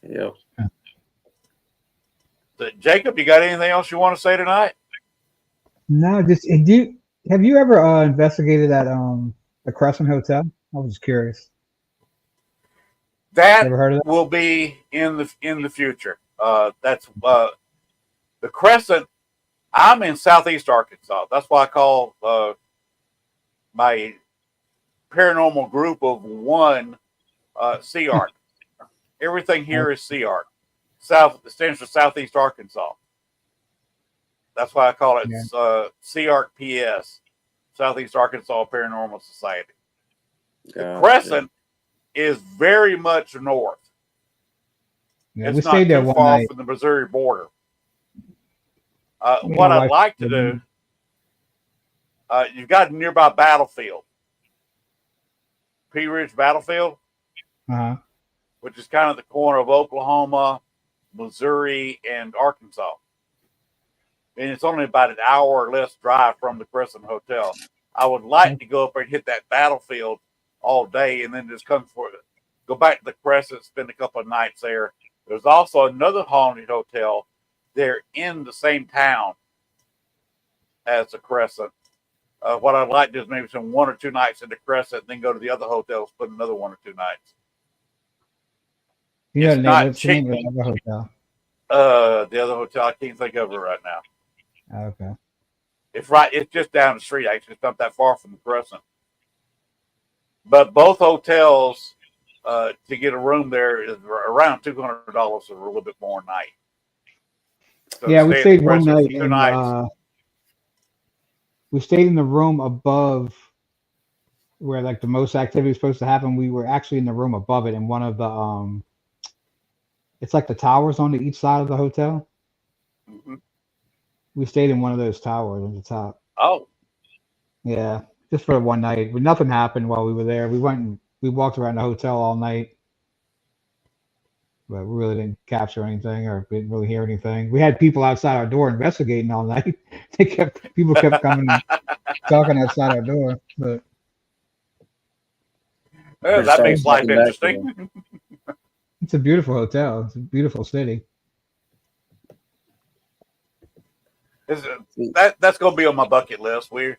Yep. So, Jacob, you got anything else you want to say tonight? No, just have you ever investigated that the Crescent Hotel? I was just curious. That Ever heard of that? will be in the future. That's the Crescent. I'm in Southeast Arkansas. That's why I call my paranormal group of one CARC. Everything here is CARC. It stands for Southeast Arkansas. That's why I call it CARC-PS, Southeast Arkansas Paranormal Society. The Crescent is very much north. Yeah, it's we not stayed there too one far night. from the Missouri border. What I'd like to do, you've got a nearby battlefield, Pea Ridge Battlefield, which is kind of the corner of Oklahoma, Missouri, and Arkansas. And it's only about an hour or less drive from the Crescent Hotel. I would like to go up there and hit that battlefield all day and then just go back to the Crescent, spend a couple of nights there. There's also another haunted hotel there in the same town as the Crescent. What I'd like to do is maybe spend 1 or 2 nights in the Crescent and then go to the other hotel, spend another 1 or 2 nights. You know It's the not name, what's the name of the other hotel? The other hotel, I can't think of it right now. Okay. It's just down the street, actually. It's not that far from the Crescent. But both hotels, to get a room there is around $200 or a little bit more a night. So Yeah, we stayed one Crescent night for 2 in nights. we stayed in the room above where like the most activity is supposed to happen, we were actually in the room above it in one of the it's like the towers on each side of the hotel. Mm-hmm. We stayed in one of those towers on the top. Oh, Yeah, just for one night. But nothing happened while we were there. We went and we walked around the hotel all night, but we really didn't capture anything or didn't really hear anything. We had people outside our door investigating all night. People kept coming and talking outside our door, but well, They're that starting makes to life come back there. interesting. it's a beautiful hotel. It's a beautiful city. That's going to be on my bucket list. We'll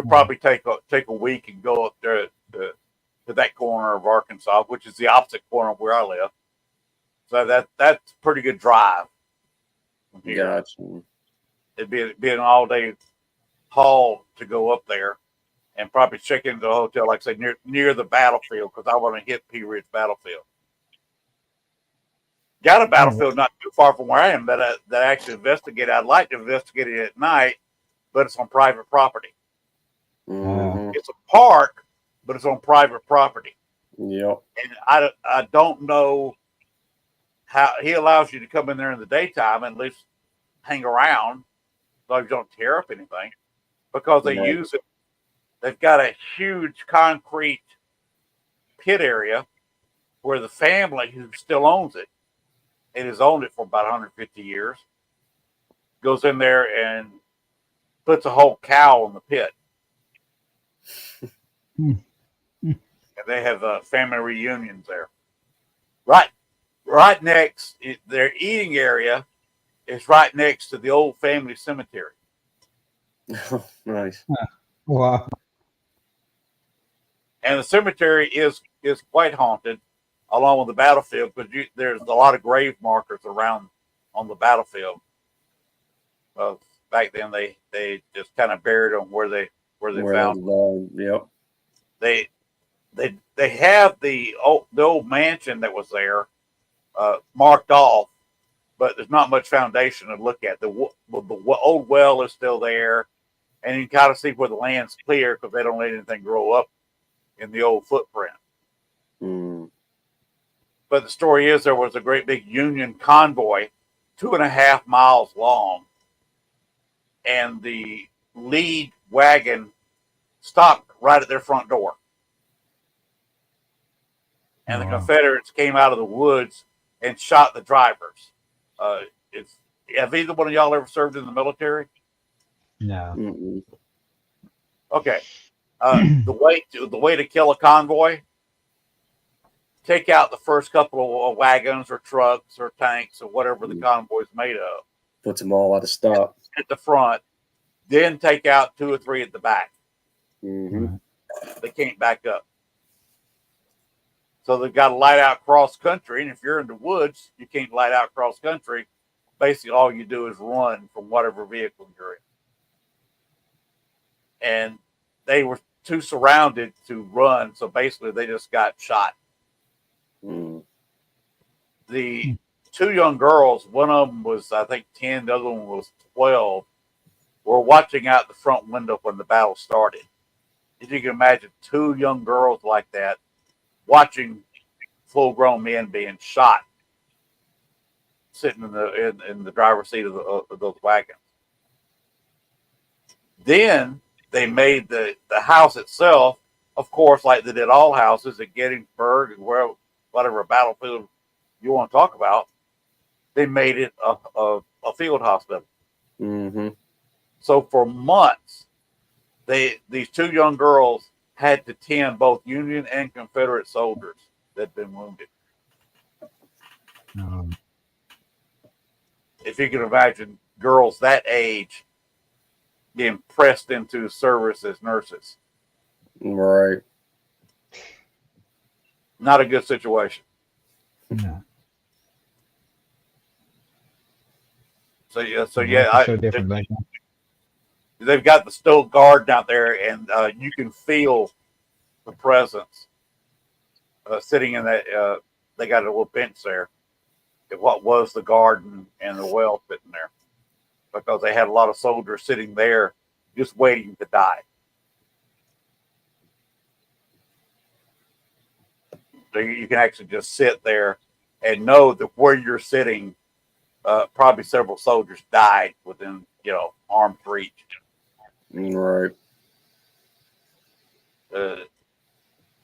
probably take a week and go up there to that corner of Arkansas, which is the opposite corner of where I live. So that's a pretty good drive from here. Gotcha. It'd be an all day haul to go up there, and probably check into the hotel, like I say, near the battlefield, because I want to hit Pea Ridge Battlefield. Got a battlefield not too far from where I am that I actually investigate. I'd like to investigate it at night, but it's on private property. Mm-hmm. It's a park, but it's on private property. Yep. And I don't know how he allows you to come in there in the daytime and at least hang around, as long as you don't tear up anything, because they use it. They've got a huge concrete pit area where the family who still owns it, and has owned it for about 150 years, goes in there and puts a whole cow in the pit. And they have family reunions there. Right next, their eating area is right next to the old family cemetery. Nice. Wow. And the cemetery is quite haunted, along with the battlefield, because there's a lot of grave markers around on the battlefield. Back then, they just kind of buried them where they found them. Yep. They have the old mansion that was there marked off, but there's not much foundation to look at. The old well is still there, and you can kind of see where the land's clear because they don't let anything grow up in the old footprint. Mm. But the story is there was a great big Union convoy, 2.5 miles long, and the lead wagon stopped right at their front door. And the Confederates came out of the woods and shot the drivers. Have either one of y'all ever served in the military? No. Mm-mm. Okay. The way to kill a convoy: take out the first couple of wagons or trucks or tanks or whatever the convoy is made of. Puts them all at a stop at the front, then take out 2 or 3 at the back. Mm-hmm. They can't back up. So they've got to light out cross country. And if you're in the woods, you can't light out cross country. Basically, all you do is run from whatever vehicle you're in. And they were too surrounded to run. So basically, they just got shot. Mm. The 2 young girls, one of them was, I think, 10, the other one was 12, were watching out the front window when the battle started. If you can imagine 2 young girls like that watching full-grown men being shot, sitting in the driver's seat of those wagons. Then they made the house itself, of course, like they did all houses at Gettysburg and whatever battlefield you want to talk about. They made it a field hospital. Mm-hmm. So for months, these 2 young girls had to tend both Union and Confederate soldiers that had been wounded. If you can imagine girls that age being pressed into service as nurses. Right. Not a good situation. No. So yeah, so different back then. They've got the Stoke Garden out there, and you can feel the presence sitting in that. They got a little bench there. What was the garden and the well sitting there, because they had a lot of soldiers sitting there just waiting to die. So you can actually just sit there and know that where you're sitting, probably several soldiers died within, arm's reach. Right.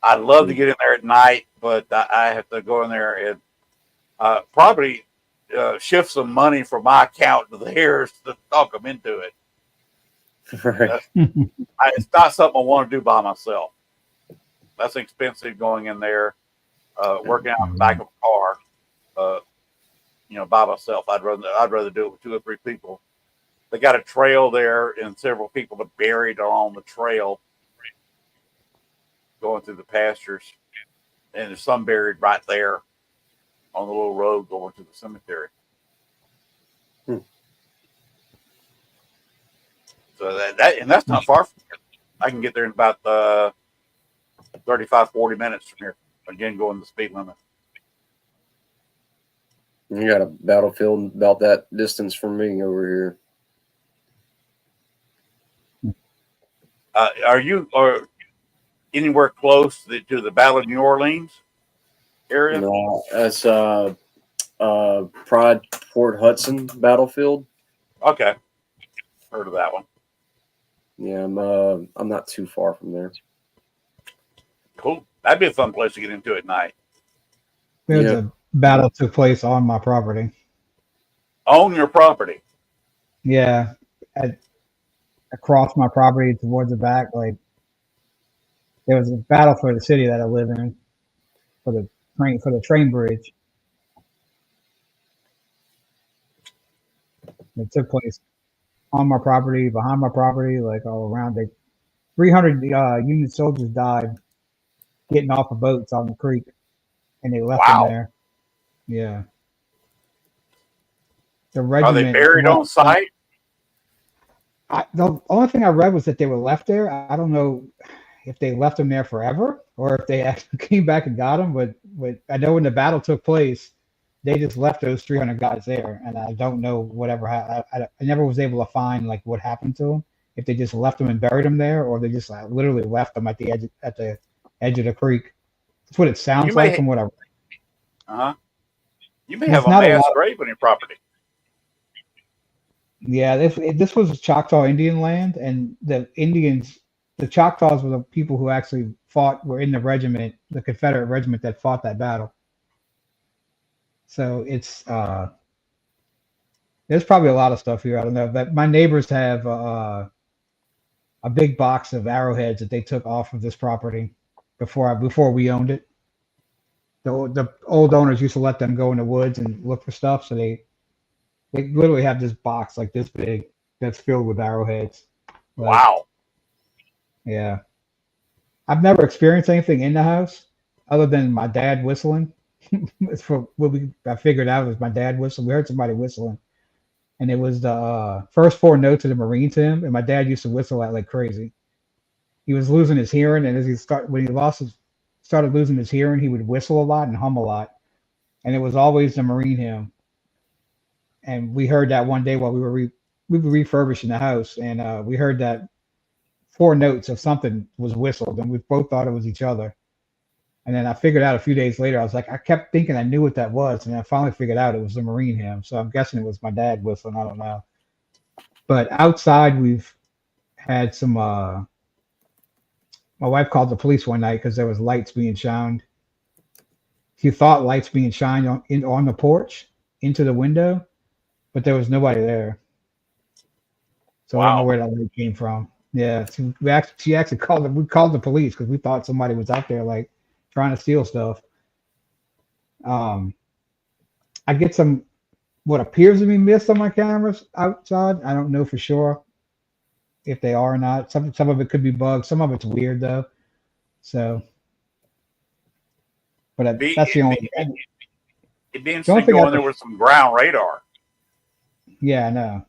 I'd love to get in there at night, but I have to go in there and probably shift some money from my account to theirs to talk them into it. Right. It's not something I want to do by myself. That's expensive going in there, working out in the back of a car, by myself. I'd rather do it with 2 or 3 people. They got a trail there, and several people are buried along the trail, going through the pastures, and there's some buried right there on the little road going to the cemetery. So that's not far from here. I can get there in about 35, 40 minutes from here. Again, going the speed limit. You got a battlefield about that distance from me over here. Are you anywhere close to the Battle of New Orleans area? No, that's Pride Port Hudson battlefield. Okay, heard of that one. Yeah, I'm not too far from there. Cool. That'd be a fun place to get into at night. There's a battle took place on my property. On your property? Yeah, across my property towards the back. Like there was a battle for the city that I live in, for the train bridge. It took place on my property, behind my property, like all around. 300 Union soldiers died getting off of boats on the creek, and they left them there. Yeah. The regiment. Are they buried on site? The only thing I read was that they were left there. I don't know if they left them there forever or if they actually came back and got them. But I know when the battle took place, they just left those 300 guys there, and I don't know whatever. I never was able to find like what happened to them. If they just left them and buried them there, or they just literally left them at the edge of the creek. That's what it sounds like from what I read. You may have a mass grave on your property. Yeah, this was Choctaw Indian land, and the Choctaws were the people who actually were in the regiment, the Confederate regiment that fought that battle. So it's there's probably a lot of stuff here. I don't know. But my neighbors have a big box of arrowheads that they took off of this property before we owned it. The old owners used to let them go in the woods and look for stuff, so they literally have this box like this big that's filled with arrowheads. Wow. Yeah. I've never experienced anything in the house other than my dad whistling. I figured out it was my dad whistling. We heard somebody whistling. And it was the first 4 notes of the Marines hymn, and my dad used to whistle at like crazy. He was losing his hearing, and when he started losing his hearing, he would whistle a lot and hum a lot. And it was always the Marine hymn. And we heard that one day while we were refurbishing the house, and we heard that 4 notes of something was whistled, and we both thought it was each other. And then I figured out a few days later, I kept thinking I knew what that was, and I finally figured out it was the Marine hymn. So I'm guessing it was my dad whistling. I don't know. But outside, we've had some. My wife called the police one night because there was lights being shined. She thought lights being shined on the porch into the window, but there was nobody there. So I don't know where that light came from. Yeah, she actually called we called the police because we thought somebody was out there like trying to steal stuff. I get some what appears to be mist on my cameras outside. I don't know for sure if they are or not. Some of it could be bugs. Some of it's weird though. So, but that's the only. It'd be interesting going there with some ground radar. Yeah, I know.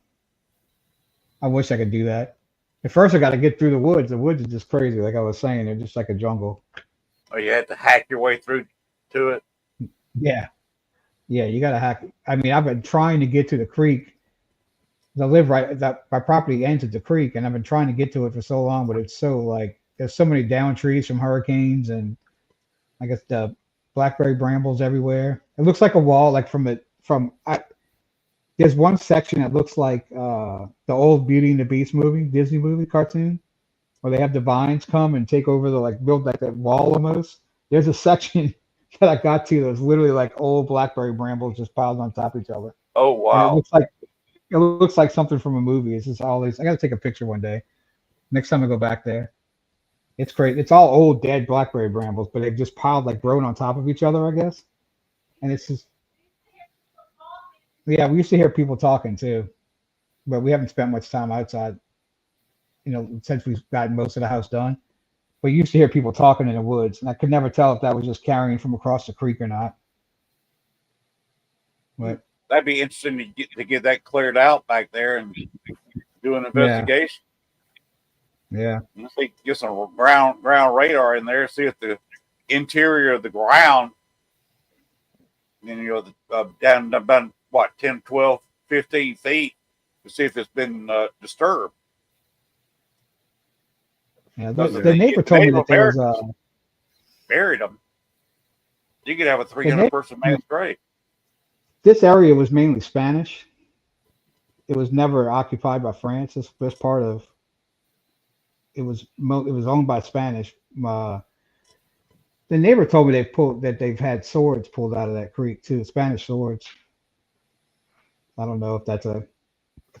I wish I could do that. At first, I got to get through the woods. The woods is just crazy. Like I was saying, they're just like a jungle. Oh, you had to hack your way through to it? Yeah. Yeah, you got to hack. I mean, I've been trying to get to the creek. I live my property ends at the creek, and I've been trying to get to it for so long, but it's so there's so many down trees from hurricanes, and I guess the blackberry brambles everywhere. It looks like a wall, like there's one section that looks like the old Beauty and the Beast movie, Disney movie cartoon, where they have the vines come and take over build like that wall almost. There's a section that I got to that's literally like old blackberry brambles just piled on top of each other. Oh And wow! it looks like something from a movie. It's just all these. I got to take a picture one day. Next time I go back there. It's great. It's all old dead blackberry brambles, but they've just piled like grown on top of each other, I guess. And it's just we used to hear people talking too, but we haven't spent much time outside, since we've gotten most of the house done. But you used to hear people talking in the woods, and I could never tell if that was just carrying from across the creek or not. But That'd be interesting to get that cleared out back there and do an investigation. Yeah. Let's see, get some ground radar in there, see if the interior of the ground, down about what 10, 12, 15 feet, to see if it's been disturbed. Yeah, the neighbor told me that there was buried them. You could have a 300-person mass grave. This area was mainly Spanish. It was never occupied by France. This part of it was owned by Spanish. The neighbor told me they've had swords pulled out of that creek too, Spanish swords. I don't know if that's a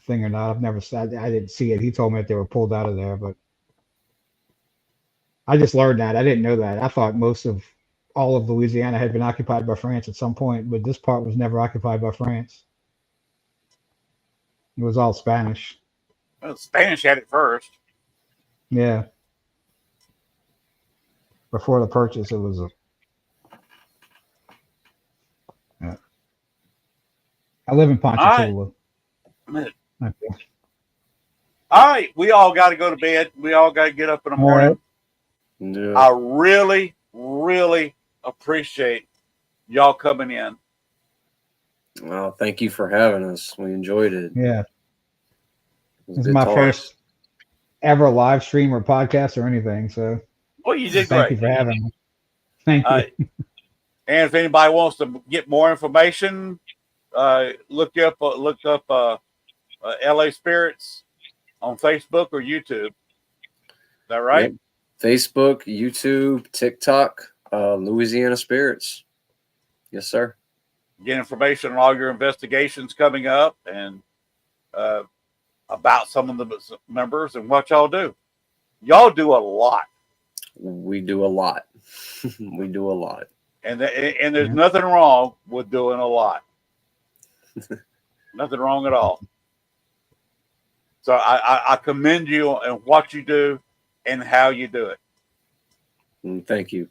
thing or not. I didn't see it. He told me that they were pulled out of there, but I just learned that. I didn't know that. I thought most of all of Louisiana had been occupied by France at some point, but this part was never occupied by France. It was all Spanish. Well, Spanish had it first. Yeah. Before the purchase, it was yeah. I live in Ponchatoula. All right. We all got to go to bed. We all got to get up in the morning. Yeah. I really, really appreciate y'all coming in. Well, thank you for having us. We enjoyed it. Yeah. This is my first ever live stream or podcast or anything. So, well, you did thank great. you for having me. Thank you. And if anybody wants to get more information, look up LA Spirits on Facebook or YouTube. Is that right? Yep. Facebook, YouTube, TikTok, Louisiana Spirits. Yes, sir. Get information on all your investigations coming up and about some of the members and what y'all do. Y'all do a lot. We do a lot. We do a lot. And there's nothing wrong with doing a lot. Nothing wrong at all. So I commend you on what you do and how you do it. Thank you.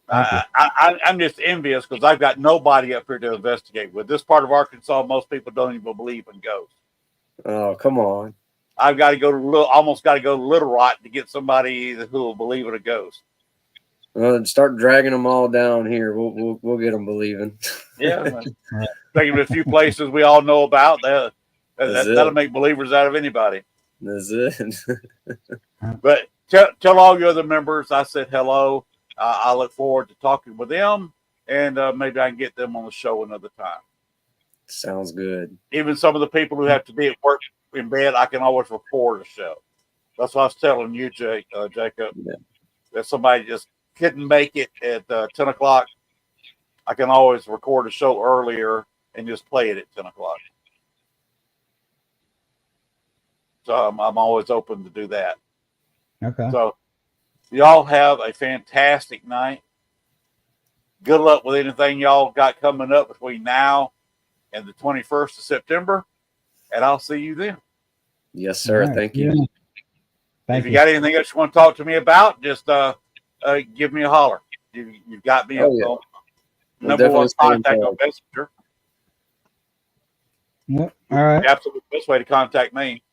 I'm just envious because I've got nobody up here to investigate with. This part of Arkansas, most people don't even believe in ghosts. Oh, come on. I've got to go to almost got to go to Little Rock to get somebody who will believe in a ghost. Well, start dragging them all down here. We'll get them believing. Yeah, taking them to a few places we all know about. That'll make believers out of anybody. That's it. But tell all your other members I said hello. I look forward to talking with them, and maybe I can get them on the show another time. Sounds good. Even some of the people who have to be at work in bed, I can always record a show. That's what I was telling you, Jacob. Yeah. If somebody just couldn't make it at 10 o'clock, I can always record a show earlier and just play it at 10 o'clock. So I'm always open to do that. Okay. So y'all have a fantastic night. Good luck with anything y'all got coming up between now and the 21st of September. And I'll see you then. Yes, sir. Right. Thank you. Yeah. If you got anything else you want to talk to me about, just give me a holler. You've got me We'll number one contact on Messenger. Yep. All right. The absolute best way to contact me.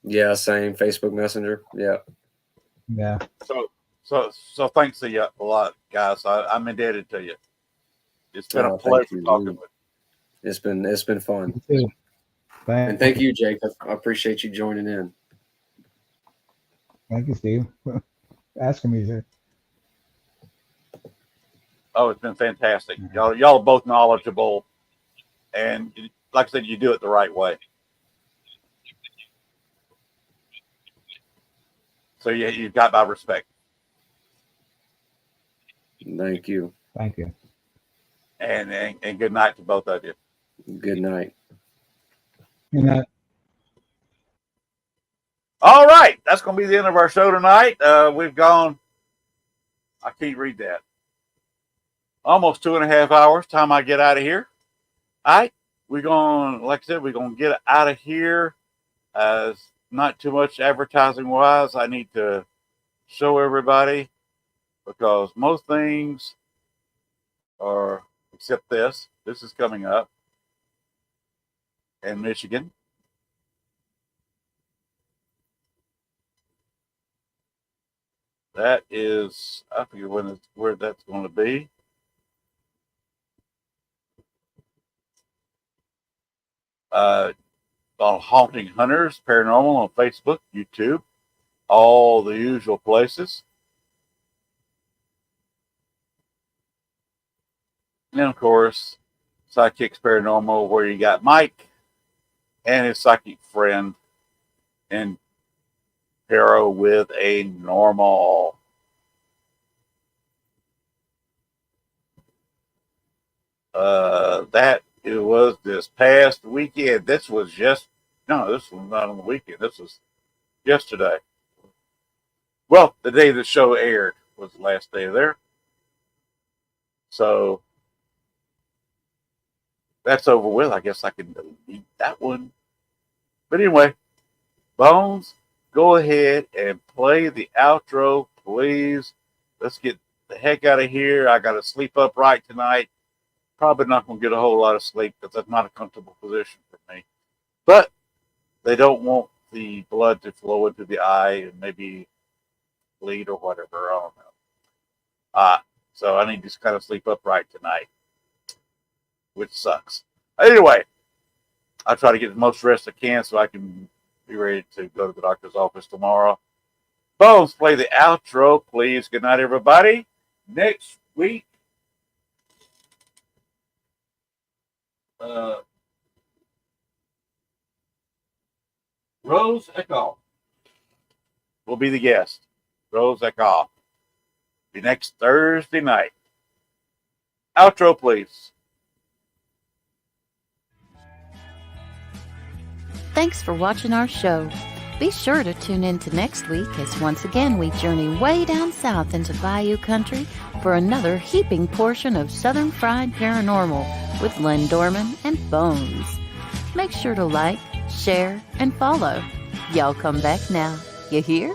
Yeah, same. Facebook Messenger. Yeah. Yeah. So thanks to you a lot, guys. I'm indebted to you. It's been a pleasure talking with you. It's been fun. And thank you, Jake. I appreciate you joining in. Thank you, Steve. Asking me to. Oh, it's been fantastic. Y'all are both knowledgeable, and like I said, you do it the right way. So you've got my respect. Thank you. Thank you. And good night to both of you. Good night. Good night. All right, that's going to be the end of our show tonight. We've gone, I can't read that, almost 2.5 hours. Time I get out of here. All right, we're going, like I said, we're going to get out of here. Not too much advertising wise. I need to show everybody because most things are, except this is coming up in Michigan. That is, I forget where that's going to be. On Haunting Hunters Paranormal on Facebook, YouTube, all the usual places. And of course, Sidekicks Paranormal, where you got Mike and his psychic friend and Tarot with a normal. That it was this past weekend. This was not on the weekend. This was yesterday. Well, the day the show aired was the last day there. So that's over with. I guess I can delete that one. But anyway, Bones, go ahead and play the outro, please. Let's get the heck out of here. I got to sleep upright tonight. Probably not going to get a whole lot of sleep because that's not a comfortable position for me. But they don't want the blood to flow into the eye and maybe bleed or whatever. I don't know. So I need to just kind of sleep upright tonight, which sucks. Anyway, I'll try to get the most rest I can so I can be ready to go to the doctor's office tomorrow. Bones, play the outro, please. Good night, everybody. Next week, Rose Eckhoff will be the guest. Rose Eckhoff. Be next Thursday night. Outro, please. Thanks for watching our show. Be sure to tune in to next week as once again we journey way down south into Bayou Country for another heaping portion of Southern Fried Paranormal with Len Dorman and Bones. Make sure to like, share, and follow. Y'all come back now. You hear?